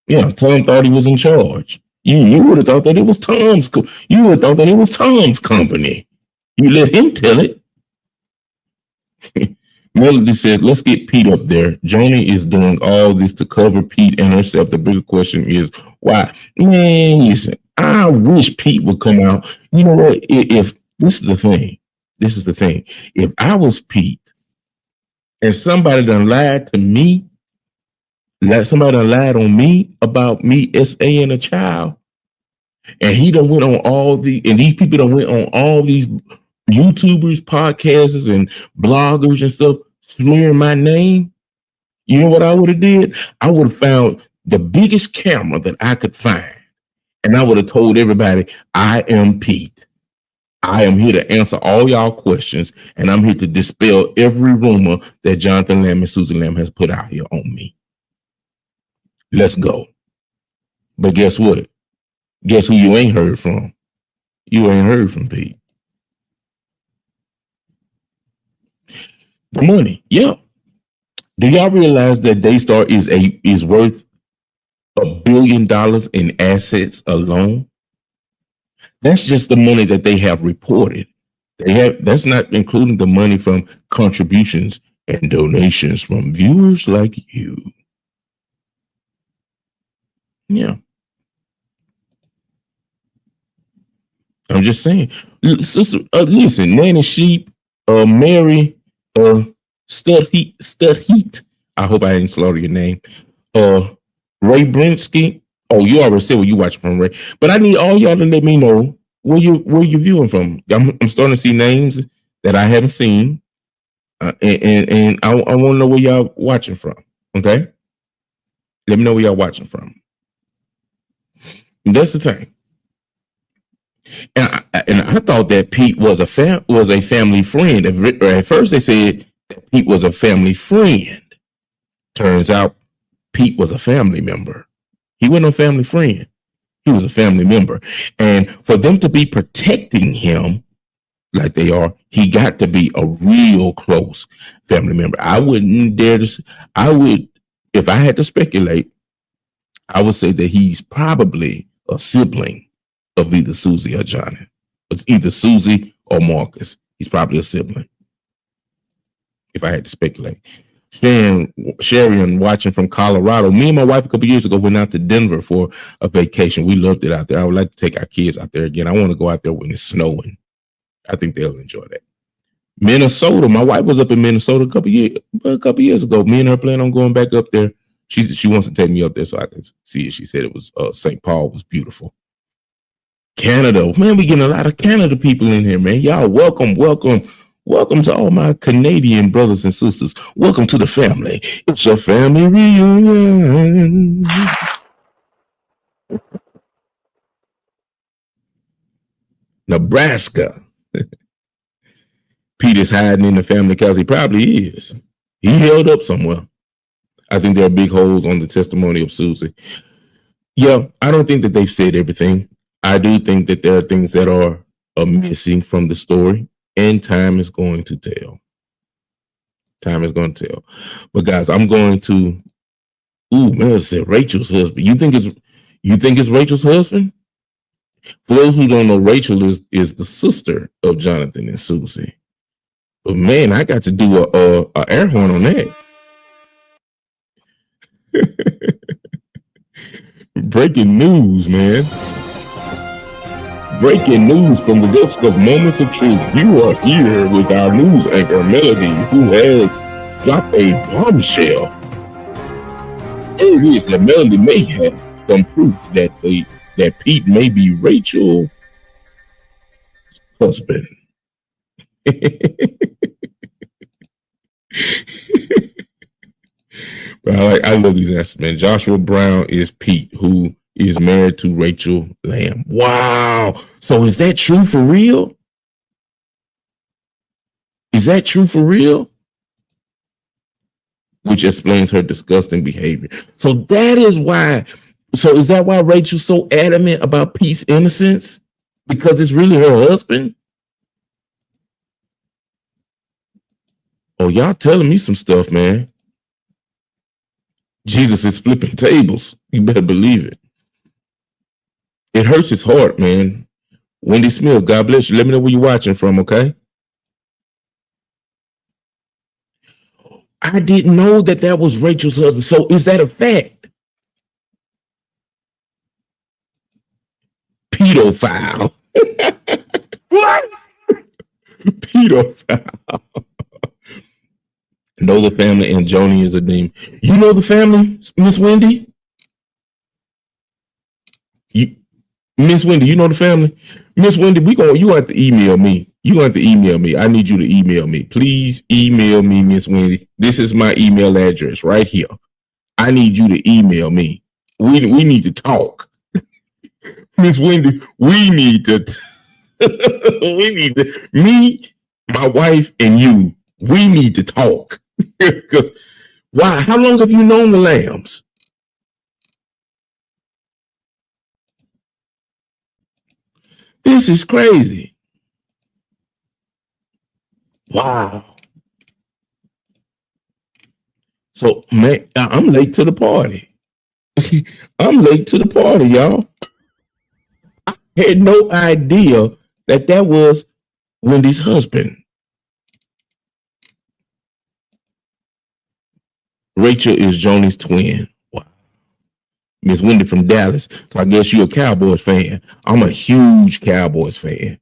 Yeah, Tom thought he was in charge. You would have thought that it was Tom's. You would have thought that it was Tom's company. You let him tell it. Melody said, let's get Pete up there. Joni is doing all this to cover Pete and herself. The bigger question is why? Man, listen, I wish Pete would come out. You know what? If this is the thing. If I was Pete and somebody done lied to me, somebody done lied on me about me SAing a child, and he done went on these people done went on all these YouTubers, podcasters, and bloggers and stuff, smearing my name, you know what I would have did? I would have found the biggest camera that I could find, and I would have told everybody, I am Pete. I am here to answer all y'all questions, and I'm here to dispel every rumor that Jonathan Lamb and Susan Lamb has put out here on me. Let's go. But guess what? Guess who you ain't heard from? You ain't heard from Pete. The money, yeah. Do y'all realize that Daystar is worth $1 billion in assets alone? That's just the money that they have reported. That's not including the money from contributions and donations from viewers like you. Yeah. I'm just saying. Sister, listen, Nanny Sheep, Mary, Stud Heat. I hope I didn't slaughter your name. Ray Brinsky. Oh, you already said where you watching from, Ray. But I need all y'all to let me know where you're viewing from. I'm starting to see names that I haven't seen, and I want to know where y'all watching from. Okay, let me know where y'all watching from. And that's the thing. And I thought that Pete was a family friend. At first, they said that Pete was a family friend. Turns out, Pete was a family member. He wasn't a family friend. He was a family member. And for them to be protecting him like they are, he got to be a real close family member. I wouldn't dare to. I would, if I had to speculate, I would say that he's probably a sibling of either Susie or Johnny. It's either Susie or Marcus. He's probably a sibling. If I had to speculate. Sharon watching from Colorado. Me and my wife a couple years ago went out to Denver for a vacation. We loved it out there. I would like to take our kids out there again. I want to go out there when it's snowing. I think they'll enjoy that. Minnesota. My wife was up in Minnesota a couple years ago. Me and her plan on going back up there. She wants to take me up there so I can see it. She said it was St. Paul was beautiful. Canada. Man, we getting a lot of Canada people in here, man. Y'all welcome to all my Canadian brothers and sisters. Welcome to the family. It's a family reunion. Nebraska. Peter's hiding in the family because he probably is. He held up somewhere. I think there are big holes on the testimony of Susie. Yeah, I don't think that they've said everything. I do think that there are things that are missing from the story, and time is going to tell. Time is going to tell. But guys, I'm going to. Ooh, man, it said Rachel's husband. You think it's Rachel's husband? For those who don't know, Rachel is the sister of Jonathan and Susie. But man, I got to do a air horn on that. Breaking news, man. Breaking news from the desk of Moments of Truth. You are here with our news anchor, Melody, who has dropped a bombshell. It is that Melody may have some proof that Pete may be Rachel's husband. But I love these answers, man. Joshua Brown is Pete, who is married to Rachel Lamb. Wow. So is that true for real? Is that true for real? Which explains her disgusting behavior. So that is why. So is that why Rachel's so adamant about Pete's innocence? Because it's really her husband? Oh, y'all telling me some stuff, man. Jesus is flipping tables. You better believe it. It hurts his heart, man. Wendy Smith, God bless you. Let me know where you're watching from, okay? I didn't know that was Rachel's husband. So is that a fact? Pedophile. What? Pedophile. Know the family, and Joni is a demon. You know the family, Miss Wendy? Miss Wendy, you know the family? Miss Wendy, you have to email me. You have to email me. I need you to email me. Please email me, Miss Wendy. This is my email address right here. I need you to email me. We need to talk. Miss Wendy, we need to me, my wife, and you, we need to talk. Because why? How long have you known the Lambs? This is crazy. Wow. So, man, I'm late to the party. I'm late to the party, y'all. I had no idea that was Wendy's husband. Rachel is Joni's twin. Wow. Miss Wendy from Dallas. So I guess you're a Cowboys fan. I'm a huge Cowboys fan.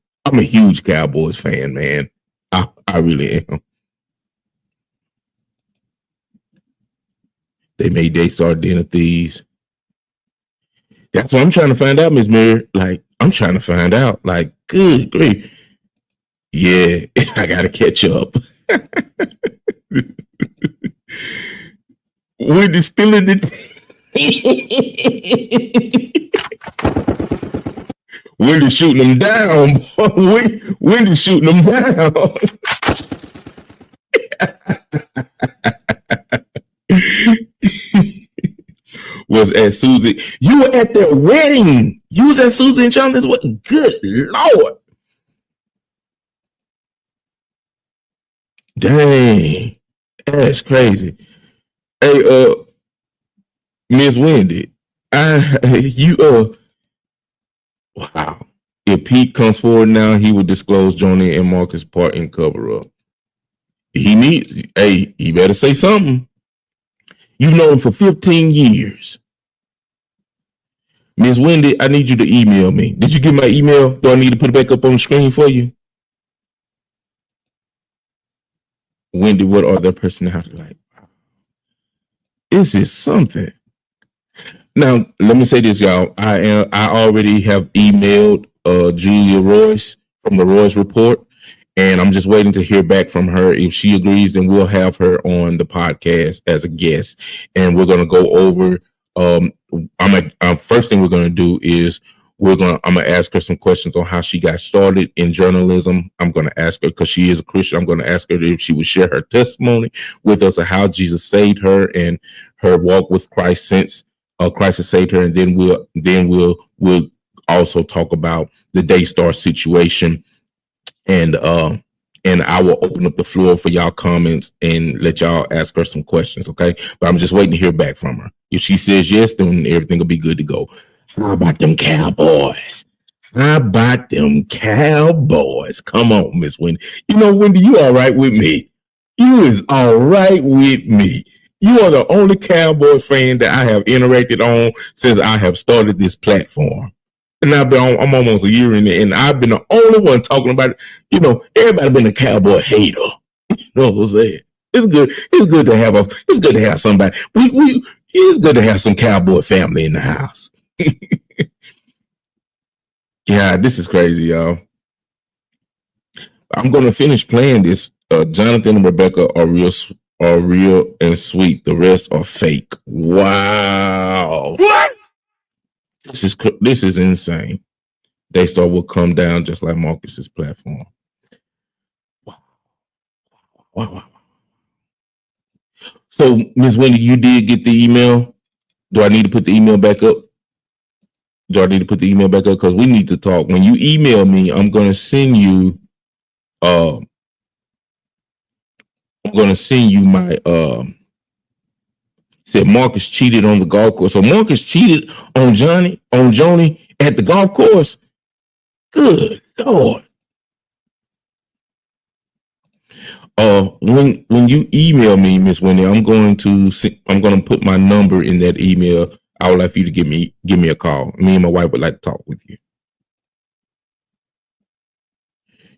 Man. I really am. They made Daystar Den of Thieves. That's what I'm trying to find out, Miss Mary. Like, I'm trying to find out. Like, good grief. Yeah, I gotta catch up. Wendy spilling the Wendy shooting them down. Wendy shooting them down. Was at Susie. You were at their wedding. You was at Susie and Jonathan's wedding. Good Lord. Dang, that's crazy. Hey, Miss Wendy, wow. If Pete comes forward now, he will disclose Joni and Marcus' part in cover up. He better say something. You've known him for 15 years. Miss Wendy, I need you to email me. Did you get my email? Do I need to put it back up on the screen for you? Wendy, what are their personality like? This is something. Now, let me say this, y'all. I already have emailed Julia Royce from the Royce Report, and I'm just waiting to hear back from her. If she agrees, then we'll have her on the podcast as a guest, and we're going to go over. First thing we're going to do is I'm going to ask her some questions on how she got started in journalism. I'm going to ask her, because she is a Christian, I'm going to ask her if she would share her testimony with us of how Jesus saved her and her walk with Christ since Christ has saved her. And then we'll also talk about the Daystar situation, and I will open up the floor for y'all comments and let y'all ask her some questions, okay? But I'm just waiting to hear back from her. If she says yes, then everything will be good to go. How about them Cowboys? How about them Cowboys? Come on, Miss Wendy. You know, Wendy, you all right with me. You is all right with me. You are the only Cowboys fan that I have interacted on since I have started this platform. And I'm almost a year in it, and I've been the only one talking about it. You know, everybody been a Cowboy hater. You know what I'm saying? It's good. It's good to have somebody. It's good to have some Cowboy family in the house. Yeah, this is crazy, y'all. I'm gonna finish playing this. Jonathan and Rebecca are real and sweet. The rest are fake. Wow. What? This is insane. Daystar will come down just like Marcus's platform. Wow. So, Ms. Wendy, you did get the email. Do I need to put the email back up? Because we need to talk. When you email me, I'm going to send you my said Marcus cheated on the golf course. So Marcus cheated on Joni at the golf course. Good Lord. When you email me, Miss Wendy, I'm going to put my number in that email. I would like for you to give me a call. Me and my wife would like to talk with you.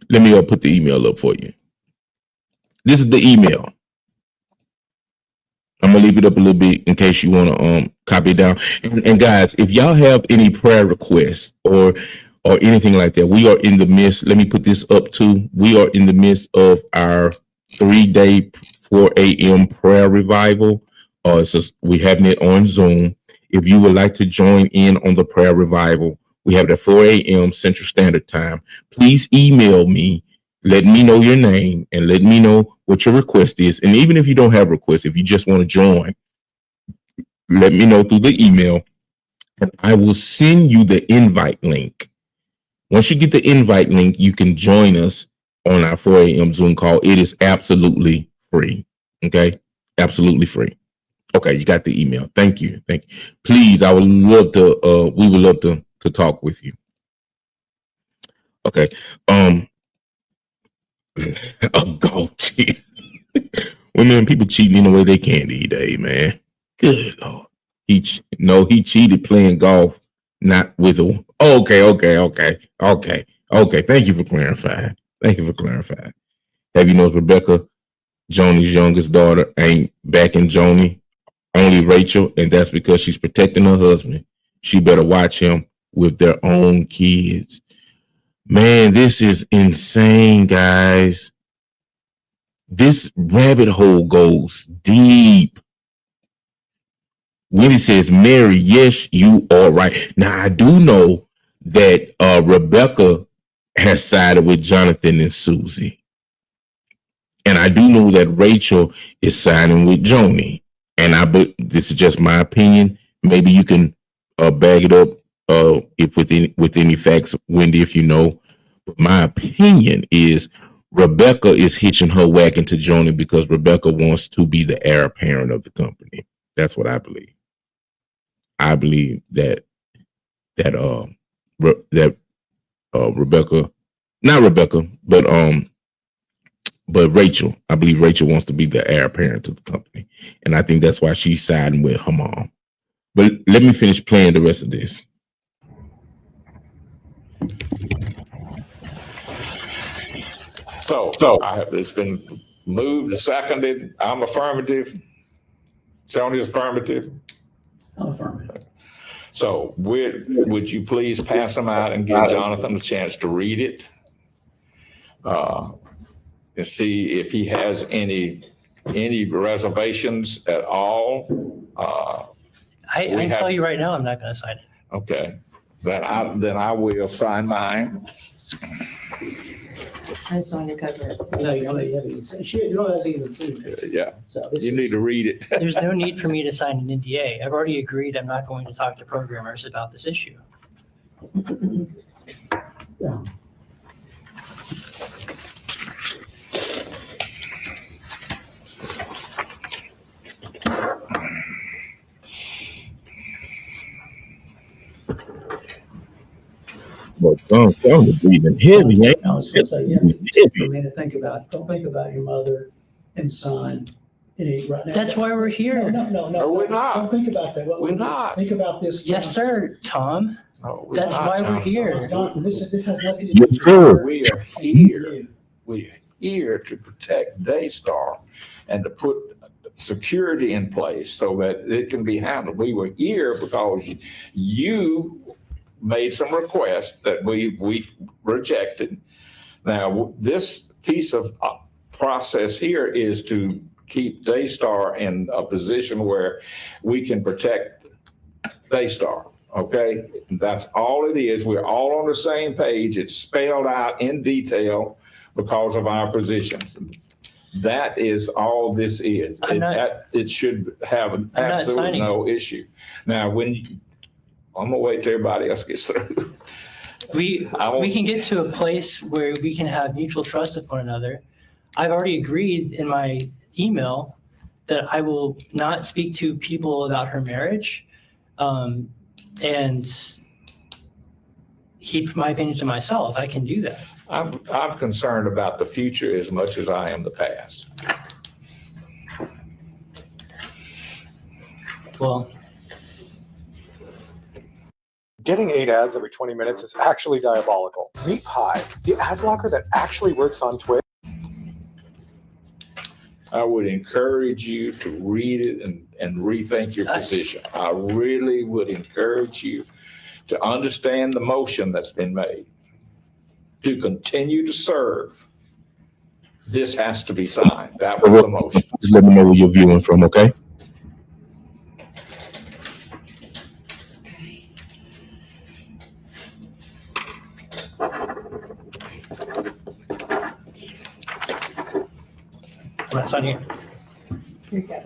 Let me put the email up for you. This is the email. I'm gonna leave it up a little bit in case you want to copy it down. And guys, if y'all have any prayer requests or anything like that, we are in the midst. Let me put this up too. We are in the midst of our 3-day 4 a.m. prayer revival. We're having it on Zoom. If you would like to join in on the prayer revival, we have it at 4 a.m. Central Standard Time. Please email me. Let me know your name and let me know what your request is. And even if you don't have a request, if you just want to join, let me know through the email and I will send you the invite link. Once you get the invite link, you can join us on our 4 a.m. Zoom call. It is absolutely free. Okay? Absolutely free. Okay, you got the email. Thank you. Please, we would love to talk with you. Okay. Golf cheat. Well, man, people cheating in the way they can these days, man. Good Lord. He cheated playing golf, not with a. Okay. Thank you for clarifying. Have you noticed Rebecca, Joni's youngest daughter, ain't backing Joni? Only Rachel, and that's because she's protecting her husband. She better watch him with their own kids. Man, this is insane, guys. This rabbit hole goes deep. When he says, Mary, yes, you are right. Now, I do know that Rebecca has sided with Jonathan and Susie. And I do know that Rachel is siding with Joni. And this is just my opinion. Maybe you can bag it up if with any facts, Wendy, if you know. But my opinion is Rebecca is hitching her wagon to Joni because Rebecca wants to be the heir apparent of the company. That's what I believe. I believe that Rebecca, not Rebecca, but Rachel. I believe Rachel wants to be the heir apparent to the company, and I think that's why she's siding with her mom. But let me finish playing the rest of this. So it's been moved and seconded. I'm affirmative. Tony's affirmative. I'm affirmative. So would you please pass them out and give Jonathan a chance to read it? And see if he has any reservations at all. I can tell you right now, I'm not going to sign it. Okay, then I will sign mine. I just wanted to cover it. No, you don't hasn't even seen this. Yeah, So this you need to read it. There's no need for me to sign an NDA. I've already agreed I'm not going to talk to programmers about this issue. Yeah. But I'm breathing heavy. Ain't I was going to say, yeah, take a minute, don't think about your mother and son. Right now. That's why we're here. No, we're not. Don't think about that. We're not. Think about this. Yes, sir, Tom. No, That's why we're here. Jonathan, this has nothing to do Yes, sir. We are here. We're here to protect Daystar and to put security in place so that it can be handled. We were here because you made some requests that we rejected. Now, this piece of process here is to keep Daystar in a position where we can protect Daystar. Okay, that's all it is. We're all on the same page. It's spelled out in detail because of our positions. That is all this is. It should have absolutely no issue. Now, I'm gonna wait till everybody else gets through. We can get to a place where we can have mutual trust of one another. I've already agreed in my email that I will not speak to people about her marriage. And keep my opinion to myself. I can do that. I'm concerned about the future as much as I am the past. Well, getting 8 ads every 20 minutes is actually diabolical. Meet Pi, the ad blocker that actually works on Twitch. I would encourage you to read it and rethink your position. I really would encourage you to understand the motion that's been made. To continue to serve, this has to be signed. That was the motion. Just let me know where you're viewing from, okay? That's on here. Here you go.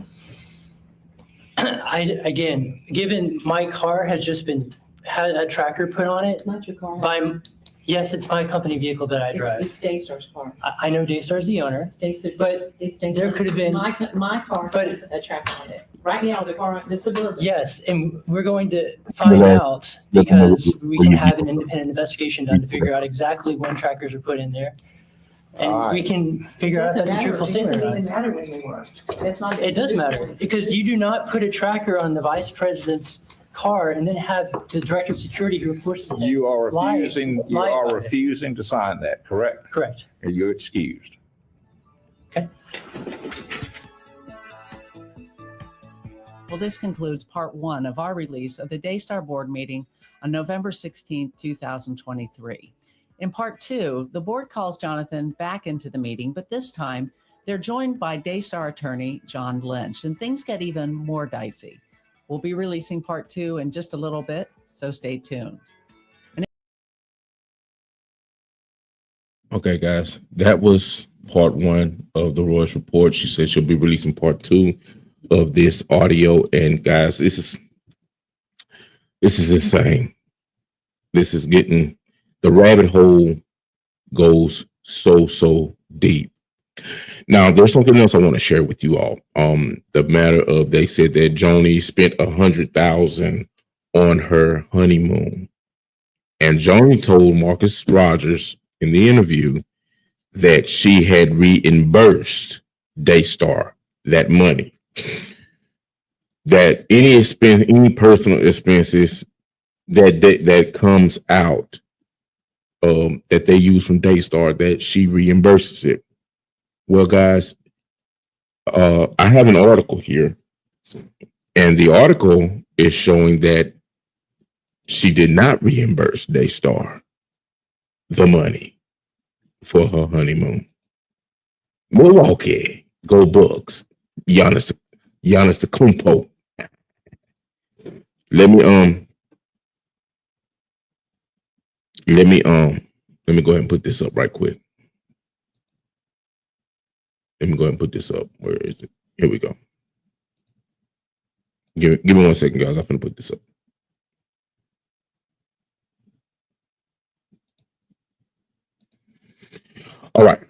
Again, given my car has just had a tracker put on it. It's not your car. Yes, it's my company vehicle that I drive. It's Daystar's car. I know Daystar's the owner. It's there could have been. My car has a tracker on it. Right now, the Suburban. Yes, and we're going to find out because we can have an independent investigation done to figure out exactly when trackers are put in there. And we can figure out if that's a truthful statement. It doesn't even matter anymore. It does matter because you do not put a tracker on the vice president's car and then have the director of security who reports to him. You are refusing to sign that, correct? Correct. And you're excused. Okay. Well, this concludes part 1 of our release of the Daystar board meeting on November 16, 2023. In part 2, the board calls Jonathan back into the meeting, but this time they're joined by Daystar attorney John Lynch, and things get even more dicey. We'll be releasing part 2 in just a little bit, so stay tuned. Okay, guys, that was part 1 of the Royce report. She said she'll be releasing part 2 of this audio. And guys, this is insane. This is getting, the rabbit hole goes so deep. Now, there's something else I want to share with you all. The matter of, they said that Joni spent $100,000 on her honeymoon, and Joni told Marcus Rogers in the interview that she had reimbursed Daystar that money. That any expense, any personal expenses that comes out that they use from Daystar, that she reimburses it. Well, guys, I have an article here, and the article is showing that she did not reimburse Daystar the money for her honeymoon. Milwaukee, go Bucks. Giannis the Kumpo. Let me go ahead and put this up right quick. Let me go ahead and put this up. Where is it? Here we go. Give me 1 second, guys. I'm gonna put this up. All right.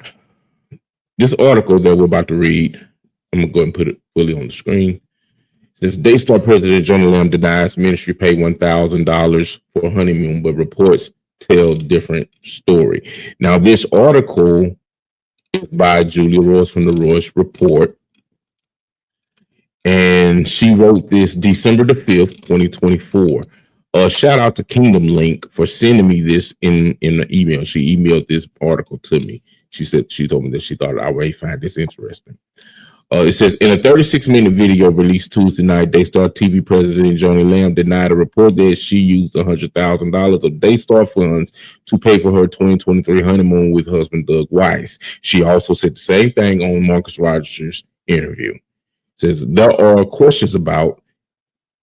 This article that we're about to read, I'm gonna go ahead and put it fully on the screen. Says Daystar President Joni Lamb denies ministry pay $1,000 for a honeymoon, but reports tell different story. Now, this article is by Julia Royce from the Royce Report, and she wrote this December the 5th, 2024. Shout out to Kingdom Link for sending me this in the email. She emailed this article to me. She told me that she thought I would find this interesting. It says, in a 36-minute video released Tuesday night, Daystar TV President Joni Lamb denied a report that she used $100,000 of Daystar funds to pay for her 2023 honeymoon with husband Doug Weiss. She also said the same thing on Marcus Rogers' interview. It says, there are questions about,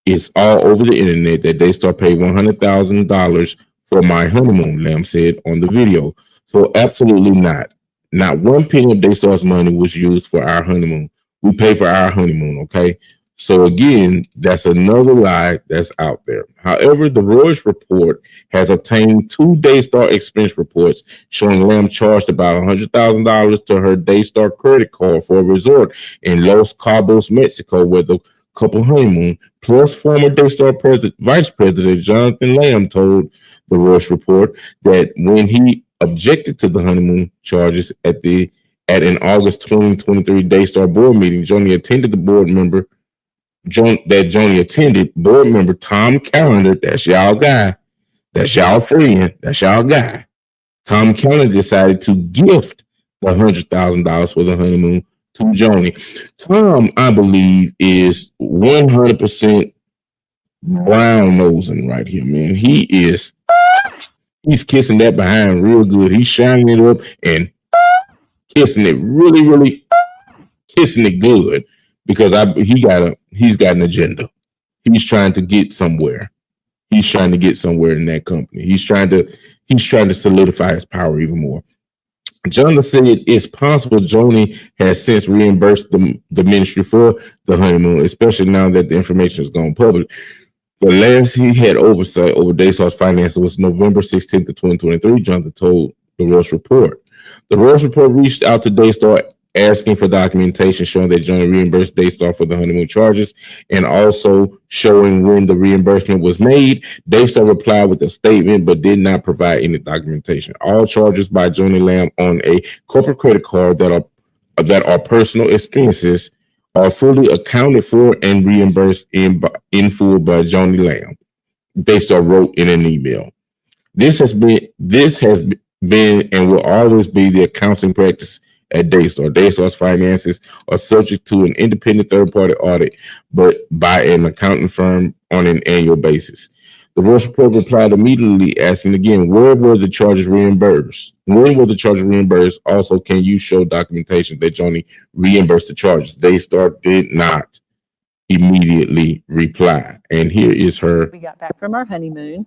it's all over the internet that Daystar paid $100,000 for my honeymoon, Lamb said on the video. So absolutely not. Not one penny of Daystar's money was used for our honeymoon. We pay for our honeymoon, okay? So again, that's another lie that's out there. However, the Royce Report has obtained 2 Daystar expense reports showing Lamb charged about $100,000 to her Daystar credit card for a resort in Los Cabos, Mexico, where the couple honeymoon, plus former Daystar Vice President Jonathan Lamb told the Royce Report that when he objected to the honeymoon charges at an August 2023 Daystar board meeting, Joni attended board member Tom Callender, that's y'all guy, that's y'all friend, that's y'all guy. Tom Callender decided to gift the $100,000 for the honeymoon to Joni. Tom, I believe, is 100% brown nosing right here, man. He's kissing that behind real good. He's shining it up and kissing it really, really kissing it good, because he's got an agenda. He's trying to get somewhere. He's trying to get somewhere in that company. He's trying to solidify his power even more. Jonah said it's possible Joni has since reimbursed the ministry for the honeymoon, especially now that the information has gone public. The last he had oversight over Daystar's finances was November 16th of 2023, Jonathan told the Royce Report. The Royce Report reached out to Daystar asking for documentation showing that Joni reimbursed Daystar for the honeymoon charges and also showing when the reimbursement was made. Daystar replied with a statement but did not provide any documentation. All charges by Joni Lamb on a corporate credit card that are personal expenses are fully accounted for and reimbursed in full by Joni Lamb, Daystar wrote in an email. This has been and will always be the accounting practice at Daystar. Daystar's finances are subject to an independent third-party audit, but by an accounting firm on an annual basis. The Royce Report replied immediately, asking again, where were the charges reimbursed? When were the charges reimbursed? Also, can you show documentation that Joni reimbursed the charges? Daystar did not immediately reply. And here is her. We got back from our honeymoon.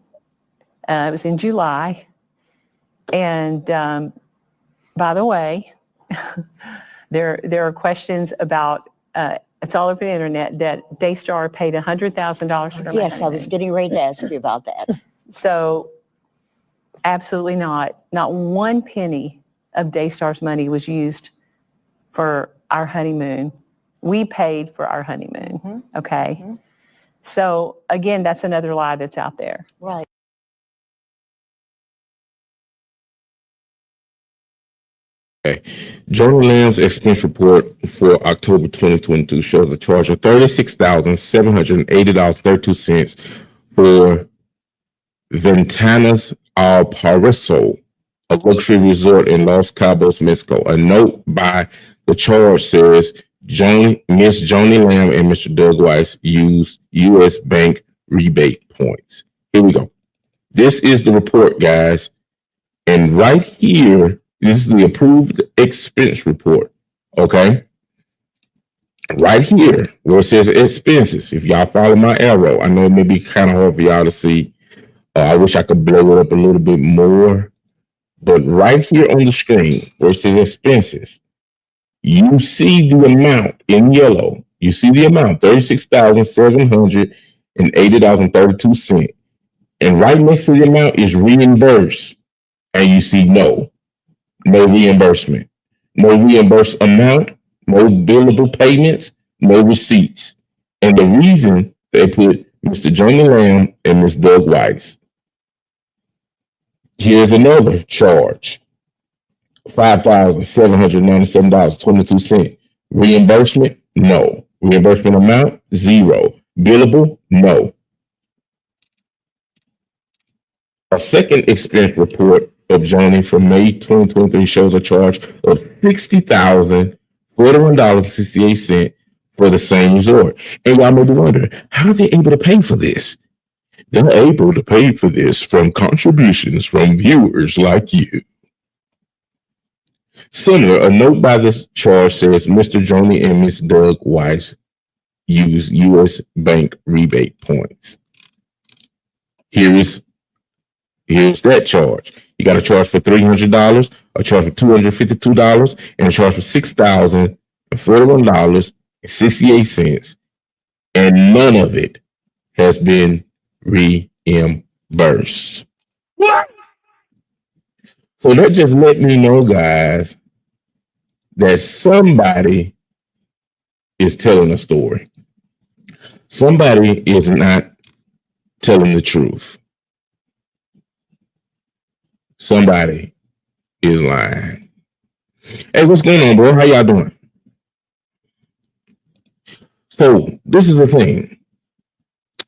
It was in July. And by the way, there are questions about, it's all over the internet, that Daystar paid $100,000 for my Yes, I honeymoon. was getting ready to ask you about that. So absolutely not. Not one penny of Daystar's money was used for our honeymoon. We paid for our honeymoon, okay? So again, that's another lie that's out there. Right. Journal Lamb's expense report for October 2022 shows a charge of $36,780.32 for Ventanas al Paraíso, a luxury resort in Los Cabos, Mexico. A note by the charge says Miss Joni Lamb and Mr. Doug Weiss used U.S. bank rebate points. Here we go. This is the report, guys. And right here, this is the approved expense report, okay? Right here, where it says expenses, if y'all follow my arrow, I know it may be kind of hard for y'all to see. I wish I could blow it up a little bit more. But right here on the screen, where it says expenses, you see the amount in yellow. You see the amount, $36,780.32. And right next to the amount is reimbursed. And you see no reimbursement, no reimbursed amount, no billable payments, no receipts. And the reason they put Mr. Joni Lamb and Ms. Doug Weiss. Here's another charge, $5,797.22. Reimbursement, no. Reimbursement amount, zero. Billable, no. A second expense report of Joni from May 2023 shows a charge of $60,041.68 for the same resort. And y'all may be wondering, how are they able to pay for this? They're able to pay for this from contributions from viewers like you. Similar, a note by this charge says Mr. Joni and Ms. Doug Weiss use U.S. bank rebate points. Here's that charge. You got a charge for $300, a charge for $252, and a charge for $6,041.68. And none of it has been reimbursed. What? So that just let me know, guys, that somebody is telling a story. Somebody is not telling the truth. Somebody is lying. Hey, what's going on, bro? How y'all doing? So this is the thing.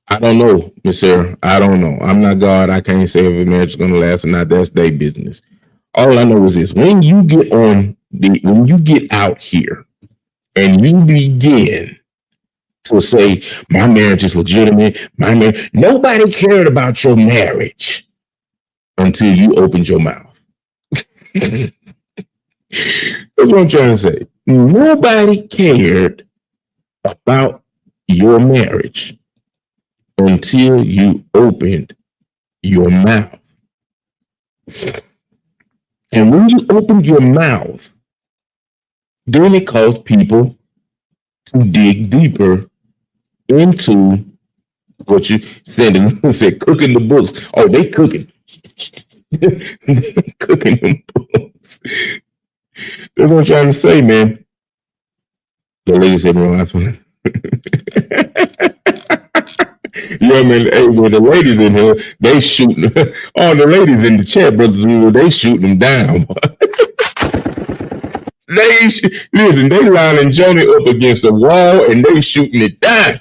I don't know, Miss Sarah. I don't know. I'm not God. I can't say if a marriage is going to last or not. That's their business. All I know is this: when you get out here and you begin to say my marriage is legitimate, nobody cared about your marriage until you opened your mouth. That's what I'm trying to say. Nobody cared about your marriage until you opened your mouth. And when you opened your mouth, then it caused people to dig deeper into what you said. And said, cooking the books. Oh, they cooking. They cooking them books. That's what I'm trying to say, man. The ladies said, you know what I mean? Hey, with the ladies in here, they shooting. All the ladies in the chat, brothers, they shooting them down. Listen, they lining Joni up against the wall and they shooting it down.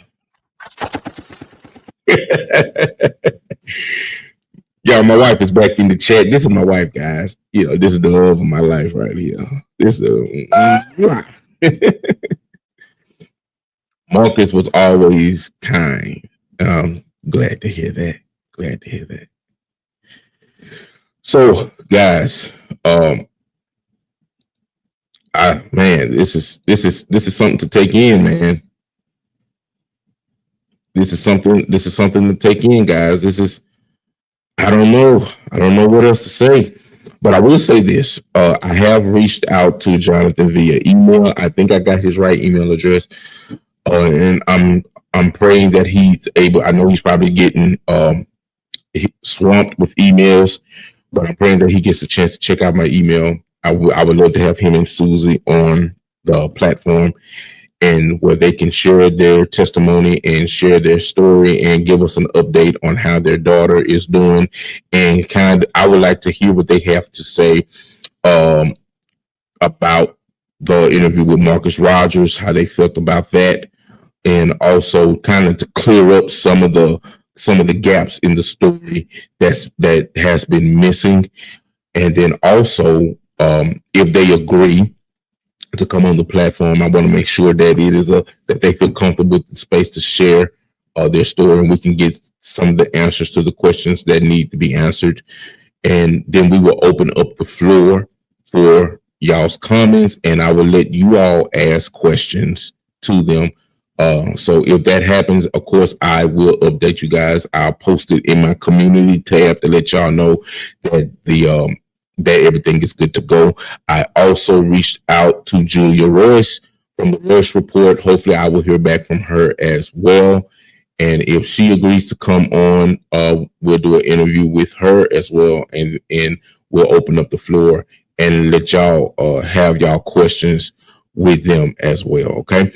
Y'all, my wife is back in the chat. This is my wife, guys. You know, this is the love of my life right here. This is Marcus was always kind. Glad to hear that. Glad to hear that. So, guys, this is something to take in, man. This is something to take in, guys. I don't know what else to say, but I will say this. I have reached out to Jonathan via email. I think I got his right email address. And I'm praying that he's able. I know he's probably getting swamped with emails, but I'm praying that he gets a chance to check out my email. I would love to have him and Susie on the platform, and where they can share their testimony and share their story and give us an update on how their daughter is doing. And I would like to hear what they have to say about the interview with Marcus Rogers, how they felt about that, and also kind of to clear up some of the gaps in the story that has been missing. And then also, if they agree to come on the platform, I want to make sure that that they feel comfortable with the space to share their story, and we can get some of the answers to the questions that need to be answered. And then we will open up the floor for y'all's comments, and I will let you all ask questions to them. So if that happens, of course, I will update you guys. I'll post it in my community tab to let y'all know that that everything is good to go. I also reached out to Julia Royce from the Royce Report. Hopefully I will hear back from her as well. And if she agrees to come on, we'll do an interview with her as well. And we'll open up the floor and let y'all have y'all questions with them as well. Okay.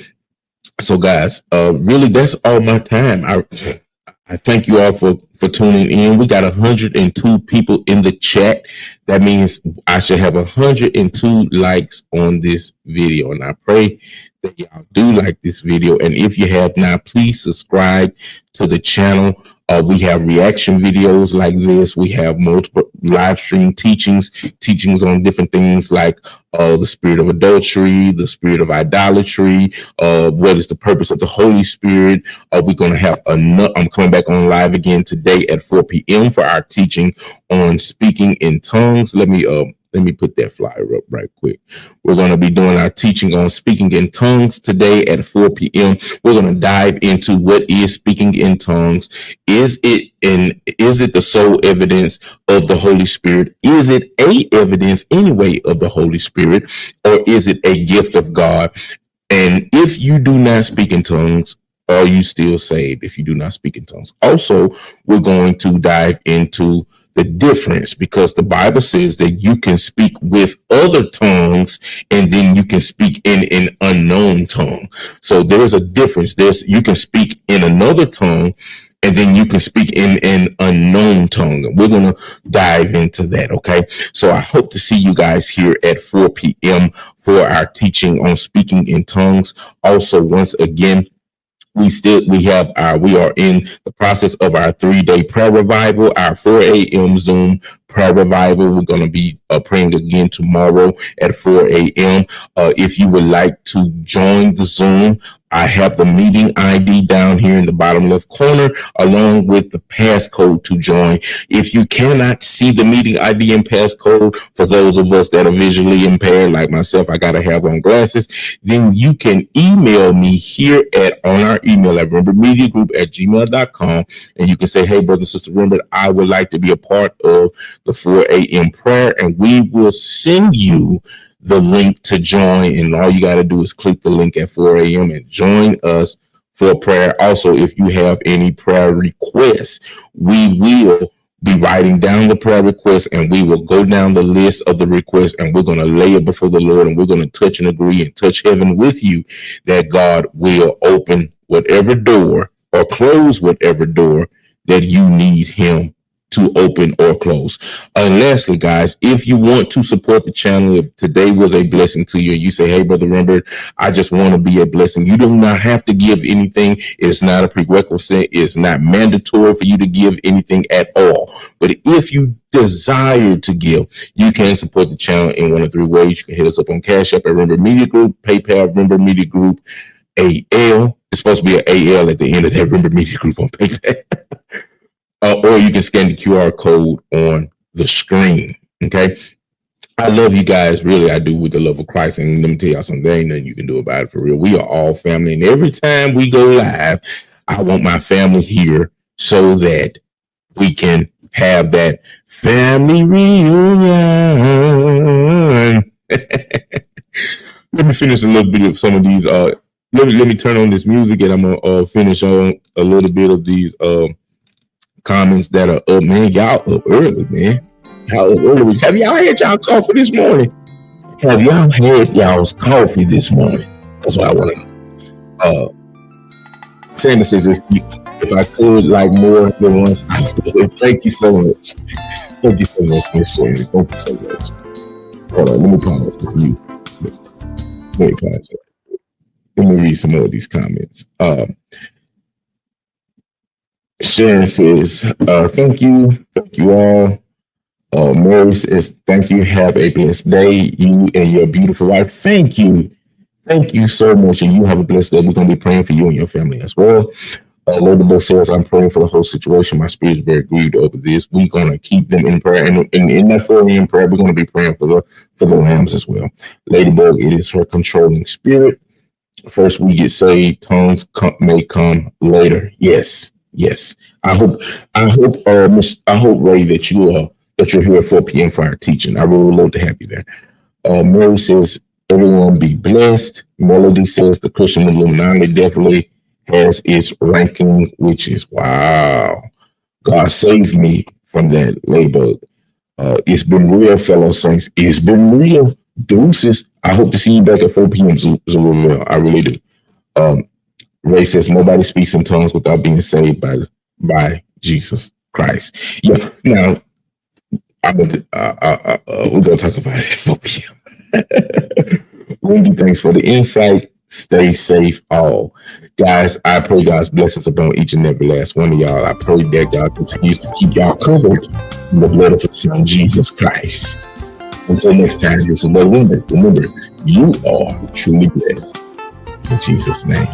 So guys, really that's all my time. I thank you all for tuning in. We got 102 people in the chat. That means I should have 102 likes on this video. And I pray that y'all do like this video. And if you have not, please subscribe to the channel. We have reaction videos like this. We have multiple live stream teachings on different things like the spirit of adultery, the spirit of idolatry, what is the purpose of the Holy Spirit. We're going to have I'm coming back on live again today at 4 p.m. for our teaching on speaking in tongues. Let me put that flyer up right quick. We're going to be doing our teaching on speaking in tongues today at 4 p.m. We're going to dive into what is speaking in tongues. Is it the sole evidence of the Holy Spirit? Is it a evidence anyway of the Holy Spirit, or is it a gift of God? And if you do not speak in tongues, are you still saved if you do not speak in tongues? Also, we're going to dive into the difference, because the Bible says that you can speak with other tongues and then you can speak in an unknown tongue. So there's a difference. You can speak in another tongue and then you can speak in an unknown tongue. We're going to dive into that. Okay. So I hope to see you guys here at 4 p.m. for our teaching on speaking in tongues. Also, once again, we are in the process of our 3-day prayer revival, our 4 a.m. Zoom prayer revival. We're going to be praying again tomorrow at 4 a.m. If you would like to join the Zoom, I have the meeting ID down here in the bottom left corner, along with the passcode to join. If you cannot see the meeting ID and passcode, for those of us that are visually impaired, like myself, I got to have on glasses, then you can email me here on our email at rembermediagroup@gmail.com. And you can say, hey, brother, sister Rember, I would like to be a part of the 4 a.m. prayer, and we will send you the link to join. And all you got to do is click the link at 4 a.m. and join us for prayer. Also, if you have any prayer requests, we will be writing down the prayer requests, and we will go down the list of the requests, and we're going to lay it before the Lord, and we're going to touch and agree and touch heaven with you that God will open whatever door or close whatever door that you need him to open or close. And lastly, guys, if you want to support the channel, if today was a blessing to you, and you say, hey, Brother Rembert, I just want to be a blessing, you do not have to give anything. It's not a prerequisite. It's not mandatory for you to give anything at all. But if you desire to give, you can support the channel in one of 3 ways. You can hit us up on Cash App at Rember Media Group, PayPal, Rember Media Group, AL. It's supposed to be an AL at the end of that, Rember Media Group on PayPal. Or you can scan the QR code on the screen. Okay. I love you guys. Really, I do, with the love of Christ. And let me tell y'all something. There ain't nothing you can do about it, for real. We are all family. And every time we go live, I want my family here so that we can have that family reunion. Let me finish a little bit of some of these. Let me turn on this music, and I'm going to finish on a little bit of these comments that are up. Man, y'all up early, man. Y'all up early. Have y'all had y'all coffee this morning? Have y'all had y'all's coffee this morning? That's what I want to know. Sandra says, if I could like more than once, I would. Thank you so much. Thank you so much, Miss Shannon. Thank you so much. Hold on, let me pause this music. Let me pause it. Let me read some more of these comments. Sharon says, thank you all. Mary says, thank you. Have a blessed day. You and your beautiful wife. Thank you. Thank you so much. And you have a blessed day. We're going to be praying for you and your family as well. Lord Book says, I'm praying for the whole situation. My spirit is very grieved over this. We're going to keep them in prayer. And in that 4 a.m. prayer, we're going to be praying for the lambs as well. Ladybug, it is her controlling spirit. First we get saved, tongues may come later. Yes. I hope, Ray, that you're here at 4 p.m. for our teaching. I really would love to have you there. Mary says, everyone be blessed. Melody says the Christian Illuminati definitely has its ranking, which is wow. God save me from that label. It's been real, fellow saints. It's been real. Deuces. I hope to see you back at 4 p.m. Zerubbabel. I really do. Ray says nobody speaks in tongues without being saved by Jesus Christ. Yeah. Now we're gonna talk about it at 4 p.m. Wendy, thanks for the insight. Stay safe, all. Guys, I pray God's blessings upon each and every last one of y'all. I pray that God continues to keep y'all covered in the blood of His Son, Jesus Christ. Until next time, this is Lord Remember, you are truly blessed. In Jesus' name.